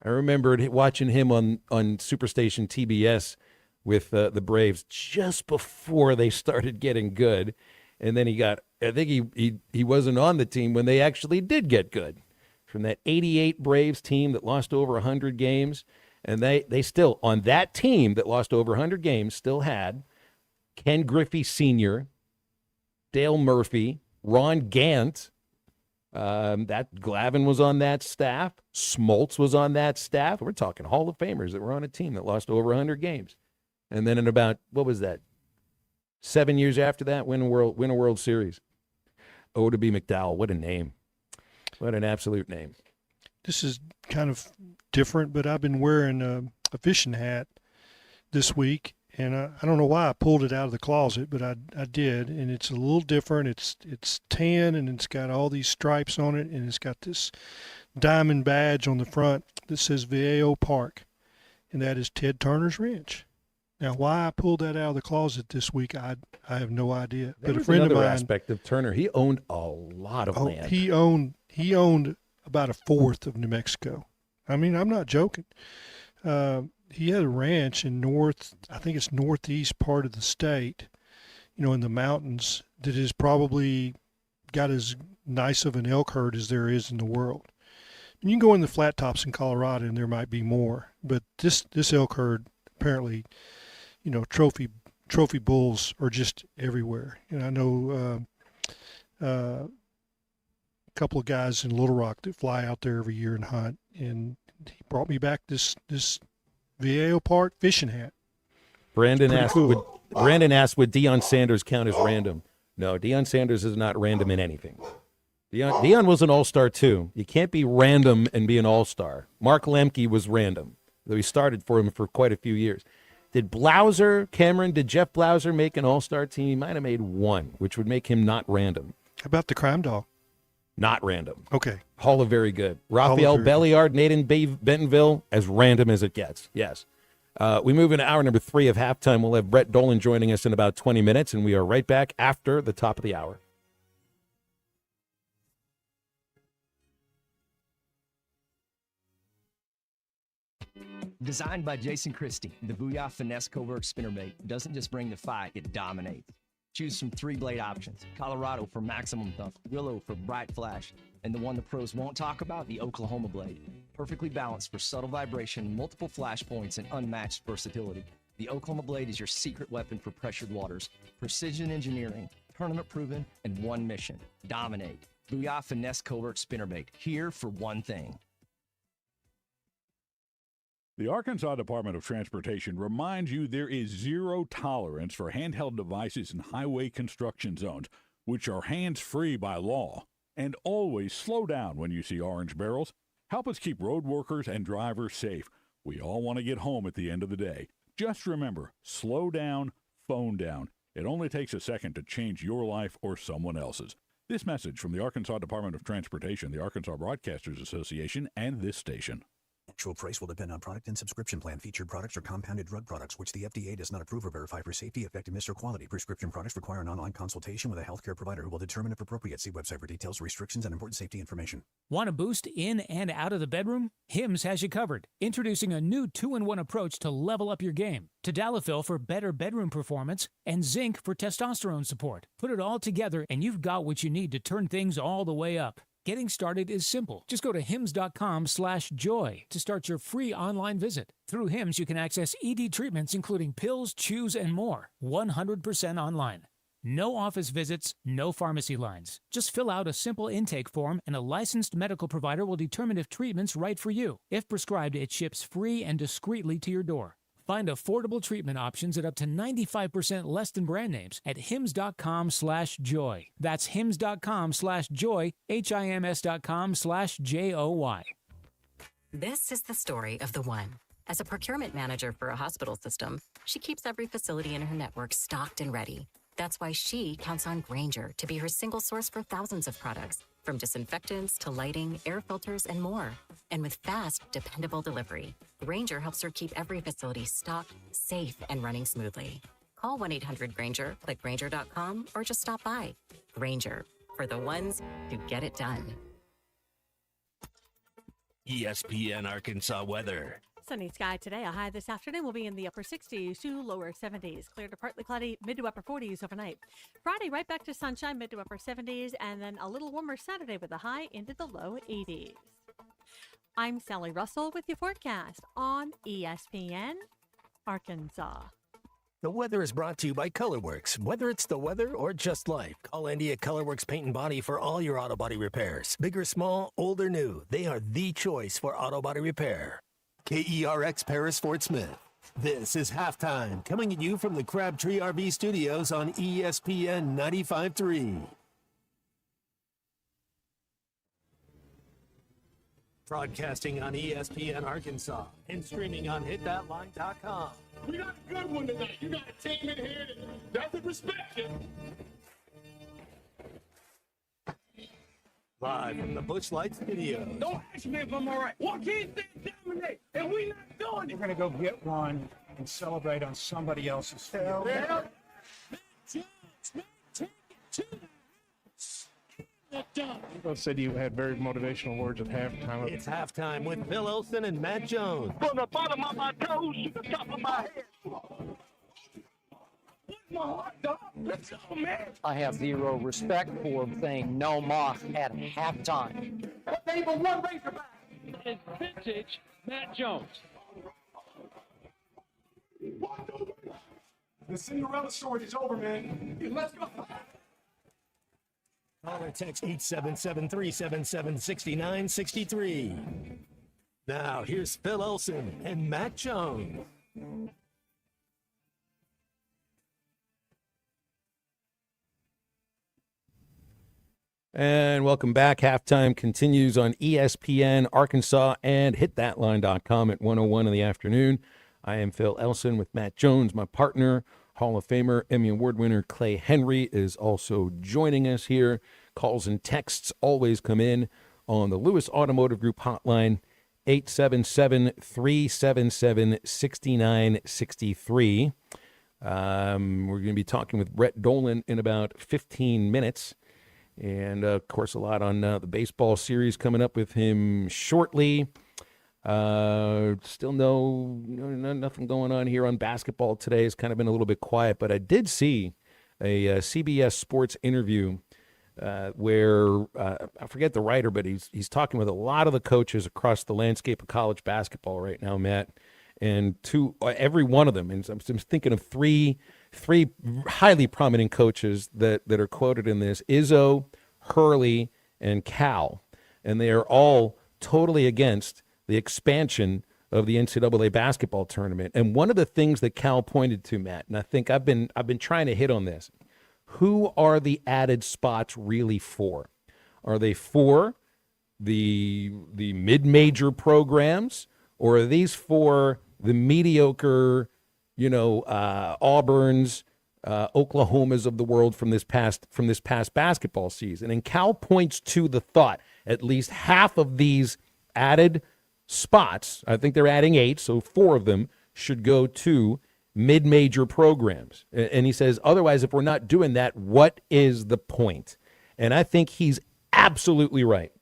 I remembered watching him on Superstation TBS with the Braves just before they started getting good. And then I think he wasn't on the team when they actually did get good. From that 88 Braves team that lost over 100 games. And they still, on that team that lost over 100 games, still had Ken Griffey Sr., Dale Murphy, Ron Gant. That Glavine was on that staff. Smoltz was on that staff. We're talking Hall of Famers that were on a team that lost over 100 games. And then in about, 7 years after that, win a World Series. Oddibe McDowell, what a name. What an absolute name. This is kind of different, but I've been wearing a fishing hat this week, and I don't know why I pulled it out of the closet, but I did, and it's a little different. It's tan, and it's got all these stripes on it, and it's got this diamond badge on the front that says Vallejo Park, and that is Ted Turner's ranch. Now, why I pulled that out of the closet this week, I have no idea. But a friend of mine, aspect of Turner, he owned a lot of land. He owned about a fourth of New Mexico. I mean, I'm not joking. He had a ranch in northeast part of the state, in the mountains, that is probably got as nice of an elk herd as there is in the world. And you can go in the flat tops in Colorado and there might be more, but this elk herd apparently, trophy bulls are just everywhere. And I know a couple of guys in Little Rock that fly out there every year and hunt, and he brought me back this Vallejo Park fishing hat. Brandon asked, would Deion Sanders count as random? No, Deion Sanders is not random in anything. Deion was an all-star too. You can't be random and be an all-star. Mark Lemke was random, though he started for him for quite a few years. Did Jeff Blauser make an all-star team? He might have made one, which would make him not random. How about the crime dog? Not random. Okay. Hall of Very Good. Raphael Belliard, Nathan Bentonville, as random as it gets. Yes. We move into hour number 3 of halftime. We'll have Brett Dolan joining us in about 20 minutes, and we are right back after the top of the hour. Designed by Jason Christie, the Booyah Finesse Covert Spinnerbait doesn't just bring the fight, it dominates. Choose from 3 blade options: Colorado for maximum thump, Willow for bright flash, and the one the pros won't talk about, the Oklahoma blade. Perfectly balanced for subtle vibration, multiple flash points, and unmatched versatility. The Oklahoma blade is your secret weapon for pressured waters. Precision engineering, tournament proven, and one mission: dominate. Booyah Finesse Covert Spinnerbait, here for one thing. The Arkansas Department of Transportation reminds you there is zero tolerance for handheld devices in highway construction zones, which are hands-free by law. And always slow down when you see orange barrels. Help us keep road workers and drivers safe. We all want to get home at the end of the day. Just remember, slow down, phone down. It only takes a second to change your life or someone else's. This message from the Arkansas Department of Transportation, the Arkansas Broadcasters Association, and this station. Actual price will depend on product and subscription plan. Featured products are compounded drug products, which the FDA does not approve or verify for safety, effectiveness, or quality. Prescription products require an online consultation with a healthcare provider who will determine if appropriate. See website for details, restrictions, and important safety information. Want a boost in and out of the bedroom? Hims has you covered. Introducing a new 2-in-1 approach to level up your game. Tadalafil for better bedroom performance and zinc for testosterone support. Put it all together and you've got what you need to turn things all the way up. Getting started is simple. Just go to hims.com/joy to start your free online visit. Through Hims, you can access ED treatments including pills, chews, and more, 100% online. No office visits, no pharmacy lines. Just fill out a simple intake form and a licensed medical provider will determine if treatment's right for you. If prescribed, it ships free and discreetly to your door. Find affordable treatment options at up to 95% less than brand names at hims.com/joy. That's hims.com/joy, hims.com/joy. This is the story of the one. As a procurement manager for a hospital system, she keeps every facility in her network stocked and ready. That's why she counts on Grainger to be her single source for thousands of products, from disinfectants to lighting, air filters, and more. And with fast, dependable delivery, Grainger helps her keep every facility stocked, safe, and running smoothly. Call 1-800-GRAINGER, click Grainger.com, or just stop by. Grainger, for the ones who get it done. ESPN Arkansas weather. Sunny sky today. A high this afternoon will be in the upper 60s to lower 70s. Clear to partly cloudy, mid to upper 40s overnight. Friday, right back to sunshine, mid to upper 70s, and then a little warmer Saturday with a high into the low 80s. I'm Sally Russell with your forecast on ESPN Arkansas. The weather is brought to you by ColorWorks. Whether it's the weather or just life, call Andy at ColorWorks Paint and Body for all your auto body repairs. Big or small, old or new, they are the choice for auto body repair. KERX Paris Fort Smith. This is Halftime, coming at you from the Crabtree RV Studios on ESPN 95.3. Broadcasting on ESPN Arkansas and streaming on hitthatline.com. We got a good one tonight. You got a team in here that doesn't respect you. Live from the Busch Light Studios. Don't ask me if I'm all right. Why can't they dominate? And we not doing it. We're going to go get one and celebrate on somebody else's field. Yeah. Both said you had very motivational words at halftime. It's Halftime with Phil Olsen and Matt Jones. From the bottom of my toes to the top of my head. My heart, dog. Let's go, man. I have zero respect for saying no moss at halftime. But they were one Razorback. It's vintage Matt Jones. The Cinderella story is over, man. Let's go. Call or text 877-377-6963. Now, here's Phil Olsen and Matt Jones. And welcome back. Halftime continues on ESPN Arkansas and hitthatline.com at 1:01 in the afternoon. I am Phil Elson with Matt Jones. My partner, Hall of Famer, Emmy Award winner Clay Henry is also joining us here. Calls and texts always come in on the Lewis Automotive Group hotline, 877-377-6963. We're going to be talking with Brett Dolan in about 15 minutes. And, of course, a lot on the baseball series coming up with him shortly. Still nothing going on here on basketball today. It's kind of been a little bit quiet. But I did see a CBS Sports interview where I forget the writer, but he's talking with a lot of the coaches across the landscape of college basketball right now, Matt, and every one of them. And I'm thinking of three highly prominent coaches that are quoted in this: Izzo, Hurley, and Cal, and they are all totally against the expansion of the NCAA basketball tournament. And one of the things that Cal pointed to, Matt, and I think I've been trying to hit on this. Who are the added spots really for? Are they for the mid-major programs, or are these for the mediocre, Auburns, Oklahomas of the world from this past basketball season? And Cal points to the thought at least half of these added spots, I think they're adding 8, so 4 of them should go to mid-major programs. And he says, otherwise, if we're not doing that, what is the point? And I think he's absolutely right.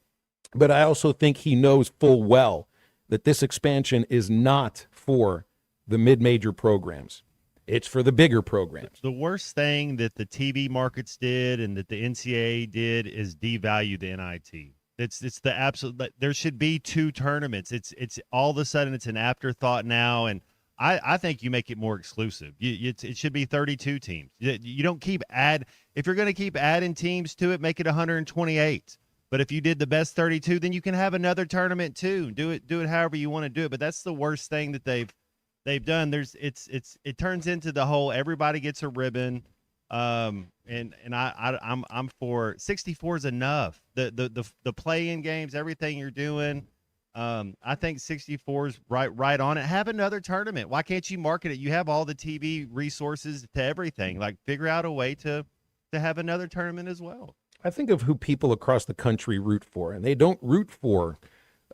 But I also think he knows full well that this expansion is not for the mid-major programs. It's for the bigger programs. The worst thing that the TV markets did and that the NCAA did is devalue the NIT. It's the absolute. There should be 2 tournaments. It's all of a sudden it's an afterthought now, and I think you make it more exclusive. It should be 32 teams. You don't keep if you're going to keep adding teams to it, make it 128. But if you did the best 32, then you can have another tournament too. Do it however you want to do it. But that's the worst thing that they've done. It turns into the whole everybody gets a ribbon. I'm for 64 is enough. The play-in games, everything you're doing. I think 64 is right on it. Have another tournament. Why can't you market it? You have all the TV resources to everything. Like, figure out a way to have another tournament as well. I think of who people across the country root for, and they don't root for,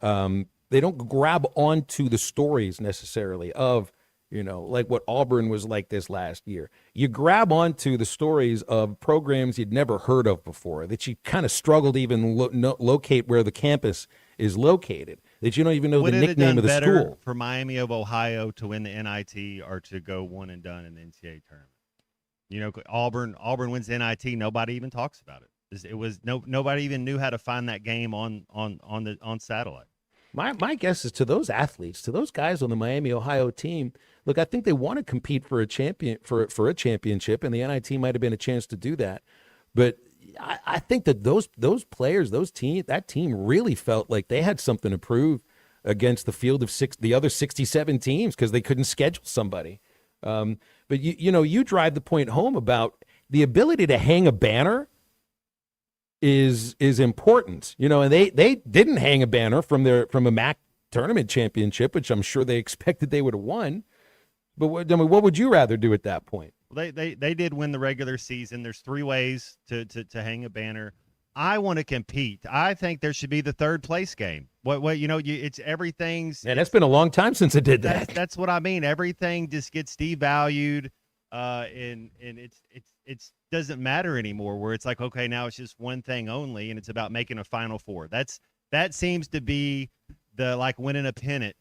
they don't grab onto the stories necessarily of, like what Auburn was like this last year. You grab onto the stories of programs you'd never heard of before, that you kind of struggled to even locate where the campus is located, that you don't even know the nickname of the school. For Miami of Ohio to win the NIT or to go one and done in the NCAA tournament. Auburn wins the NIT. Nobody even talks about it. Nobody even knew how to find that game on satellite. My guess is to those athletes, to those guys on the Miami, Ohio team, look, I think they want to compete for a championship, and the NIT might have been a chance to do that. But I think that those players, that team really felt like they had something to prove against the field of the other 67 teams because they couldn't schedule somebody. But you drive the point home about the ability to hang a banner is important, and they didn't hang a banner from a MAC tournament championship, which I'm sure they expected they would have won. But what would you rather do at that point? They did win the regular season. There's 3 ways to hang a banner. I want to compete. I think there should be the third place game. It's everything's. Man, that's been a long time since I did that. That's what I mean. Everything just gets devalued, and it's doesn't matter anymore. Where it's like, okay, now it's just one thing only, and it's about making a Final Four. That seems to be the like winning a pennant.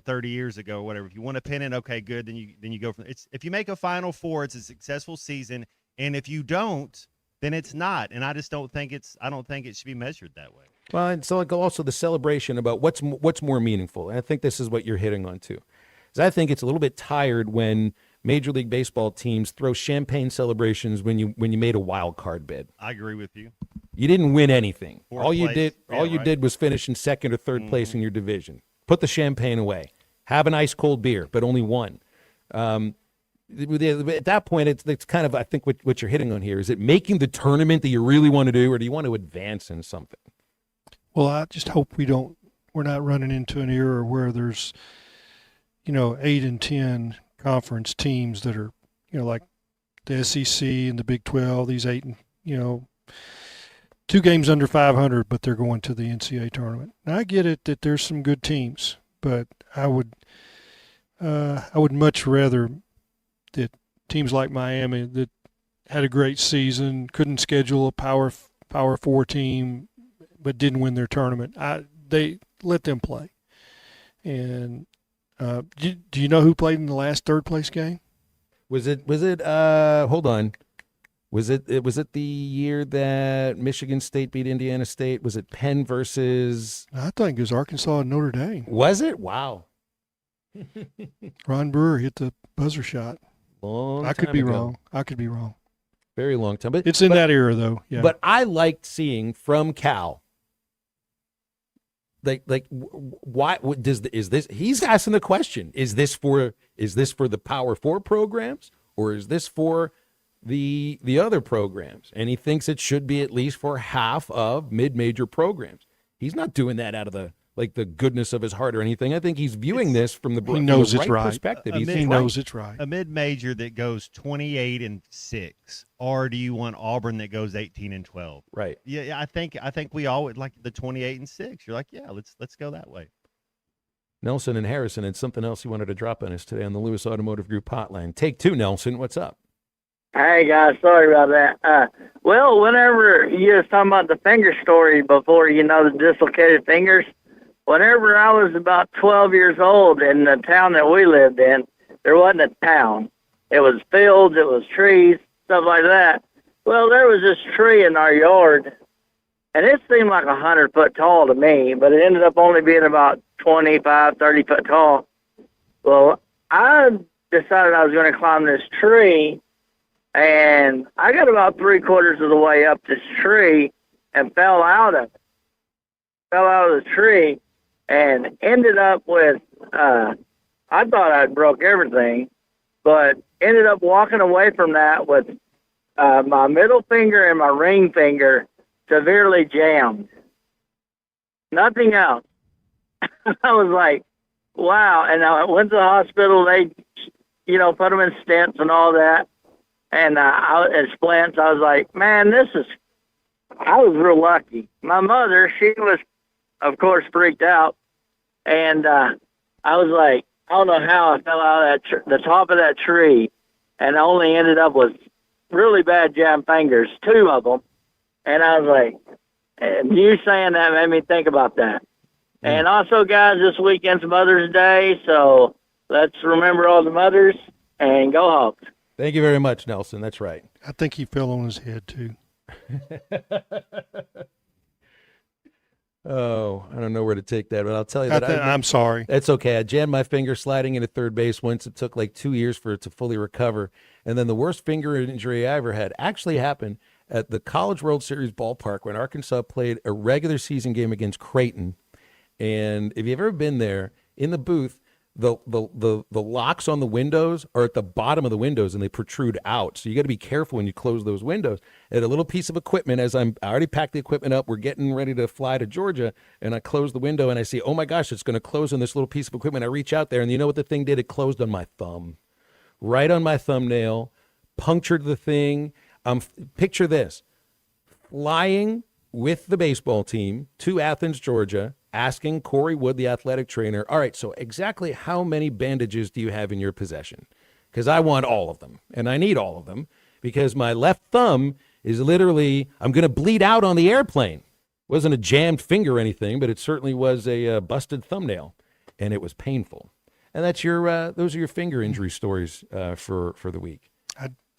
30 years ago or whatever. If you want a pennant, okay, good. Then you go from if you make a Final Four, it's a successful season, and if you don't, then it's not. And I just don't think it should be measured that way. Well, and so also the celebration about what's more meaningful. And I think this is what you're hitting on too. Because I think it's a little bit tired when Major League Baseball teams throw champagne celebrations when you made a wild card bid. I agree with you. You didn't win anything. All you did was finish in second or third place in your division. Put the champagne away. Have an ice cold beer, but only one. At that point, it's kind of, I think what you're hitting on here. Is it making the tournament that you really want to do, or do you want to advance in something? Well, I just hope we're not running into an era where there's, 8 and 10 conference teams that are, like the SEC and the Big 12, these 8 and, 2 games under 500, but they're going to the NCAA tournament. Now, I get it that there's some good teams, but I would much rather that teams like Miami that had a great season, couldn't schedule a Power 4 team, but didn't win their tournament. They let them play. And do you know who played in the last third place game? Was it hold on. Was it the year that Michigan State beat Indiana State? Was it Penn versus? I think it was Arkansas and Notre Dame. Was it? Wow. Ron Brewer hit the buzzer shot. I could be wrong. I could be wrong. Very long time. But it's in that era, though. Yeah. But I liked seeing from Cal. Why is this? He's asking the question: Is this for the Power 4 programs, or is this for the other programs? And he thinks it should be at least for half of mid-major programs. He's not doing that out of the goodness of his heart or anything. I think he's viewing this from the right perspective. He knows it's right. A mid-major that goes 28-6, or do you want Auburn that goes 18-12? Right. Yeah. I think we all would like the 28-6. You're like, yeah, let's go that way. Nelson and Harrison had something else you wanted to drop on us today on the Lewis Automotive Group hotline. Take 2, Nelson. What's up? Hey, guys, sorry about that. Well, whenever you was talking about the finger story before, the dislocated fingers, whenever I was about 12 years old in the town that we lived in, there wasn't a town. It was fields, it was trees, stuff like that. Well, there was this tree in our yard, and it seemed like 100 foot tall to me, but it ended up only being about 25, 30 foot tall. Well, I decided I was going to climb this tree, and I got about 3/4 of the way up this tree and fell out of it. Fell out of the tree and ended up with, I thought I'd broke everything, but ended up walking away from that with my middle finger and my ring finger severely jammed. Nothing else. I was like, wow. And I went to the hospital. They, put them in stents and all that. And splints. I was like, man, I was real lucky. My mother, she was, of course, freaked out. And I was like, I don't know how I fell out of the top of that tree and only ended up with really bad jammed fingers, 2 of them. And I was like, and you saying that made me think about that. And also, guys, this weekend's Mother's Day, so let's remember all the mothers and go Hawks. Thank you very much, Nelson. That's right. I think he fell on his head, too. Oh, I don't know where to take that, but I'll tell you that. I'm sorry. That's okay. I jammed my finger sliding into third base once. It took like 2 years for it to fully recover. And then the worst finger injury I ever had actually happened at the College World Series ballpark when Arkansas played a regular season game against Creighton. And if you've ever been there, in the booth, the locks on the windows are at the bottom of the windows and they protrude out. So you got to be careful when you close those windows. And a little piece of equipment, I already packed the equipment up, we're getting ready to fly to Georgia, and I close the window and I see, oh my gosh, it's going to close on this little piece of equipment. I reach out there and you know what the thing did? It closed on my thumb, right on my thumbnail, punctured the thing. Picture this, flying with the baseball team to Athens, Georgia, asking Corey Wood, the athletic trainer, all right, so exactly how many bandages do you have in your possession? Because I want all of them, and I need all of them, because my left thumb is literally, I'm going to bleed out on the airplane. It wasn't a jammed finger or anything, but it certainly was a busted thumbnail, and it was painful. And that's those are your finger injury stories for the week.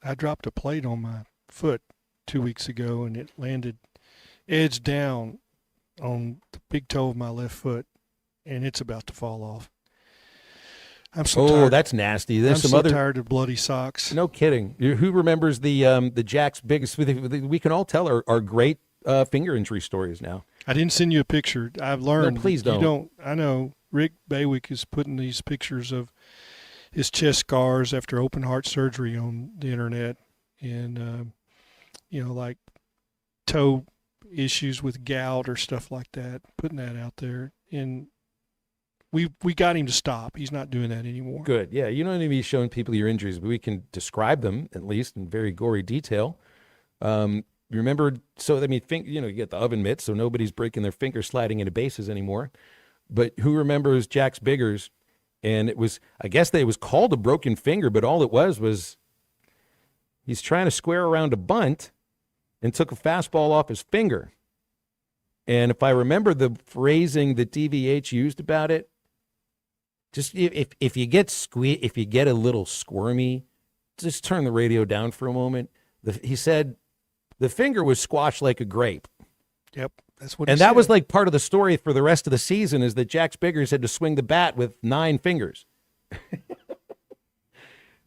I dropped a plate on my foot 2 weeks ago, and it landed edge down on the big toe of my left foot, and it's about to fall off. I'm so tired. That's nasty. I'm so tired of bloody socks. No kidding. Who remembers the Jack's biggest? We can all tell our great finger injury stories now. I didn't send you a picture. I've learned. No, please don't. You don't. I know Rick Baywick is putting these pictures of his chest scars after open heart surgery on the internet, and like toe issues with gout or stuff like that, putting that out there. And we got him to stop. He's not doing that anymore. Good. Yeah, you don't need to be showing people your injuries, but we can describe them, at least in very gory detail. You remember? So, I mean, you get the oven mitts, so nobody's breaking their finger sliding into bases anymore. But who remembers Jax Biggers? And it was, I guess it was called a broken finger, but all it was he's trying to square around a bunt and took a fastball off his finger. And if I remember the phrasing that DVH used about it, just if you get a little squirmy, just turn the radio down for a moment. He said the finger was squashed like a grape. Yep, that's what. And he that said. was like part of the story for the rest of the season is that Jax Biggers had to swing the bat with 9 fingers.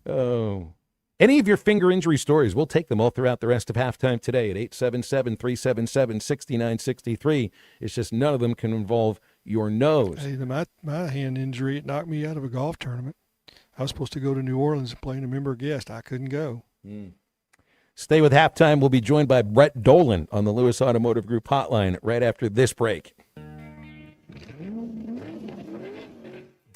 Oh. Any of your finger injury stories, we'll take them all throughout the rest of halftime today at 877-377-6963. It's just none of them can involve your nose. Hey, my hand injury, it knocked me out of a golf tournament. I was supposed to go to New Orleans and play, and a member guest. I couldn't go. Stay with halftime. We'll be joined by Brett Dolan on the Lewis Automotive Group hotline right after this break.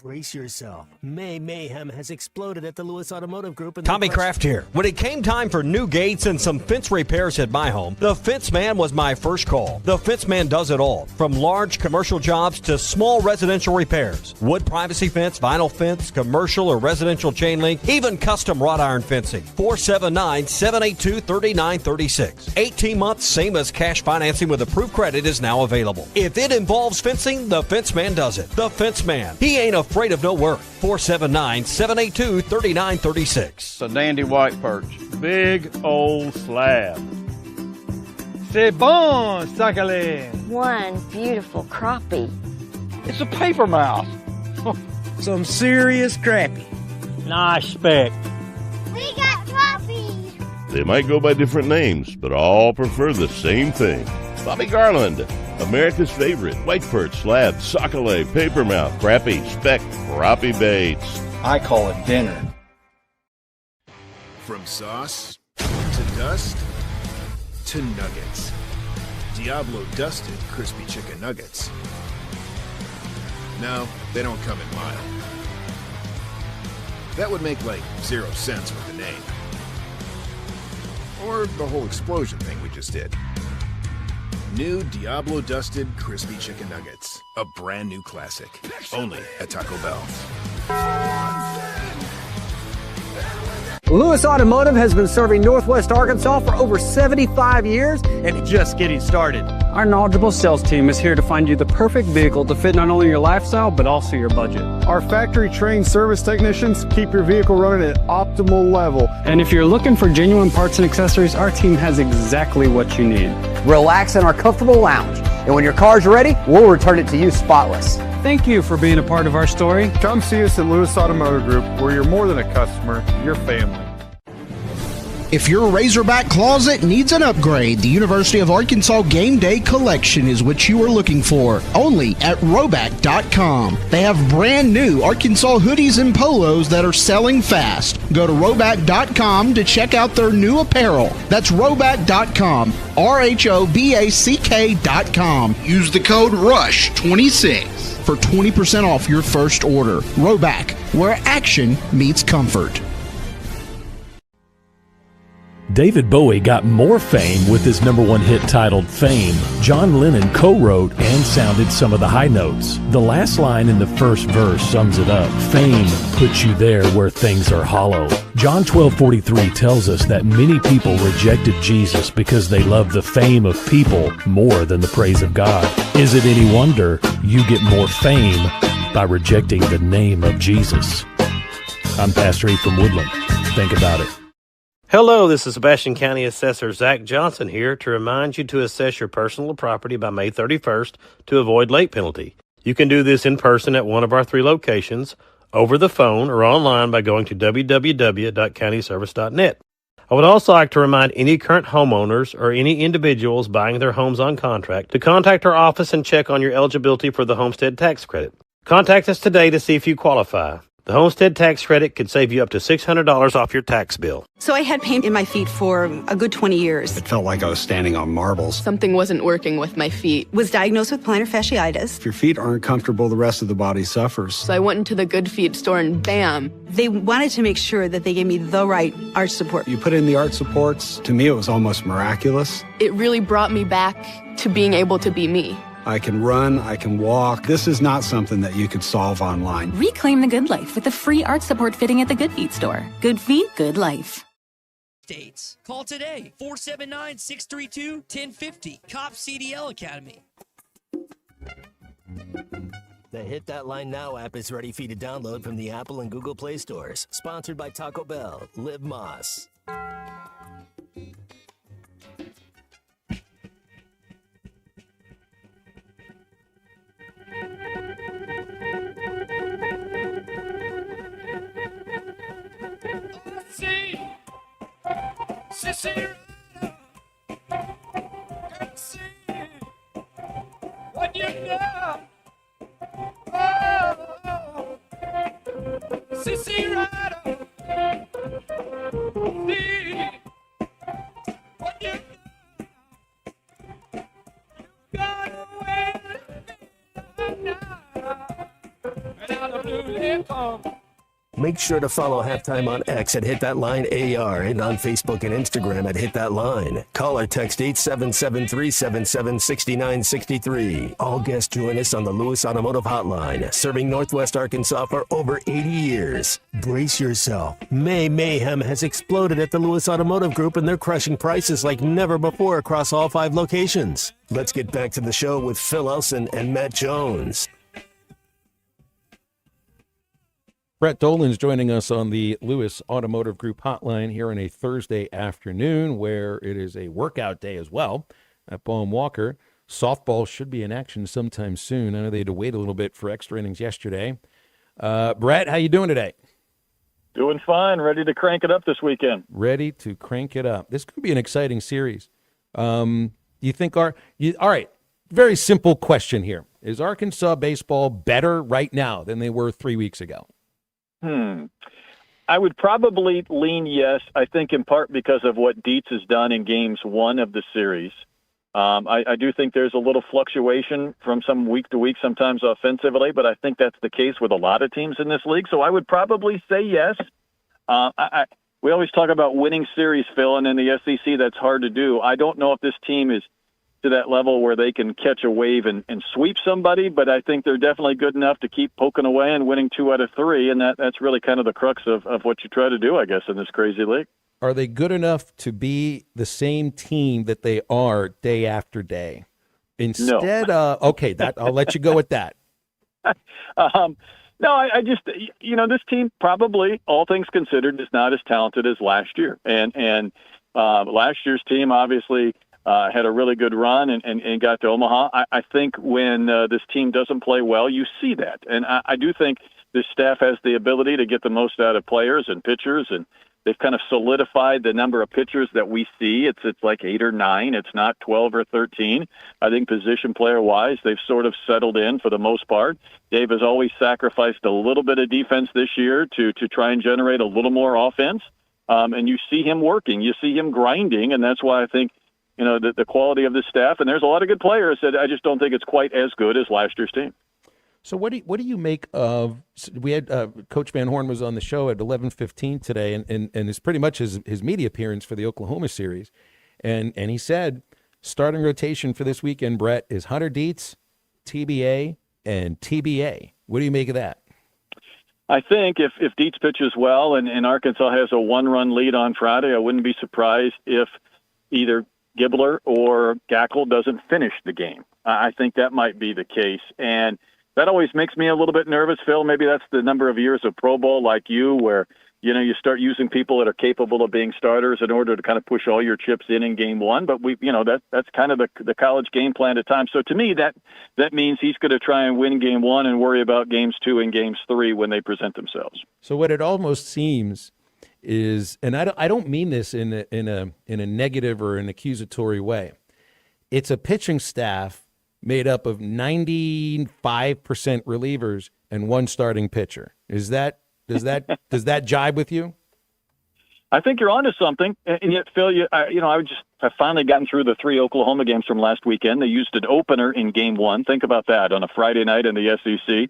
Brace yourself. May mayhem has exploded at the Lewis Automotive Group. Tommy Kraft here. When it came time for new gates and some fence repairs at my home, the Fence Man was my first call. The Fence Man does it all, from large commercial jobs to small residential repairs. Wood privacy fence, vinyl fence, commercial or residential chain link, even custom wrought iron fencing. 479-782-3936. 18 months, same as cash financing with approved credit is now available. If it involves fencing, the Fence Man does it. The Fence Man. He ain't afraid of no work. 479-782-3936. It's a dandy white perch. Big old slab. C'est bon, sacalé. One beautiful crappie. It's a paper mouse. Some serious crappie. Nice speck. We got crappies. They might go by different names, but all prefer the same thing. Bobby Garland, America's favorite white perch, slab, sockeye, papermouth, crappie, speck, crappie baits. I call it dinner. From sauce to dust to nuggets. Diablo dusted crispy chicken nuggets. No, they don't come in mild. That would make like 0 sense with the name. Or the whole explosion thing we just did. New Diablo Dusted Crispy Chicken Nuggets. A brand new classic. Only at Taco Bell. Lewis Automotive has been serving Northwest Arkansas for over 75 years and just getting started. Our knowledgeable sales team is here to find you the perfect vehicle to fit not only your lifestyle, but also your budget. Our factory-trained service technicians keep your vehicle running at optimal level. And if you're looking for genuine parts and accessories, our team has exactly what you need. Relax in our comfortable lounge. And when your car's ready, we'll return it to you spotless. Thank you for being a part of our story. Come see us at Lewis Automotive Group, where you're more than a customer, you're family. If your Razorback closet needs an upgrade, the University of Arkansas Game Day Collection is what you are looking for. Only at Roback.com. They have brand new Arkansas hoodies and polos that are selling fast. Go to Roback.com to check out their new apparel. That's Roback.com. RHOBACK.com. Use the code RUSH26 for 20% off your first order. Roback, where action meets comfort. David Bowie got more fame with his #1 hit titled Fame. John Lennon co-wrote and sounded some of the high notes. The last line in the first verse sums it up. Fame puts you there where things are hollow. John 12:43 tells us that many people rejected Jesus because they loved the fame of people more than the praise of God. Is it any wonder you get more fame by rejecting the name of Jesus? I'm Pastor E from Woodland. Think about it. Hello, this is Sebastian County Assessor Zach Johnson here to remind you to assess your personal property by May 31st to avoid late penalty. You can do this in person at one of our 3 locations, over the phone, or online by going to www.countyservice.net. I would also like to remind any current homeowners or any individuals buying their homes on contract to contact our office and check on your eligibility for the homestead tax credit. Contact us today to see if you qualify. The homestead tax credit could save you up to $600 off your tax bill. So I had pain in my feet for a good 20 years. It felt like I was standing on marbles. Something wasn't working with my feet. Was diagnosed with plantar fasciitis. If your feet aren't comfortable, the rest of the body suffers. So I went into the Good Feet store and bam. They wanted to make sure that they gave me the right arch support. You put in the arch supports. To me, it was almost miraculous. It really brought me back to being able to be me. I can run, I can walk. This is not something that you could solve online. Reclaim the good life with the free arch support fitting at the Good Feet store. Good feet, good life. States. Call today, 479-632-1050. COP CDL Academy. The Hit That Line Now app is ready for you to download from the Apple and Google Play stores. Sponsored by Taco Bell. Live Moss. Sissy, see what you got. Oh, Sissy Rider, see what you got away now. Without a blue lip on. Make sure to follow Halftime on X at Hit That Line AR and on Facebook and Instagram at Hit That Line. Call or text 877-377-6963. All guests join us on the Lewis Automotive Hotline, serving Northwest Arkansas for over 80 years. Brace yourself. May mayhem has exploded at the Lewis Automotive Group, and they're crushing prices like never before across all 5 locations. Let's get back to the show with Phil Elson and Matt Jones. Brett Dolan's joining us on the Lewis Automotive Group hotline here on a Thursday afternoon, where it is a workout day as well at Bowen Walker. Softball should be in action sometime soon. I know they had to wait a little bit for extra innings yesterday. Brett, how you doing today? Doing fine. Ready to crank it up this weekend. Ready to crank it up. This could be an exciting series. You think all right, very simple question here. Is Arkansas baseball better right now than they were 3 weeks ago? I would probably lean yes, I think in part because of what Dietz has done in games 1 of the series. I do think there's a little fluctuation from some week to week, sometimes offensively, but I think that's the case with a lot of teams in this league. So I would probably say yes. We always talk about winning series, Phil, and in the SEC, that's hard to do. I don't know if this team is to that level where they can catch a wave and sweep somebody, but I think they're definitely good enough to keep poking away and winning 2 out of 3, and that's really kind of the crux of what you try to do, I guess, in this crazy league. Are they good enough to be the same team that they are day after day? Instead, no. Okay, I'll let you go with that. No, I just, this team probably, all things considered, is not as talented as last year. And last year's team obviously had a really good run and got to Omaha. I think when this team doesn't play well, you see that. And I do think this staff has the ability to get the most out of players and pitchers, and they've kind of solidified the number of pitchers that we see. It's like 8 or 9. It's not 12 or 13. I think position player-wise, they've sort of settled in for the most part. Dave has always sacrificed a little bit of defense this year to try and generate a little more offense. And you see him working. You see him grinding, and that's why I think the quality of this staff, and there's a lot of good players that I just don't think it's quite as good as last year's team. So what do you make of? We had Coach Van Horn was on the show at 11:15 today, and it's pretty much his media appearance for the Oklahoma series, and he said starting rotation for this weekend, Brett, is Hunter Dietz, TBA, and TBA. What do you make of that? I think if Dietz pitches well and Arkansas has a 1-run lead on Friday, I wouldn't be surprised if either Gibbler or Gackle doesn't finish the game. I think that might be the case. And that always makes me a little bit nervous, Phil. Maybe that's the number of years of Pro Bowl like you, where, you start using people that are capable of being starters in order to kind of push all your chips in game 1. But that's kind of the college game plan at times. So to me, that means he's going to try and win game 1 and worry about games 2 and games 3 when they present themselves. So what it almost seems is, and I don't mean this in a negative or an accusatory way. It's a pitching staff made up of 95% relievers and 1 starting pitcher. Is that Does that jibe with you? I think you're onto something, and yet, Phil, I've finally gotten through the 3 Oklahoma games from last weekend. They used an opener in Game 1. Think about that, on a Friday night in the SEC.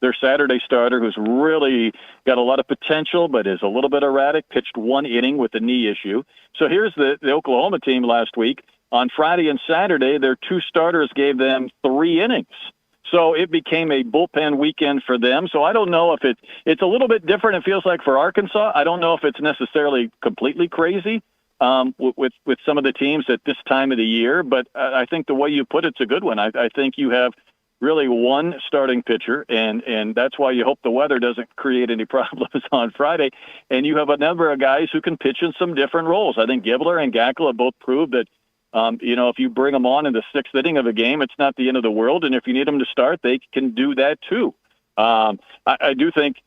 Their Saturday starter, who's really got a lot of potential but is a little bit erratic, pitched 1 inning with a knee issue. So here's the Oklahoma team last week. On Friday and Saturday, their 2 starters gave them 3 innings. So it became a bullpen weekend for them. So I don't know if it's a little bit different, it feels like, for Arkansas. I don't know if it's necessarily completely crazy with some of the teams at this time of the year. But I think the way you put it's a good one. I think you have really 1 starting pitcher, and that's why you hope the weather doesn't create any problems on Friday. And you have a number of guys who can pitch in some different roles. I think Gibler and Gackle have both proved that if you bring them on in the 6th inning of a game, it's not the end of the world. And if you need them to start, they can do that too. I do think,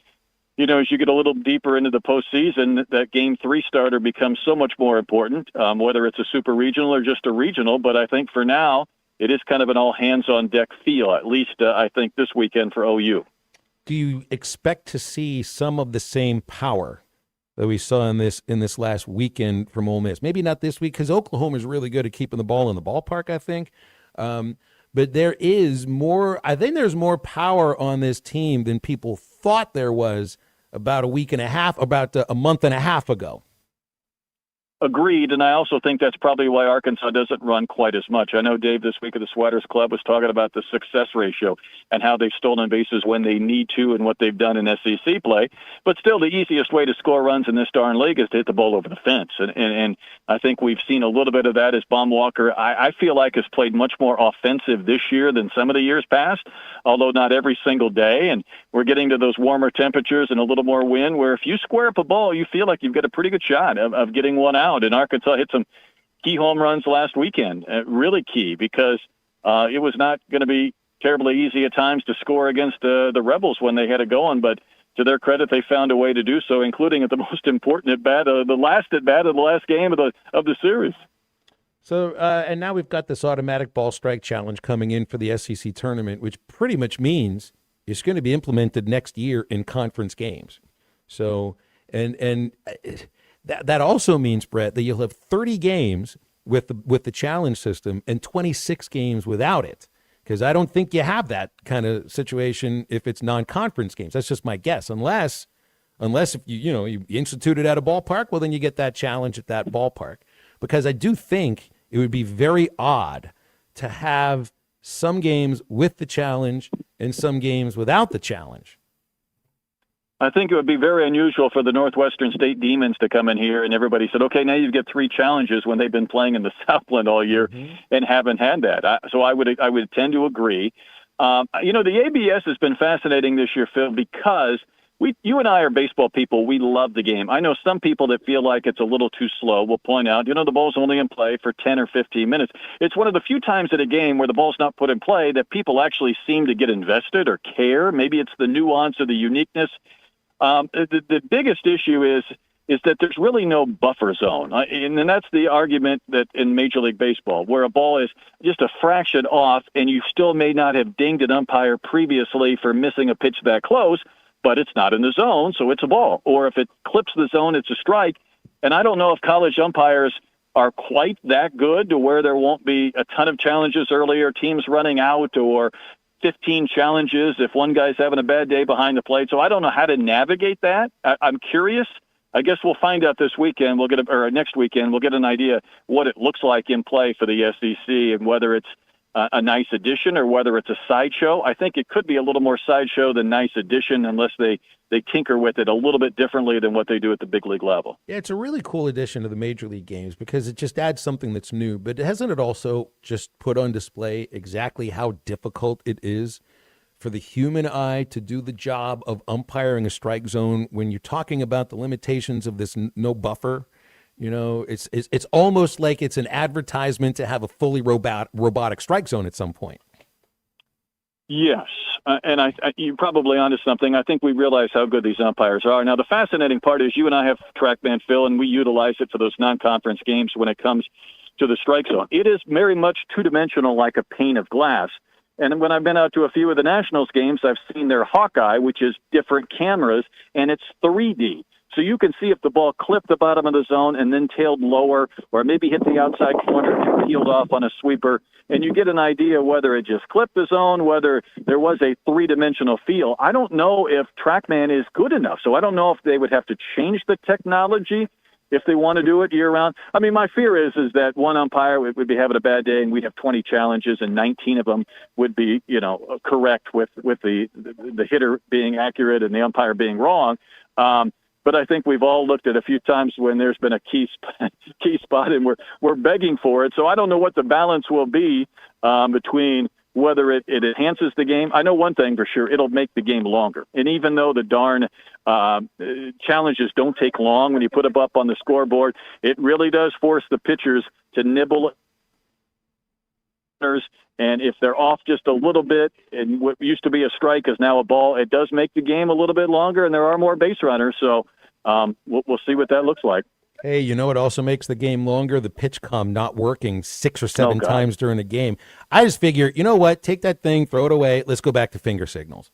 as you get a little deeper into the postseason, that Game 3 starter becomes so much more important, whether it's a super regional or just a regional. But I think for now, it is kind of an all-hands-on-deck feel, at least I think this weekend for OU. Do you expect to see some of the same power that we saw in this last weekend from Ole Miss? Maybe not this week, because Oklahoma is really good at keeping the ball in the ballpark, I think. But there is more. I think there's more power on this team than people thought there was about a month and a half ago. Agreed, and I also think that's probably why Arkansas doesn't run quite as much. I know Dave this week at the Sweaters Club was talking about the success ratio and how they've stolen bases when they need to and what they've done in SEC play. But still, the easiest way to score runs in this darn league is to hit the ball over the fence. And I think we've seen a little bit of that as Baumwalker, I feel like, has played much more offensive this year than some of the years past, although not every single day. And we're getting to those warmer temperatures and a little more wind where if you square up a ball, you feel like you've got a pretty good shot of getting one out. And Arkansas hit some key home runs last weekend, really key, because it was not going to be terribly easy at times to score against the Rebels when they had it going. But to their credit, they found a way to do so, including at the most important at-bat, the last at-bat of the last game of the series. So, and now we've got this automatic ball strike challenge coming in for the SEC tournament, which pretty much means it's going to be implemented next year in conference games. So, and that also means, Brett, that you'll have 30 games with the challenge system and 26 games without it. Because I don't think you have that kind of situation if it's non-conference games. That's just my guess. Unless if you institute it at a ballpark, well, then you get that challenge at that ballpark. Because I do think it would be very odd to have some games with the challenge and some games without the challenge. I think it would be very unusual for the Northwestern State Demons to come in here and everybody said, okay, now you get 3 challenges when they've been playing in the Southland all year and haven't had that. So I would tend to agree. The ABS has been fascinating this year, Phil, because you and I are baseball people. We love the game. I know some people that feel like it's a little too slow will point out, the ball's only in play for 10 or 15 minutes. It's one of the few times at a game where the ball's not put in play that people actually seem to get invested or care. Maybe it's the nuance or the uniqueness. The biggest issue is that there's really no buffer zone. And that's the argument that in Major League Baseball, where a ball is just a fraction off and you still may not have dinged an umpire previously for missing a pitch that close, but it's not in the zone, so it's a ball. Or if it clips the zone, it's a strike. And I don't know if college umpires are quite that good to where there won't be a ton of challenges earlier, teams running out, or 15 challenges if one guy's having a bad day behind the plate. So I don't know how to navigate that. I'm curious. I guess we'll find out this weekend. Next weekend, we'll get an idea what it looks like in play for the SEC and whether it's a nice addition or whether it's a sideshow. I think it could be a little more sideshow than nice addition unless they tinker with it a little bit differently than what they do at the big league level. Yeah, it's a really cool addition to the Major League games because it just adds something that's new. But hasn't it also just put on display exactly how difficult it is for the human eye to do the job of umpiring a strike zone when you're talking about the limitations of this no buffer? It's almost like it's an advertisement to have a fully robotic strike zone at some point. Yes, and you're probably onto something. I think we realize how good these umpires are. Now, the fascinating part is you and I have TrackMan Phil, and we utilize it for those non-conference games when it comes to the strike zone. It is very much two-dimensional like a pane of glass. And when I've been out to a few of the Nationals games, I've seen their Hawkeye, which is different cameras, and it's 3D. So you can see if the ball clipped the bottom of the zone and then tailed lower, or maybe hit the outside corner and peeled off on a sweeper, and you get an idea whether it just clipped the zone, whether there was a three-dimensional feel. I don't know if TrackMan is good enough, so I don't know if they would have to change the technology if they want to do it year-round. I mean, my fear is that one umpire would be having a bad day, and we'd have 20 challenges, and 19 of them would be, correct with the hitter being accurate and the umpire being wrong. But I think we've all looked at a few times when there's been a key spot, and we're begging for it. So I don't know what the balance will be between whether it enhances the game. I know one thing for sure: it'll make the game longer. And even though the darn challenges don't take long when you put them up on the scoreboard, it really does force the pitchers to nibble. And if they're off just a little bit, and what used to be a strike is now a ball, it does make the game a little bit longer, and there are more base runners. So we'll see what that looks like. Hey, you know what also makes the game longer? The pitch comm not working 6 or 7 times during a game. I just figure, you know what? Take that thing, throw it away. Let's go back to finger signals.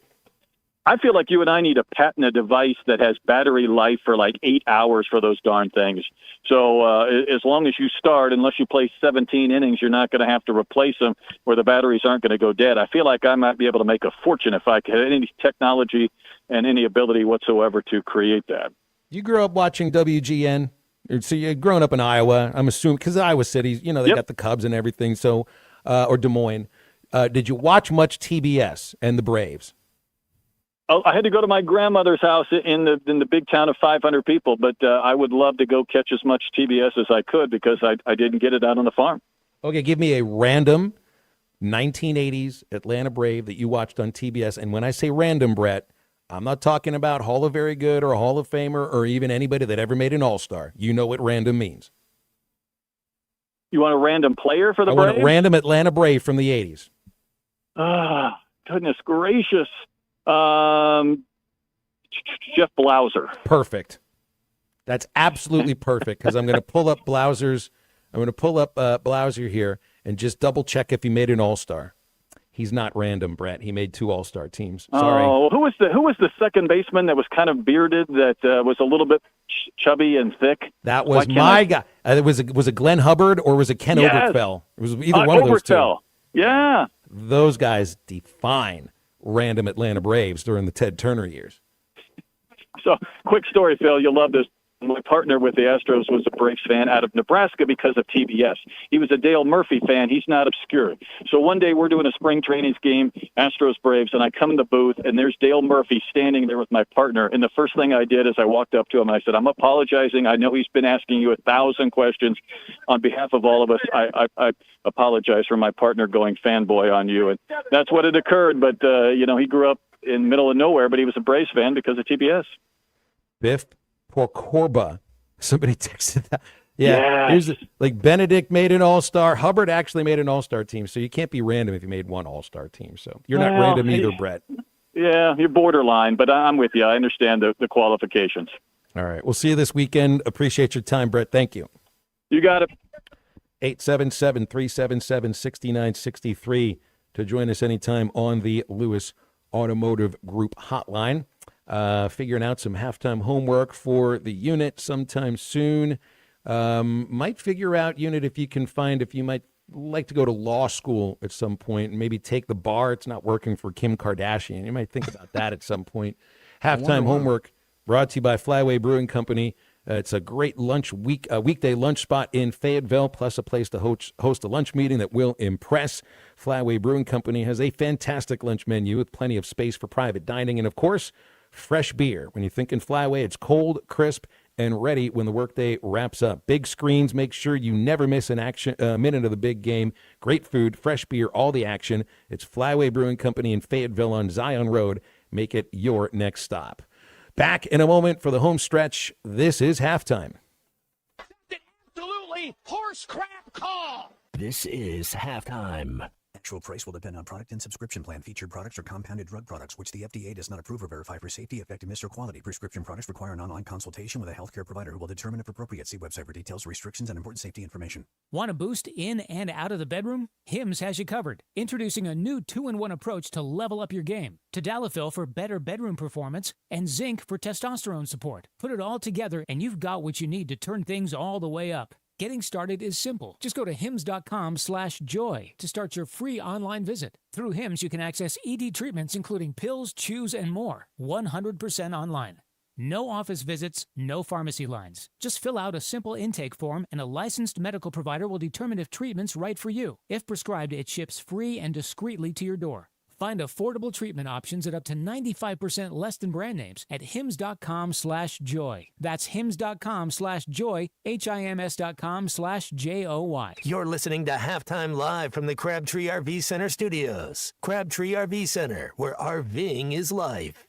I feel like you and I need to patent a device that has battery life for like 8 hours for those darn things. So as long as you start, unless you play 17 innings, you're not going to have to replace them where the batteries aren't going to go dead. I feel like I might be able to make a fortune if I had any technology and any ability whatsoever to create that. You grew up watching WGN? So you're growing up in Iowa, I'm assuming, because Iowa City, they got the Cubs and everything, so or Des Moines. Did you watch much TBS and the Braves? Oh, I had to go to my grandmother's house in the big town of 500 people, but I would love to go catch as much TBS as I could because I didn't get it out on the farm. Okay, give me a random 1980s Atlanta Brave that you watched on TBS. And when I say random, Brett, I'm not talking about Hall of Very Good or a Hall of Famer or even anybody that ever made an All-Star. You know what random means. You want a random player for the Braves? I want a random Atlanta Brave from the 80s. Goodness gracious. Jeff Blauser. Perfect. That's absolutely perfect because I'm going to pull up Blauser's. I'm going to pull up Blauser here and just double check if he made an All-Star. He's not random, Brett. He made 2 All-Star teams. Sorry. Oh, who was the second baseman that was kind of bearded that was a little bit chubby and thick? That was my guy. Was it Glenn Hubbard or was it Ken Oberkfell? It was either one of those two. Yeah. Those guys define random Atlanta Braves during the Ted Turner years. So, quick story, Phil. You'll love this. My partner with the Astros was a Braves fan out of Nebraska because of TBS. He was a Dale Murphy fan. He's not obscure. So one day we're doing a spring trainings game, Astros-Braves, and I come in the booth, and there's Dale Murphy standing there with my partner. And the first thing I did is I walked up to him. I said, I'm apologizing. I know he's been asking you 1,000 questions. On behalf of all of us, I apologize for my partner going fanboy on you. And that's what had occurred. But, he grew up in the middle of nowhere, but he was a Braves fan because of TBS. Biff Corba. Somebody texted that. Yeah. Here's like Benedict made an All-Star. Hubbard actually made an All-Star team, so you can't be random if you made one All-Star team. So you're not random either, Brett. Yeah, you're borderline, but I'm with you. I understand the qualifications. All right. We'll see you this weekend. Appreciate your time, Brett. Thank you. You got it. 877-377-6963 to join us anytime on the Lewis Automotive Group hotline. Figuring out some halftime homework for the unit sometime soon. Might figure out, unit, if you might like to go to law school at some point and maybe take the bar. It's not working for Kim Kardashian. You might think about that at some point. Halftime homework brought to you by Flyway Brewing Company. It's a great weekday lunch spot in Fayetteville, plus a place to host a lunch meeting that will impress. Flyway Brewing Company has a fantastic lunch menu with plenty of space for private dining and, of course, fresh beer. When you think in Flyway, it's cold, crisp, and ready when the workday wraps up. Big screens, make sure you never miss an minute of the big game. Great food, fresh beer, all the action. It's Flyway Brewing Company in Fayetteville on Zion Road. Make it your next stop. Back in a moment for the home stretch. This is halftime. Absolutely horse crap call. This is halftime. Actual price will depend on product and subscription plan. Featured products are compounded drug products, which the FDA does not approve or verify for safety, effectiveness, or quality. Prescription products require an online consultation with a healthcare provider who will determine if appropriate. See website for details, restrictions, and important safety information. Want a boost in and out of the bedroom? Hims has you covered. Introducing a new 2-in-1 approach to level up your game. Tadalafil for better bedroom performance and zinc for testosterone support. Put it all together and you've got what you need to turn things all the way up. Getting started is simple. Just go to hims.com/joy to start your free online visit. Through Hims, you can access ED treatments including pills, chews, and more. 100% online. No office visits, no pharmacy lines. Just fill out a simple intake form and a licensed medical provider will determine if treatment's right for you. If prescribed, it ships free and discreetly to your door. Find affordable treatment options at up to 95% less than brand names at hims.com/joy. That's hims.com/joy, hims.com/joy. You're listening to Halftime Live from the Crabtree RV Center studios. Crabtree RV Center, where RVing is life.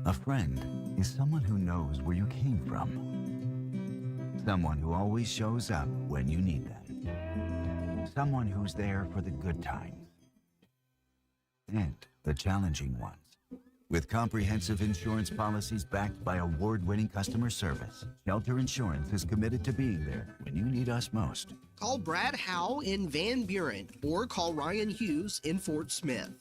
A friend is someone who knows where you came from. Someone who always shows up when you need them. Someone who's there for the good times and the challenging ones. With comprehensive insurance policies backed by award-winning customer service, Shelter Insurance is committed to being there when you need us most. Call Brad Howe in Van Buren or call Ryan Hughes in Fort Smith.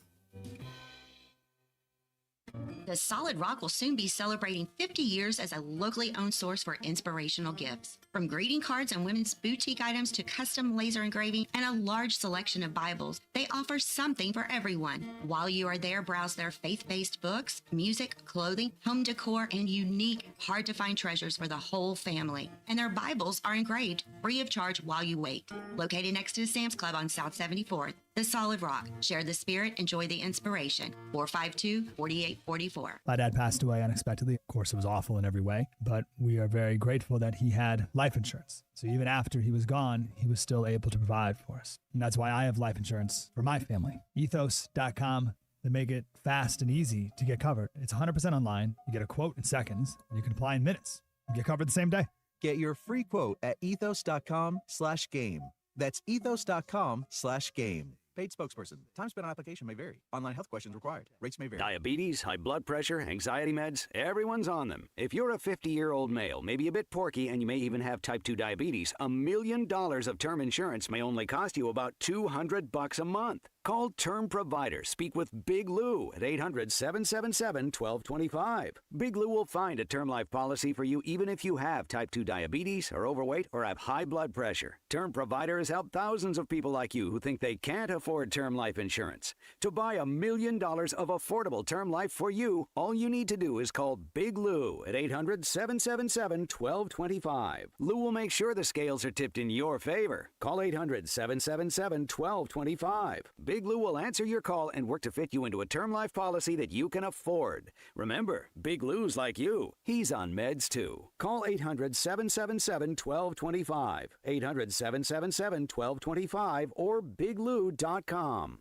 The Solid Rock will soon be celebrating 50 years as a locally owned source for inspirational gifts. From greeting cards and women's boutique items to custom laser engraving and a large selection of Bibles, they offer something for everyone. While you are there, browse their faith-based books, music, clothing, home decor, and unique, hard-to-find treasures for the whole family. And their Bibles are engraved free of charge while you wait. Located next to Sam's Club on South 74th, The Solid Rock. Share the spirit, enjoy the inspiration. 452-4844. My dad passed away unexpectedly. Of course, it was awful in every way, but we are very grateful that he had life insurance. So even after he was gone, he was still able to provide for us. And that's why I have life insurance for my family. Ethos.com. They make it fast and easy to get covered. It's 100% online. You get a quote in seconds, and you can apply in minutes. You get covered the same day. Get your free quote at ethos.com/game. That's ethos.com/game. Paid spokesperson. Time spent on application may vary. Online health questions required. Rates may vary. Diabetes, high blood pressure, anxiety meds, everyone's on them. If you're a 50-year-old male, maybe a bit porky, and you may even have type 2 diabetes, $1 million of term insurance may only cost you about $200 a month. Call Term Provider. Speak with Big Lou at 800-777-1225. Big Lou will find a term life policy for you even if you have type 2 diabetes, are overweight, or have high blood pressure. Term Provider has helped thousands of people like you who think they can't afford term life insurance. To buy $1 million of affordable term life for you, all you need to do is call Big Lou at 800-777-1225. Lou will make sure the scales are tipped in your favor. Call 800-777-1225. Big Lou will answer your call and work to fit you into a term life policy that you can afford. Remember, Big Lou's like you. He's on meds too. Call 800-777-1225. 800-777-1225 or biglou.com.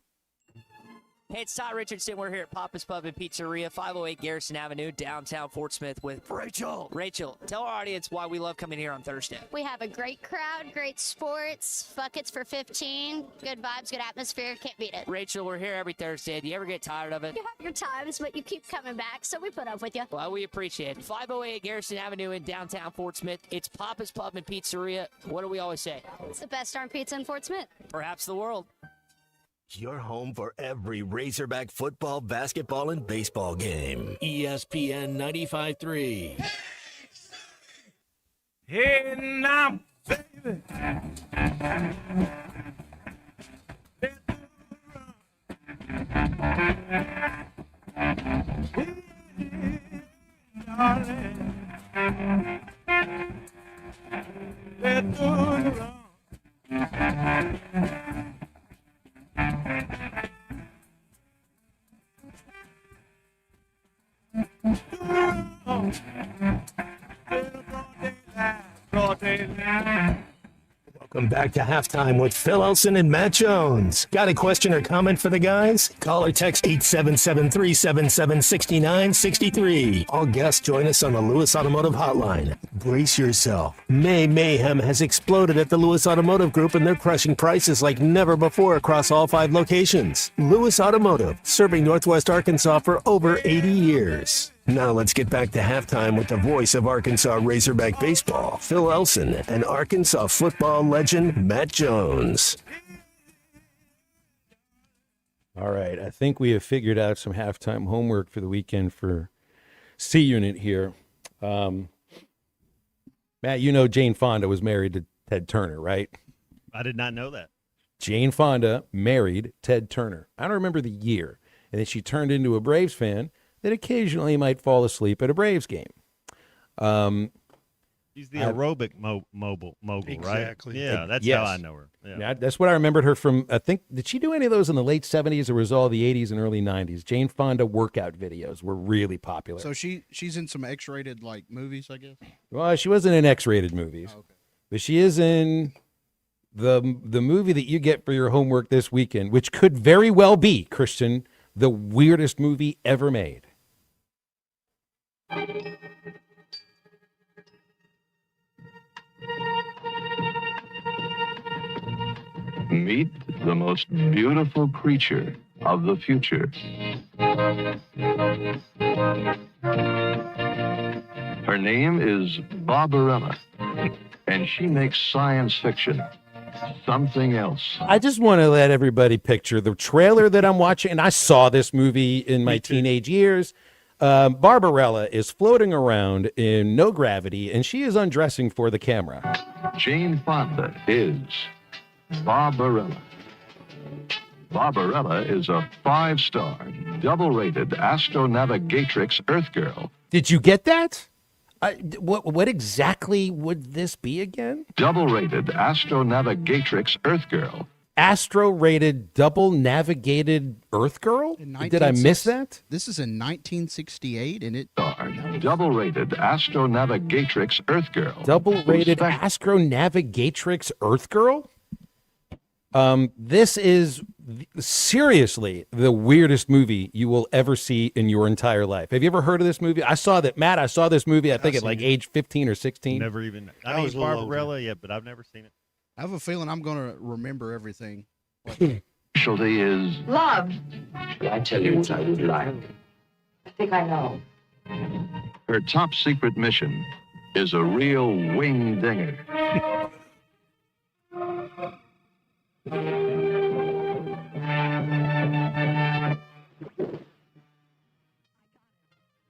Hey, it's Todd Richardson. We're here at Papa's Pub and Pizzeria, 508 Garrison Avenue, downtown Fort Smith with Rachel. Rachel, tell our audience why we love coming here on Thursday. We have a great crowd, great sports, buckets for 15, good vibes, good atmosphere. Can't beat it. Rachel, we're here every Thursday. Do you ever get tired of it? You have your times, but you keep coming back, so we put up with you. Well, we appreciate it. 508 Garrison Avenue in downtown Fort Smith. It's Papa's Pub and Pizzeria. What do we always say? It's the best darn pizza in Fort Smith. Perhaps the world. Your home for every Razorback football, basketball, and baseball game. ESPN 95.3. Hey, now, baby. Welcome back to Halftime with Phil Elson and Matt Jones. Got a question or comment for the guys? Call or text 877-377-6963. All guests join us on the Lewis Automotive Hotline. Brace yourself. May mayhem has exploded at the Lewis Automotive Group, and they're crushing prices like never before across all 5 locations. Lewis Automotive, serving Northwest Arkansas for over 80 years. Now let's get back to halftime with the voice of Arkansas Razorback baseball, Phil Elson, and Arkansas football legend Matt Jones. All right, I think we have figured out some halftime homework for the weekend for C Unit here. Matt, you know Jane Fonda was married to Ted Turner, right? I did not know that. Jane Fonda married Ted Turner. I don't remember the year. And then she turned into a Braves fan that occasionally might fall asleep at a Braves game. He's the aerobic mogul, exactly. right? Yeah, that's yes. how I know her. Yeah, that's what I remembered her from. I think, did she do any of those in the late 70s or was it all the 80s and early 90s? Jane Fonda workout videos were really popular. So she's in some X-rated like movies, I guess? Well, she wasn't in X-rated movies, okay. But she is in the movie that you get for your homework this weekend, which could very well be, Christian, the weirdest movie ever made. Meet the most beautiful creature of the future. Her name is Barbarella, and she makes science fiction something else. I just want to let everybody picture the trailer that I'm watching, and I saw this movie in my teenage years. Barbarella is floating around in no gravity, and she is undressing for the camera. Jane Fonda is Barbarella. Barbarella is a 5-star, double-rated astronavigatrix Earth girl. Did you get that? What exactly would this be again? Double-rated astronavigatrix Earth girl. Astro-rated, double-navigated Earth girl? Did I miss that? This is in 1968, and it... Double-rated astronavigatrix Earth girl. Double-rated astronavigatrix Earth girl? This is seriously the weirdest movie you will ever see in your entire life. Have you ever heard of this movie? I saw this movie, I think at like age 15 or 16. Never even. I mean, Barbarella, yeah, but I've never seen it. I have a feeling I'm going to remember everything. Specialty is love. Should I tell you what I would like? I think I know. her top secret mission is a real wing dinger.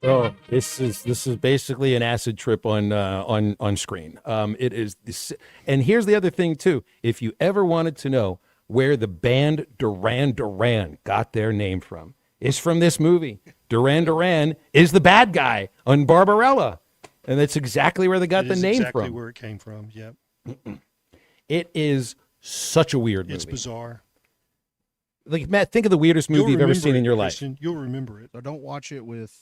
Oh, this is basically an acid trip on screen. It is this, and here's the other thing too. If you ever wanted to know where the band Duran Duran got their name from, it's from this movie. Duran Duran is the bad guy on Barbarella, and that's exactly where they got the name exactly from. Where it came from. Yep. It is such a weird movie. It's bizarre. Like, Matt, think of the weirdest movie you've ever seen in your life. You'll remember it. So don't watch it with,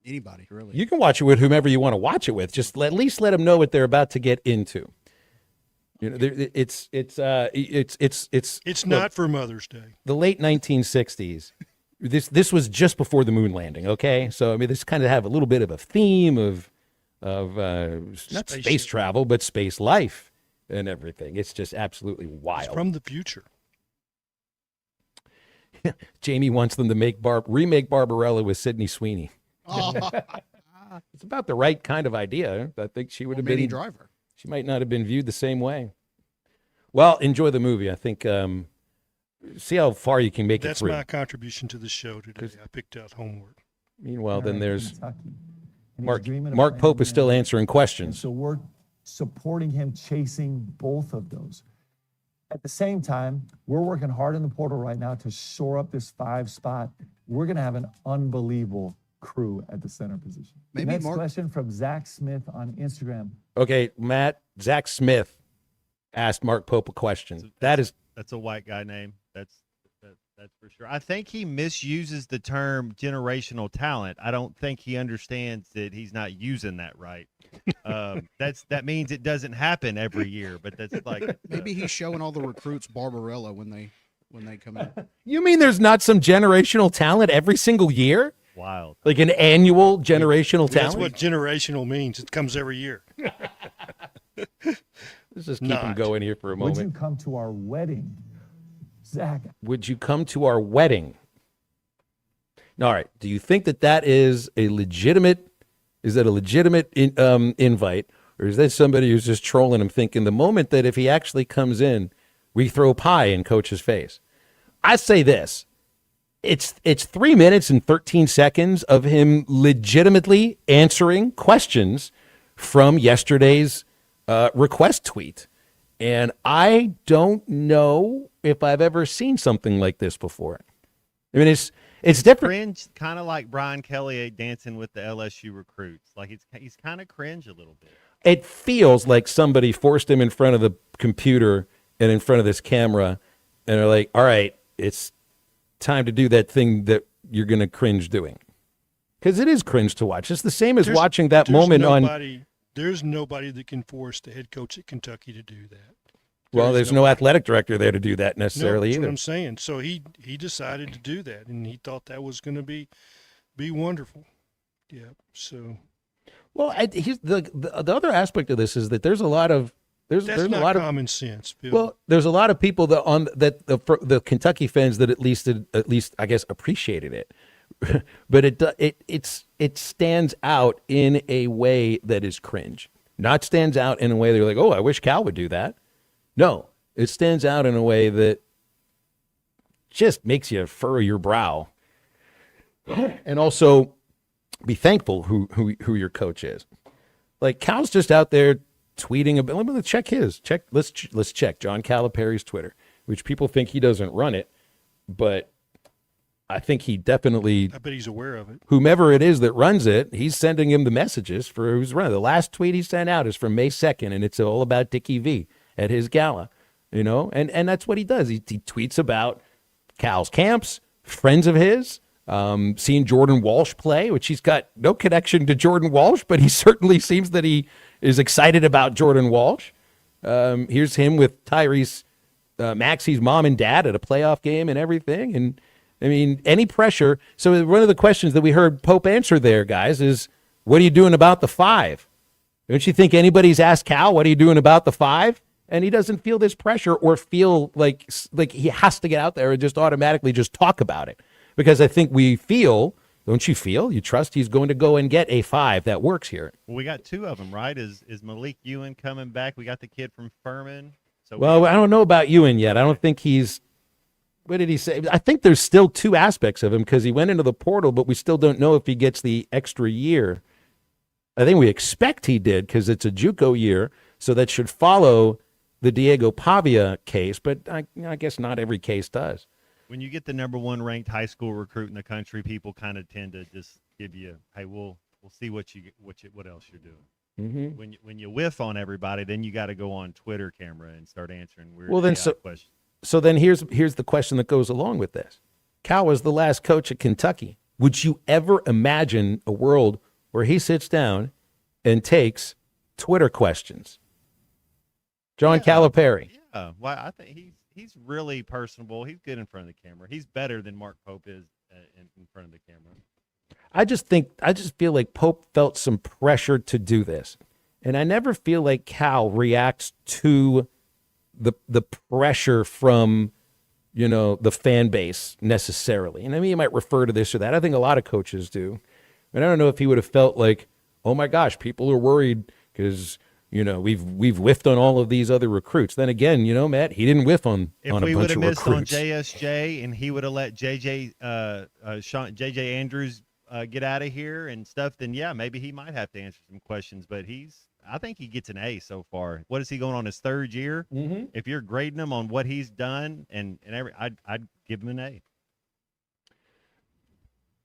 anybody, really. You can watch it with whomever you want to watch it with. Just at least let them know what they're about to get into. You know, it's not for Mother's Day. The late 1960s. This was just before the moon landing. Okay, so I mean, this kind of have a little bit of a theme of not space travel, but space life and everything. It's just absolutely wild. It's from the future. Jamie wants them to remake Barbarella with Sydney Sweeney. Oh. It's about the right kind of idea. I think she would have been. Driver. She might not have been viewed the same way. Well, enjoy the movie. I think see how far you can make That's it through. my contribution to the show today. I picked out homework. Meanwhile, then there's Mark Pope is still answering questions. So we're supporting him chasing both of those. At the same time, we're working hard in the portal right now to shore up this 5 spot. We're going to have an unbelievable crew at the center position. Next question from Zach Smith on Instagram. Okay, Matt, Zach Smith asked Mark Pope a question. That's a white guy name. That's for sure. I think he misuses the term generational talent. I don't think he understands that he's not using that right. That means it doesn't happen every year, but that's like maybe he's showing all the recruits Barbarella when they come in. You mean there's not some generational talent every single year? Wild. Like an annual generational That's talent? what generational means. It comes every year. Let's just keep him going here for a Would you moment. come to our wedding, Zach? Would you come to our wedding? All right. Do you think that is a legitimate? Is that a legitimate invite, or is that somebody who's just trolling him, thinking the moment that if he actually comes in, we throw pie in Coach's face? I say this: it's 3 minutes and 13 seconds of him legitimately answering questions from yesterday's request tweet, and I don't know if I've ever seen something like this before. I mean, it's different. Cringe, kind of like Brian Kelly dancing with the LSU recruits. Like he's kind of cringe a little bit. It feels like somebody forced him in front of the computer and in front of this camera, and they're like, "All right, it's time to do that thing that you're going to cringe doing," because it is cringe to watch. It's the same as watching that moment on. There's nobody that can force the head coach at Kentucky to do that. Well, there's no athletic director there to do that necessarily that's either. what I'm saying. So he decided to do that, and he thought that was going to be wonderful. Yeah. So. Well, he's the other aspect of this is that there's a lot of there's That's a not lot of common sense, Bill. Well, there's a lot of people the Kentucky fans that at least I guess appreciated it, but it stands out in a way that is cringe. Not stands out in a way they're like, oh, I wish Cal would do that. No, it stands out in a way that just makes you furrow your brow, and also be thankful who your coach is. Like Cal's just out there tweeting about. Let me check his. Let's check John Calipari's Twitter, which people think he doesn't run it, but I think he definitely. I bet he's aware of it. Whomever it is that runs it, he's sending him the messages for who's running. The last tweet he sent out is from May 2nd, and it's all about Dickie V at his gala, and that's what he does. He tweets about Cal's camps, friends of his, seeing Jordan Walsh play, which he's got no connection to Jordan Walsh, but he certainly seems that he is excited about Jordan Walsh. Here's him with Tyrese Maxey's mom and dad at a playoff game and everything. And I mean, any pressure. So one of the questions that we heard Pope answer there, guys, is what are you doing about the 5? Don't you think anybody's asked Cal, what are you doing about the 5? And he doesn't feel this pressure or feel like he has to get out there and just automatically just talk about it. Because I think we feel, don't you feel, you trust he's going to go and get a 5 that works here. Well, we got 2 of them, right? Is Malik Ewan coming back? We got the kid from Furman. So well, I don't know about Ewan yet. I don't think he's, what did he say? I think there's still 2 aspects of him because he went into the portal, but we still don't know if he gets the extra year. I think we expect he did because it's a JUCO year, so that should follow the Diego Pavia case, but I guess not every case does. When you get the number 1 ranked high school recruit in the country, people kind of tend to just give you, hey, we'll see what else you're doing. Mm-hmm. When you whiff on everybody, then you got to go on Twitter camera and start answering weird questions. So then here's the question that goes along with this. Cal was the last coach at Kentucky. Would you ever imagine a world where he sits down and takes Twitter questions? John Calipari. Yeah, well, I think he's really personable. He's good in front of the camera. He's better than Mark Pope is in front of the camera. I just feel like Pope felt some pressure to do this. And I never feel like Cal reacts to the pressure from, the fan base necessarily. And I mean, you might refer to this or that. I think a lot of coaches do. And I don't know if he would have felt like, oh my gosh, people are worried because we've whiffed on all of these other recruits. Then again, Matt, he didn't whiff on a bunch of recruits. If we would have missed on JSJ and he would have let JJ Andrews get out of here and stuff, then yeah, maybe he might have to answer some questions. But I think he gets an A so far. What is he going on his 3rd year? Mm-hmm. If you're grading him on what he's done I'd give him an A.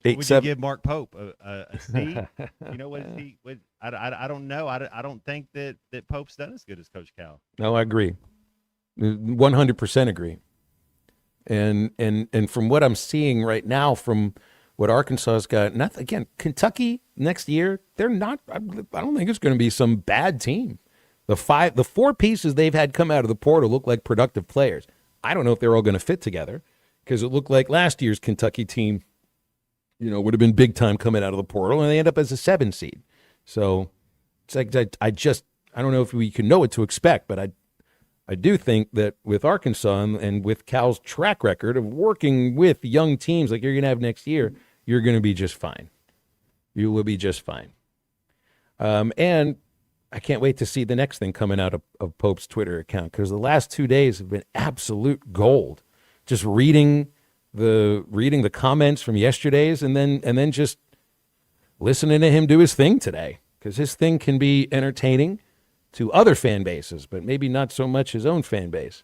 Would you give Mark Pope a C? What is he? I don't know. I don't think that Pope's done as good as Coach Cal. No, I agree. 100% agree. And from what I'm seeing right now, from what Arkansas's got, again, Kentucky next year, they're not. I don't think it's going to be some bad team. The 4 pieces they've had come out of the portal look like productive players. I don't know if they're all going to fit together, because it looked like last year's Kentucky team, would have been big time coming out of the portal, and they end up as a 7 seed. So it's like I don't know if we can know what to expect, but I do think that with Arkansas and with Cal's track record of working with young teams like you're going to have next year, you're going to be just fine. You will be just fine. And I can't wait to see the next thing coming out of Pope's Twitter account, because the last 2 days have been absolute gold. Just reading the comments from yesterday's and then just listening to him do his thing today, because his thing can be entertaining to other fan bases, but maybe not so much his own fan base.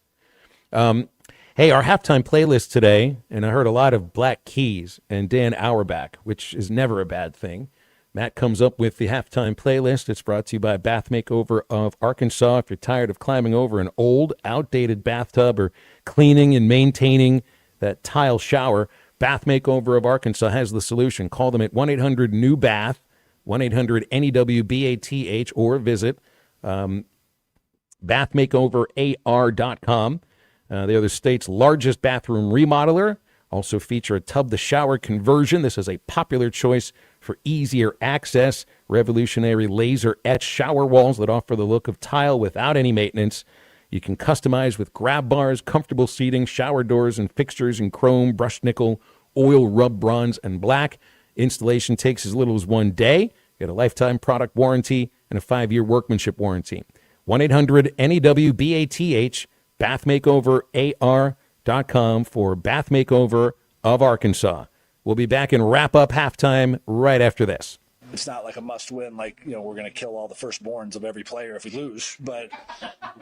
Hey, our halftime playlist today, and I heard a lot of Black Keys and Dan Auerbach, which is never a bad thing. Matt comes up with the halftime playlist. It's brought to you by Bath Makeover of Arkansas. If you're tired of climbing over an old, outdated bathtub or cleaning and maintaining that tile shower, Bath Makeover of Arkansas has the solution. Call them at 1-800-NEW-BATH, 1-800-NEW-BATH, or visit bathmakeoverar.com. They are the state's largest bathroom remodeler. Also feature a tub-to-shower conversion. This is a popular choice for easier access. Revolutionary laser-etched shower walls that offer the look of tile without any maintenance. You can customize with grab bars, comfortable seating, shower doors, and fixtures in chrome, brushed nickel, oil, rub bronze, and black. Installation takes as little as 1 day. You get a lifetime product warranty and a 5-year workmanship warranty. 1-800-NEW-BATH, bathmakeoverar.com for Bath Makeover of Arkansas. We'll be back and wrap up halftime right after this. It's not like a must-win, like, we're going to kill all the firstborns of every player if we lose. But,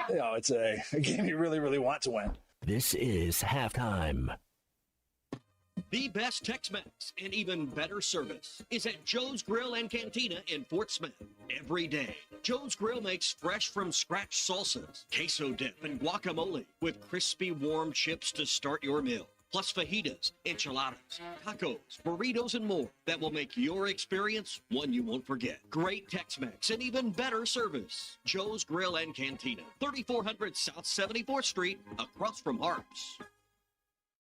it's a game you really, really want to win. This is halftime. The best Tex-Mex and even better service is at Joe's Grill and Cantina in Fort Smith. Every day, Joe's Grill makes fresh from scratch salsas, queso dip, and guacamole with crispy warm chips to start your meal. Plus fajitas, enchiladas, tacos, burritos, and more that will make your experience one you won't forget. Great Tex-Mex and even better service. Joe's Grill and Cantina, 3400 South 74th Street, across from Harps.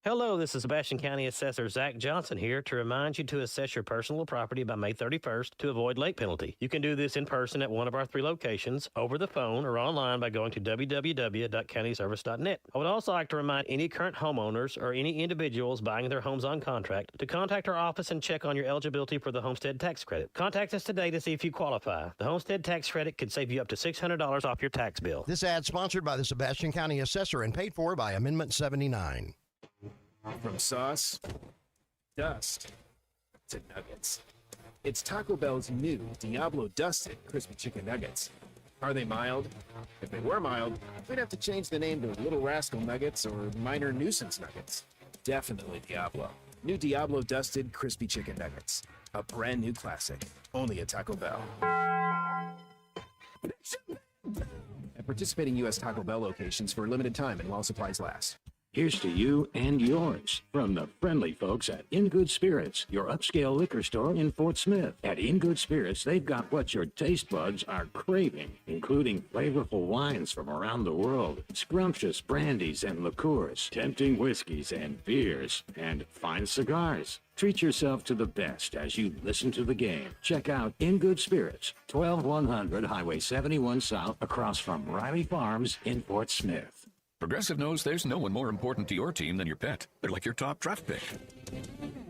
Hello, this is Sebastian County Assessor Zach Johnson here to remind you to assess your personal property by May 31st to avoid late penalty. You can do this in person at one of our 3 locations, over the phone, or online by going to www.countyservice.net. I would also like to remind any current homeowners or any individuals buying their homes on contract to contact our office and check on your eligibility for the Homestead Tax Credit. Contact us today to see if you qualify. The Homestead Tax Credit could save you up to $600 off your tax bill. This ad sponsored by the Sebastian County Assessor and paid for by Amendment 79. From sauce, dust, to nuggets. It's Taco Bell's new Diablo Dusted Crispy Chicken Nuggets. Are they mild? If they were mild, we'd have to change the name to Little Rascal Nuggets or Minor Nuisance Nuggets. Definitely Diablo. New Diablo Dusted Crispy Chicken Nuggets. A brand new classic. Only at Taco Bell. At participating U.S. Taco Bell locations for a limited time and while supplies last. Here's to you and yours from the friendly folks at In Good Spirits, your upscale liquor store in Fort Smith. At In Good Spirits, they've got what your taste buds are craving, including flavorful wines from around the world, scrumptious brandies and liqueurs, tempting whiskeys and beers, and fine cigars. Treat yourself to the best as you listen to the game. Check out In Good Spirits, 12100 Highway 71 South, across from Riley Farms in Fort Smith. Progressive knows there's no one more important to your team than your pet. They're like your top draft pick.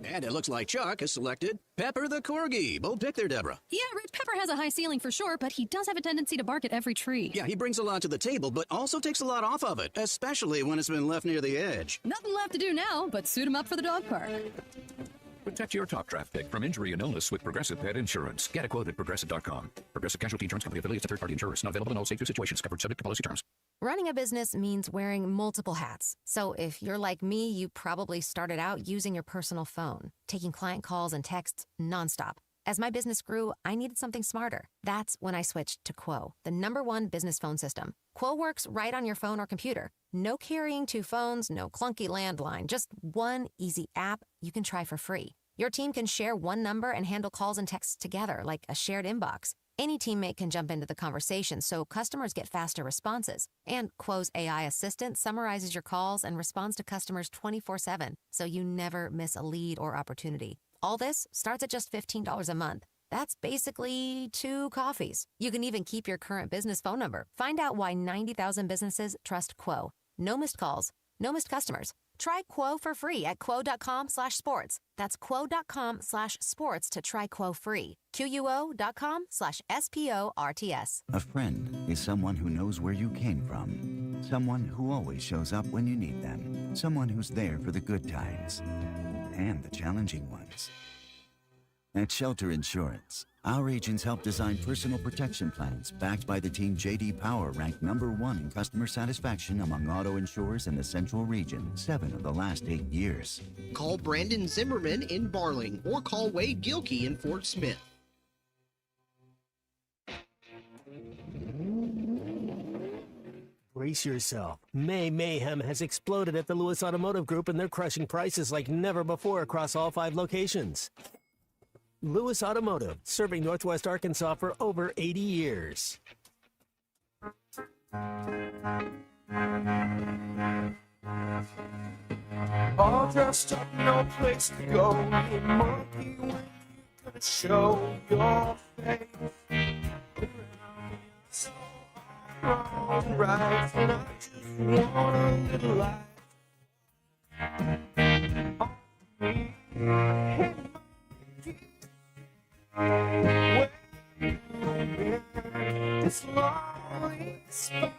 And it looks like Chuck has selected Pepper the Corgi. Bold pick there, Deborah. Yeah, Rich Pepper has a high ceiling for sure, but he does have a tendency to bark at every tree. Yeah, he brings a lot to the table, but also takes a lot off of it, especially when it's been left near the edge. Nothing left to do now but suit him up for the dog park. Protect your top draft pick from injury and illness with Progressive Pet Insurance. Get a quote at Progressive.com. Progressive Casualty Insurance Company affiliates and third-party insurers. Not available in all states or situations. Covered subject to policy terms. Running a business means wearing multiple hats. So if you're like me, you probably started out using your personal phone, taking client calls and texts nonstop. As my business grew, I needed something smarter. That's when I switched to Quo, the #1 business phone system. Quo works right on your phone or computer. No carrying 2 phones, no clunky landline, just one easy app you can try for free. Your team can share one number and handle calls and texts together like a shared inbox. Any teammate can jump into the conversation so customers get faster responses. And Quo's AI assistant summarizes your calls and responds to customers 24/7, so you never miss a lead or opportunity. All this starts at just $15 a month. That's basically 2 coffees. You can even keep your current business phone number. Find out why 90,000 businesses trust Quo. No missed calls, no missed customers. Try Quo for free at quo.com/sports. That's quo.com/sports to try Quo free. QUO.com/SPORTS. A friend is someone who knows where you came from. Someone who always shows up when you need them. Someone who's there for the good times and the challenging ones. At Shelter Insurance, our agents help design personal protection plans backed by the team J.D. Power ranked #1 in customer satisfaction among auto insurers in the Central Region 7 of the last 8 years. Call Brandon Zimmerman in Barling or call Wade Gilkey in Fort Smith. Brace yourself. May mayhem has exploded at the Lewis Automotive Group, and they're crushing prices like never before across all 5 locations. Lewis Automotive, serving Northwest Arkansas for over 80 years. All dressed up, no place to go. You monkey, when you gonna show your face? So wrong, right, and I just want a little life. This lonely spiral.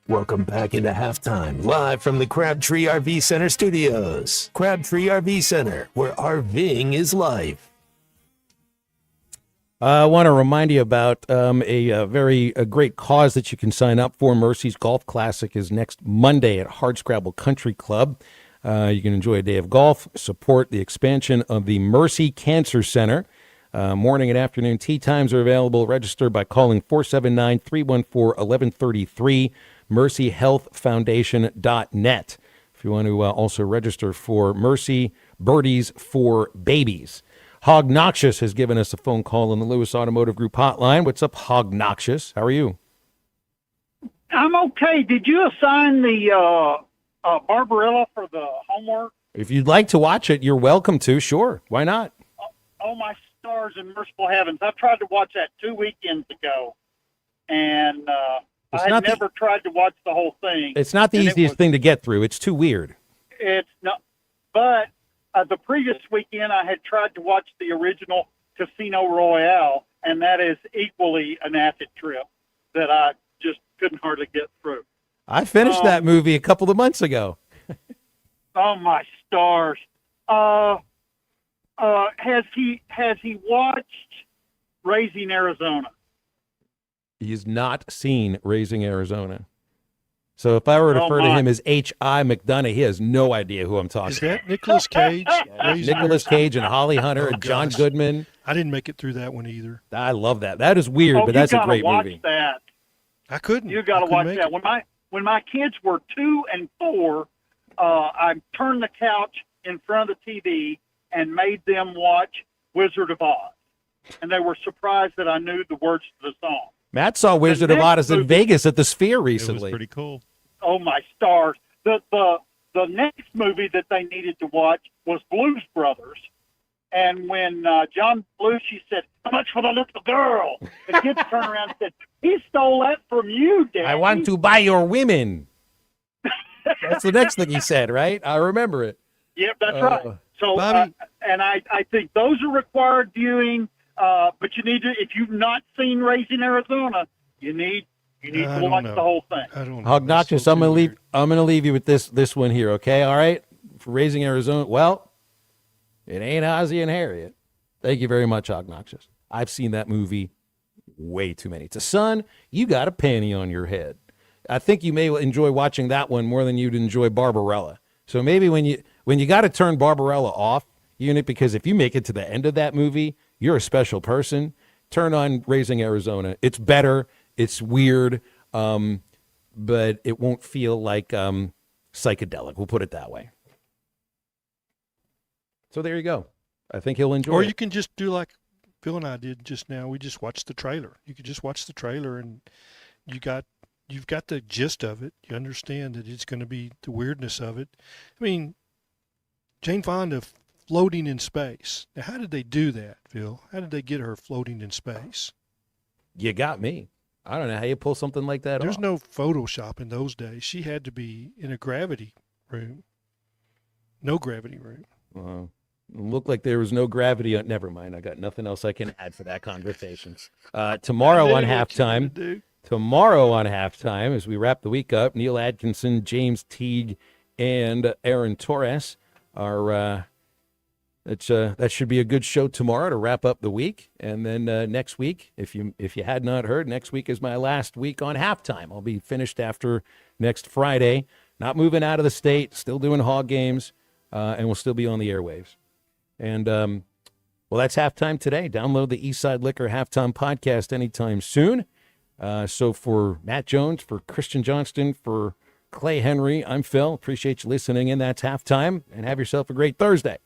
Welcome back into halftime, live from the Crabtree RV Center studios. Crabtree RV Center, where RVing is life. I want to remind you about a great cause that you can sign up for. Mercy's Golf Classic is next Monday at Hardscrabble Country Club. You can enjoy a day of golf, support the expansion of the Mercy Cancer Center. Morning and afternoon tee times are available. Register by calling 479-314-1133, mercyhealthfoundation.net. If you want to also register for Mercy Birdies for Babies. Hog Noxious has given us a phone call on the Lewis Automotive Group hotline. What's up, Hog Noxious? How are you? I'm okay. Did you assign the Barbarella for the homework? If you'd like to watch it, you're welcome to. Sure. Why not? Oh, my stars and merciful heavens. I tried to watch that 2 weekends ago, and I had never tried to watch the whole thing. It's not the easiest thing to get through. It's too weird. It's not. But the previous weekend, I had tried to watch the original Casino Royale, and that is equally an acid trip that I just couldn't hardly get through. I finished that movie a couple of months ago. Oh, my stars. Has he watched Raising Arizona? He's not seen Raising Arizona. So if I were to refer to him as H.I. McDonough, he has no idea who I'm talking Is that Nicolas Cage? Nicolas Cage and Holly Hunter and John Goodman. I didn't make it through that one either. I love that. That is weird, but that's a great movie. You gotta watch that. I couldn't. You gotta watch that. When my kids were 2 and 4, I turned the couch in front of the TV and made them watch Wizard of Oz, and they were surprised that I knew the words to the song. Matt saw Wizard of Oz in Vegas at the Sphere recently. It was pretty cool. Oh, my stars. The next movie that they needed to watch was Blues Brothers. And when John Belushi said, "How much for the little girl?" the kids turned around and said, "He stole that from you, Daddy." I want to buy your women. That's the next thing he said, right? I remember it. Yep, that's right. So, and I think those are required viewing. But you need to, if you've not seen Raising Arizona, you need to watch the whole thing. I don't know. Hog Noxious, I'm gonna leave you with this one here, okay? All right? For Raising Arizona, well, it ain't Ozzie and Harriet. Thank you very much, Hog Noxious. I've seen that movie way too many. To son, you got a panty on your head. I think you may enjoy watching that one more than you'd enjoy Barbarella. So maybe when you got to turn Barbarella off, unit, because if you make it to the end of that movie, you're a special person. Turn on Raising Arizona. It's better. It's weird, but it won't feel like psychedelic. We'll put it that way. So there you go. I think he'll enjoy it. Or you can just do like Phil and I did just now. We just watched the trailer. You could just watch the trailer, and you've got the gist of it. You understand that it's going to be the weirdness of it. I mean, Jane Fonda floating in space. Now, how did they do that, Phil? How did they get her floating in space? You got me. I don't know how you pull something like that There's off. no Photoshop in those days. She had to be in a gravity room. No gravity room. It looked like there was no gravity. Never mind. I got nothing else I can add for that conversation. Tomorrow on halftime, as we wrap the week up, Neil Atkinson, James Teague, and Aaron Torres are. That should be a good show tomorrow to wrap up the week, and then next week, if you had not heard, next week is my last week on halftime. I'll be finished after next Friday. Not moving out of the state, still doing Hog games, and we'll still be on the airwaves. And well, that's halftime today. Download the Eastside Liquor Halftime Podcast anytime soon. So for Matt Jones, for Christian Johnston, for Clay Henry, I'm Phil. Appreciate you listening in. That's halftime, and have yourself a great Thursday.